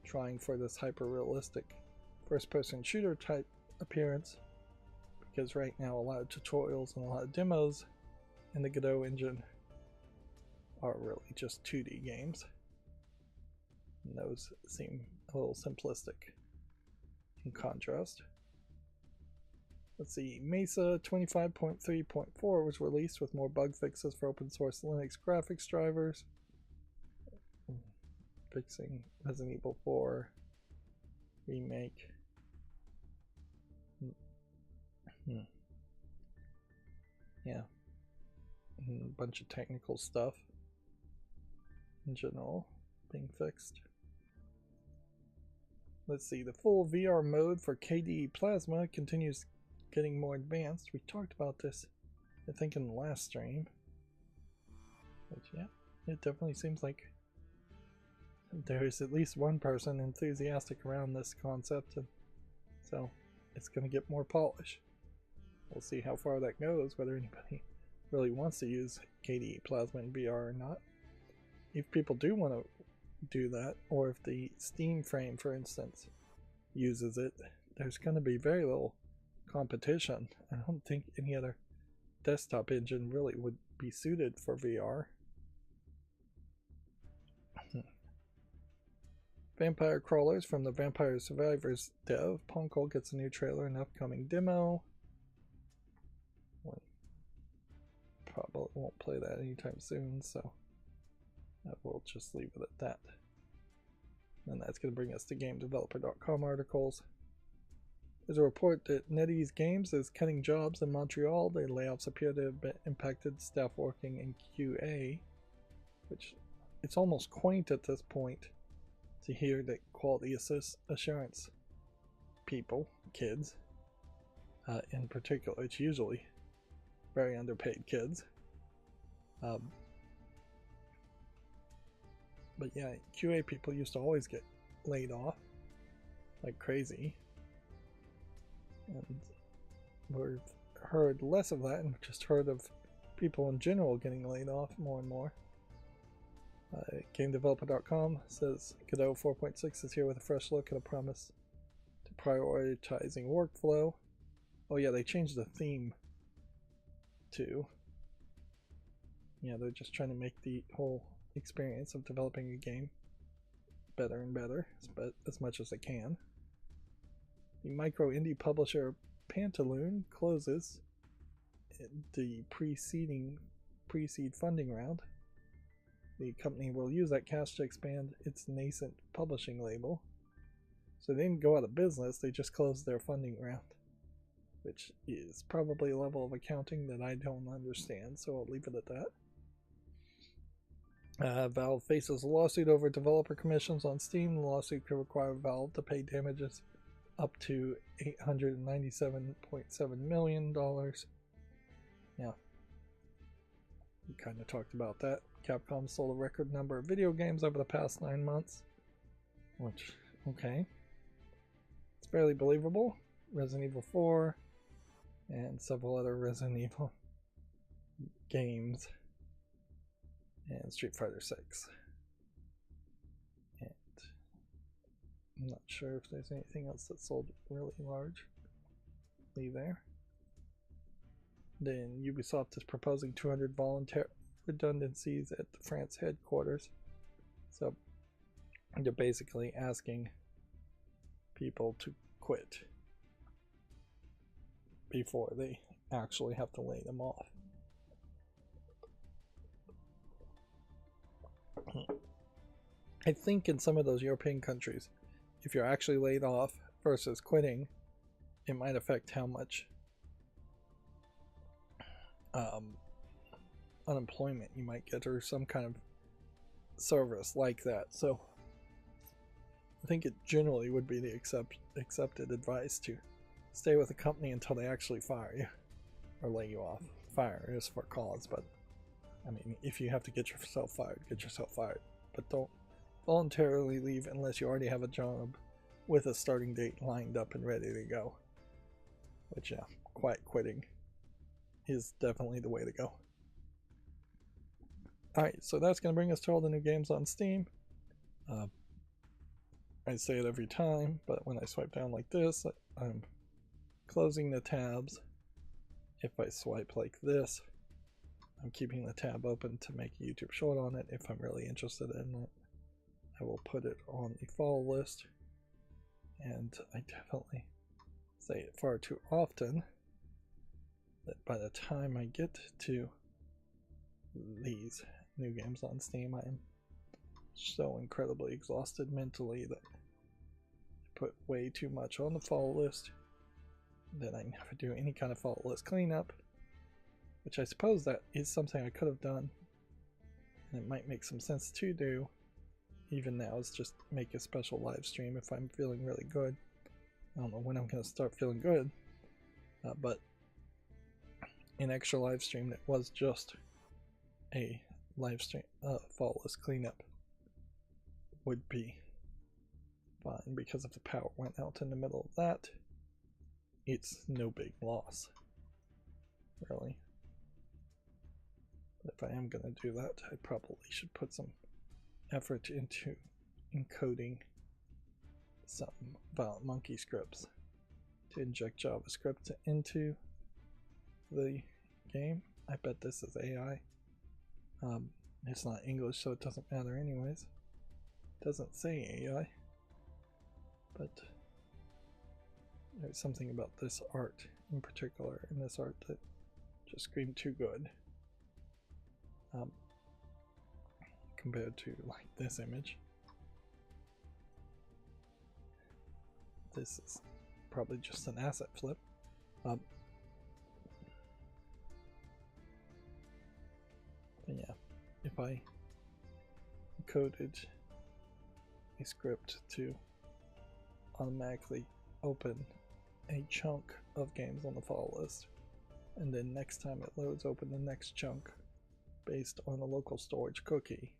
trying for this hyper-realistic first-person shooter type appearance, because right now a lot of tutorials and a lot of demos in the Godot engine are really just 2D games. And those seem a little simplistic in contrast. Let's see, Mesa 25.3.4 was released with more bug fixes for open source Linux graphics drivers, fixing Resident Evil 4 remake. Yeah, and a bunch of technical stuff in general being fixed. Let's see, the full VR mode for KDE Plasma continues getting more advanced. We talked about this, I think, in the last stream. But yeah, it definitely seems like there's at least one person enthusiastic around this concept, and so it's going to get more polish. We'll see how far that goes, whether anybody really wants to use KDE Plasma in VR or not. If people do want to do that, or if the Steam frame, for instance, uses it, there's going to be very little competition. I don't think any other desktop engine really would be suited for VR. Vampire Crawlers from the Vampire Survivors dev. Ponko gets a new trailer and upcoming demo. Probably won't play that anytime soon, so I will just leave it at that. And that's going to bring us to GameDeveloper.com articles. There's a report that NetEase Games is cutting jobs in Montreal. The layoffs appear to have impacted staff working in QA, which it's almost quaint at this point to hear that quality assurance people, kids, in particular, it's usually very underpaid kids. But yeah, QA people used to always get laid off like crazy. And we've heard less of that and just heard of people in general getting laid off more and more. GameDeveloper.com says Godot 4.6 is here with a fresh look and a promise to prioritizing workflow. Oh yeah, they changed the theme too. Yeah, they're just trying to make the whole experience of developing a game better and better, as much as they can. The micro indie publisher Pantaloon closes the pre-seed funding round. The company will use that cash to expand its nascent publishing label. So they didn't go out of business, they just closed their funding round, which is probably a level of accounting that I don't understand, so I'll leave it at that. Valve faces a lawsuit over developer commissions on Steam. The lawsuit could require Valve to pay damages up to $897.7 million. Yeah, we kind of talked about that. Capcom sold a record number of video games over the past 9 months, which, okay, it's barely believable. Resident Evil 4 and several other Resident Evil games, and Street Fighter 6. And I'm not sure if there's anything else that sold really largely there. Then Ubisoft is proposing 200 voluntary redundancies at the France headquarters. So they're basically asking people to quit before they actually have to lay them off. I think in some of those European countries, if you're actually laid off versus quitting, it might affect how much unemployment you might get, or some kind of service like that. So I think it generally would be the accepted advice to stay with a company until they actually fire you or lay you off. Fire is for cause, but I mean, if you have to get yourself fired, get yourself fired. But don't voluntarily leave unless you already have a job with a starting date lined up and ready to go. Which, yeah, quiet quitting is definitely the way to go. Alright, so that's going to bring us to all the new games on Steam. I say it every time, but when I swipe down like this, I'm closing the tabs. If I swipe like this, I'm keeping the tab open to make a YouTube short on it. If I'm really interested in it, I will put it on the follow list. And I definitely say it far too often that by the time I get to these new games on Steam, I am so incredibly exhausted mentally that I put way too much on the follow list, that I never do any kind of follow list cleanup, which I suppose that is something I could have done, and it might make some sense to do even now, is just make a special live stream if I'm feeling really good. I don't know when I'm going to start feeling good, but an extra live stream that was just a live stream follow list cleanup would be fine, because if the power went out in the middle of that, it's no big loss, really. But if I am going to do that, I probably should put some effort into encoding some Violent Monkey scripts to inject JavaScript into the game. I bet this is AI. It's not English, so it doesn't matter anyways. It doesn't say AI, but there's something about this art in particular, in this art, that just screamed too good. Compared to like this image. This is probably just an asset flip. But yeah, if I coded a script to automatically open a chunk of games on the follow list, and then next time it loads, open the next chunk based on a local storage cookie.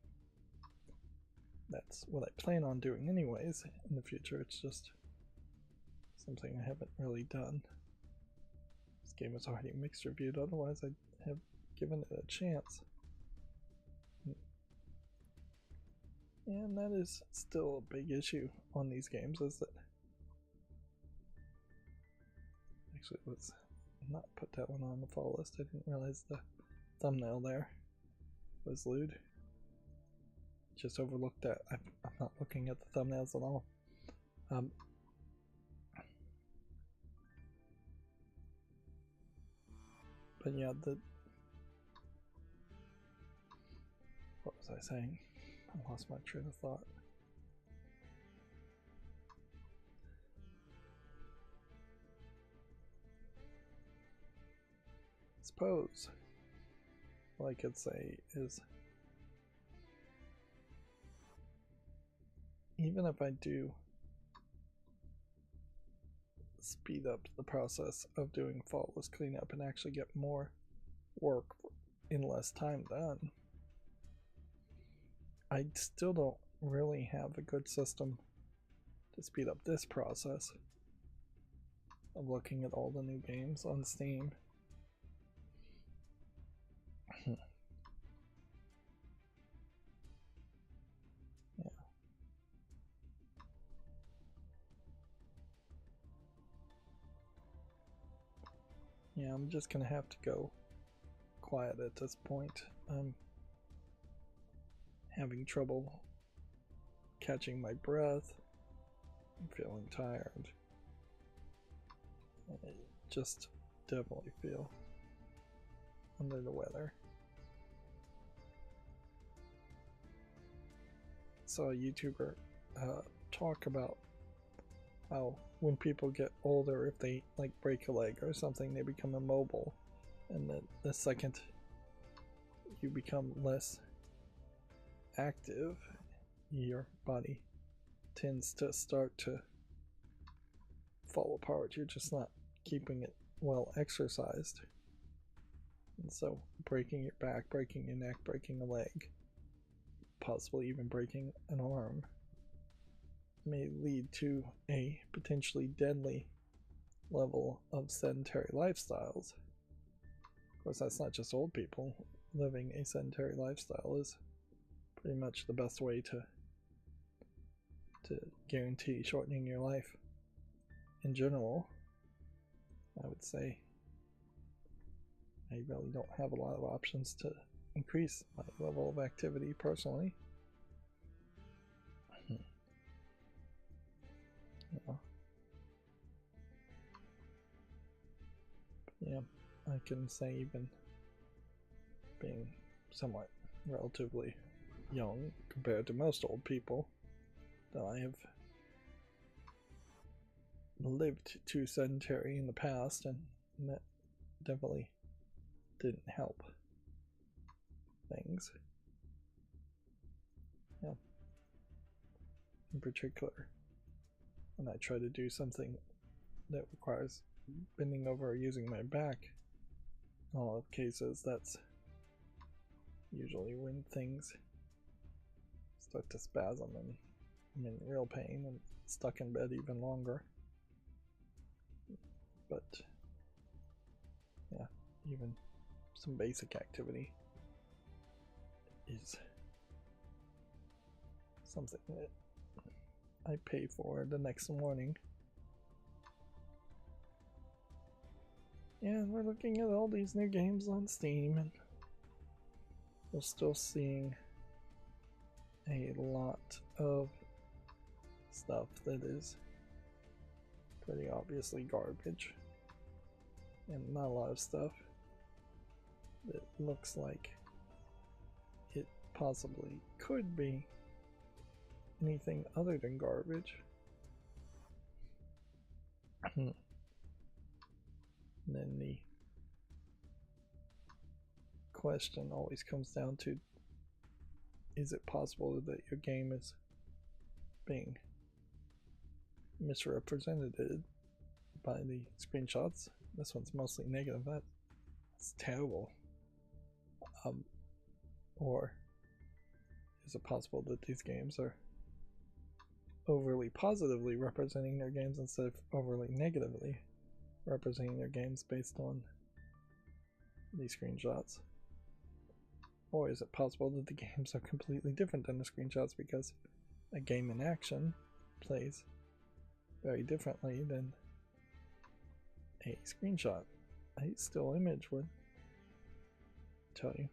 That's what I plan on doing anyways in the future. It's just something I haven't really done. This game is already mixed reviewed, otherwise I'd have given it a chance. And that is still a big issue on these games, is that... Actually, let's not put that one on the follow list. I didn't realize the thumbnail there was lewd. Just overlooked that. I'm not looking at the thumbnails at all. But yeah, what was I saying? I lost my train of thought. Suppose what I could say is, even if I do speed up the process of doing follow list cleanup and actually get more work in less time done, I still don't really have a good system to speed up this process of looking at all the new games on Steam. Yeah, I'm just gonna have to go quiet at this point. I'm having trouble catching my breath. I'm feeling tired. I just definitely feel under the weather. Saw a YouTuber talk about how when people get older, if they like break a leg or something, they become immobile, and then the second you become less active, your body tends to start to fall apart. You're just not keeping it well exercised, and so breaking your back, breaking your neck, breaking a leg, possibly even breaking an arm, may lead to a potentially deadly level of sedentary lifestyles. Of course, that's not just old people. Living a sedentary lifestyle is pretty much the best way to to guarantee shortening your life in general, I would say I really don't have a lot of options to increase my level of activity personally. Yeah, I can say even being somewhat relatively young compared to most old people, that I have lived too sedentary in the past, and that definitely didn't help things. Yeah. In particular, when I try to do something that requires bending over or using my back, in all of cases, that's usually when things start to spasm and I'm in real pain and stuck in bed even longer. But yeah, even some basic activity is something that I pay for the next morning. And we're looking at all these new games on Steam, and we're still seeing a lot of stuff that is pretty obviously garbage, and not a lot of stuff that looks like it possibly could be anything other than garbage. And then the question always comes down to, is it possible that your game is being misrepresented by the screenshots? This one's mostly negative. That's terrible. Or is it possible that these games are overly positively representing their games instead of overly negatively representing their games based on these screenshots? Or is it possible that the games are completely different than the screenshots because a game in action plays very differently than a screenshot? A still image would tell you.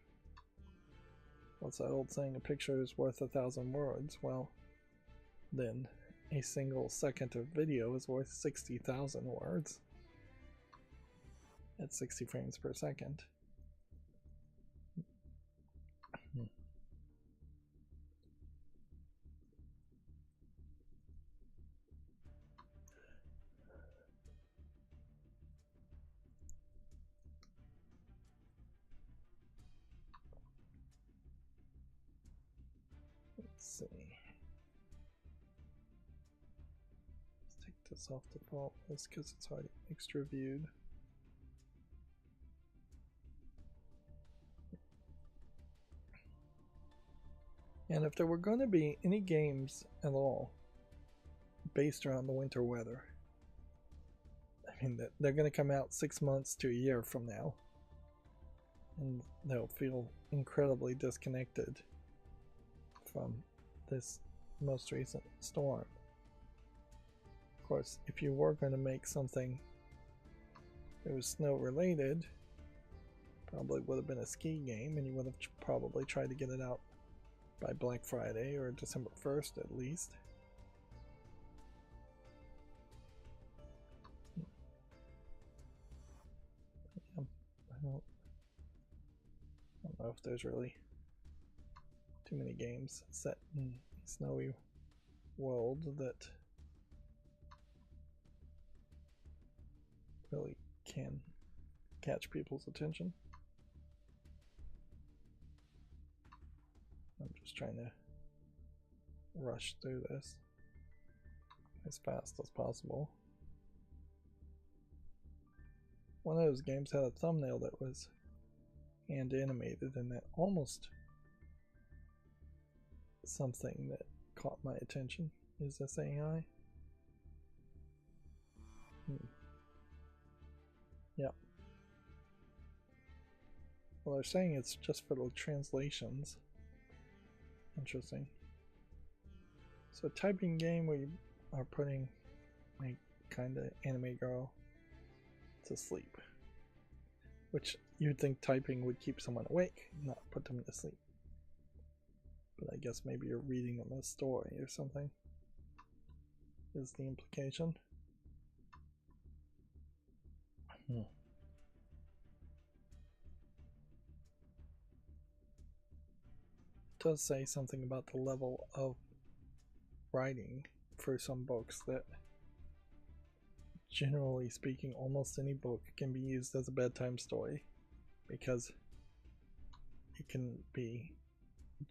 What's that old saying, a picture is worth 1,000 words? Well, then a single second of video is worth 60,000 words at 60 frames per second. Let's see. Let's take this off the default list because it's already extra viewed. And if there were going to be any games at all based around the winter weather, I mean, they're going to come out 6 months to a year from now, and they'll feel incredibly disconnected from this most recent storm. Of course, if you were going to make something that was snow related, probably would have been a ski game, and you would have probably tried to get it out by Black Friday or December 1st at least. Yeah, I don't know if there's really too many games set in a snowy world that really can catch people's attention. I'm just trying to rush through this as fast as possible. One of those games had a thumbnail that was hand animated, and that almost something that caught my attention. Is this AI? Yep. Well, they're saying it's just for the translations. Interesting. So a typing game where you are putting a kind of anime girl to sleep. Which you'd think typing would keep someone awake, not put them to sleep. But I guess maybe you're reading them a story or something, is the implication. It does say something about the level of writing for some books that, generally speaking, almost any book can be used as a bedtime story because it can be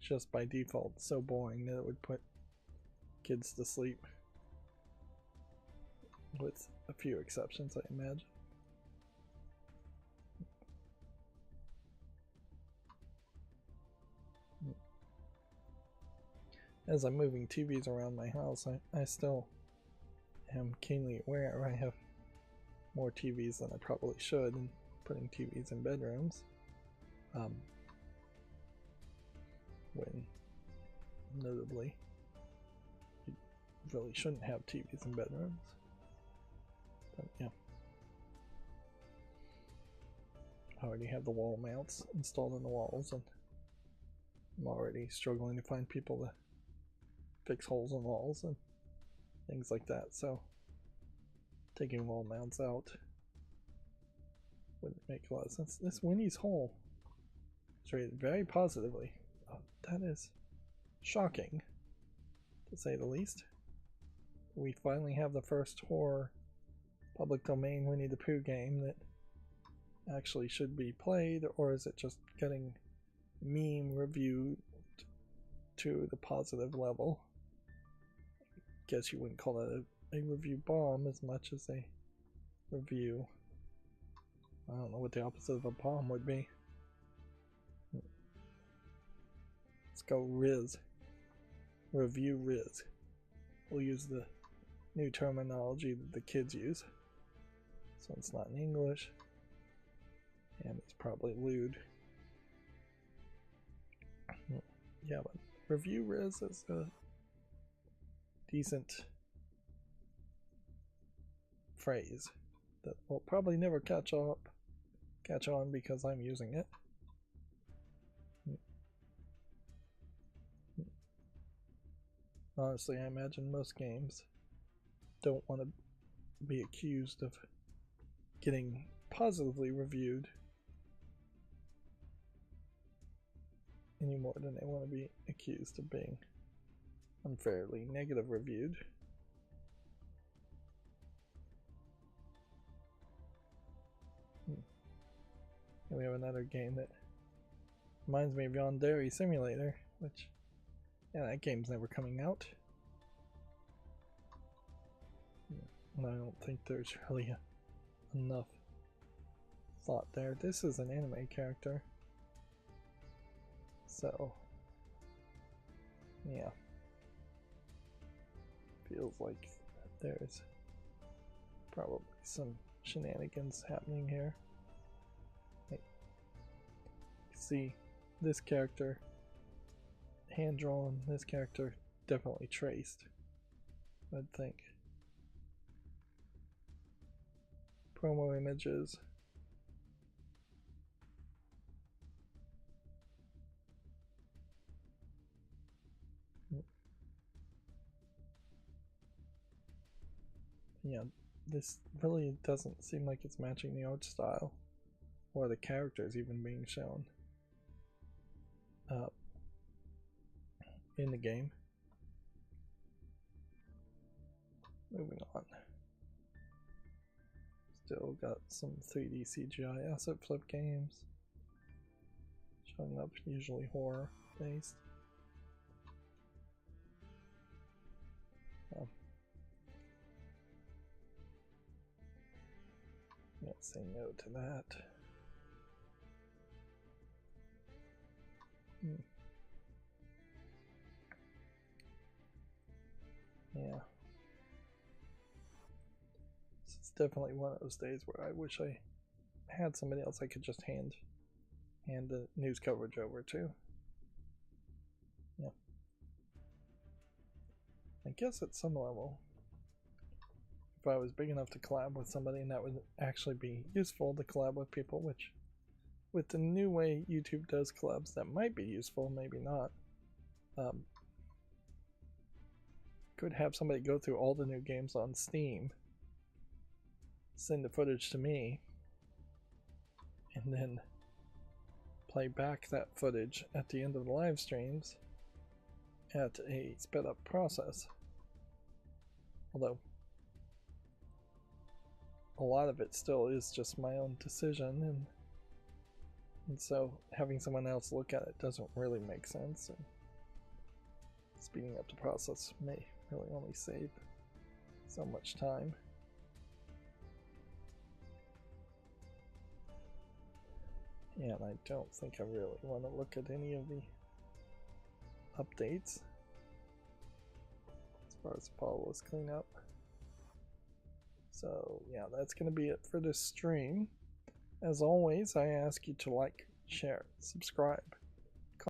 just by default so boring that it would put kids to sleep, with a few exceptions, I imagine. As I'm moving TVs around my house, I still am keenly aware I have more TVs than I probably should, and putting TVs in bedrooms. When, notably, you really shouldn't have TVs in bedrooms. But yeah. I already have the wall mounts installed in the walls, and I'm already struggling to find people to fix holes in walls and things like that, so taking wall mounts out wouldn't make a lot of sense. This Winnie's hole is rated very positively. Oh, that is shocking, to say the least. We finally have the first horror public domain Winnie the Pooh game that actually should be played, or is it just getting meme reviewed to the positive level? I guess you wouldn't call it a review bomb as much as a review. I don't know what the opposite of a bomb would be. Let's go Riz. Review Riz. We'll use the new terminology that the kids use. So it's not in English. And it's probably lewd. Yeah, but review Riz is a decent phrase that will probably never catch on because I'm using it. Honestly, I imagine most games don't want to be accused of getting positively reviewed any more than they want to be accused of being unfairly negative reviewed. And we have another game that reminds me of Yandere Simulator, which, yeah, that game's never coming out. And I don't think there's really enough thought there. This is an anime character. So, yeah. Feels like there's probably some shenanigans happening here. Like, see, this character hand drawn, this character definitely traced, I'd think. Promo images. Yeah, this really doesn't seem like it's matching the art style or the characters even being shown in the game. Moving on. Still got some 3D CGI asset flip games showing up, usually horror based. Let's say no to that. Yeah. This is definitely one of those days where I wish I had somebody else I could just hand the news coverage over to. Yeah. I guess at some level, if I was big enough to collab with somebody and that would actually be useful to collab with people, which with the new way YouTube does collabs, that might be useful, maybe not. Could have somebody go through all the new games on Steam, send the footage to me, and then play back that footage at the end of the live streams at a sped up process. Although a lot of it still is just my own decision, and so having someone else look at it doesn't really make sense, and speeding up the process may really only save so much time. And I don't think I really want to look at any of the updates as far as Apollo's cleanup. So yeah, that's going to be it for this stream. As always, I ask you to like, share, subscribe,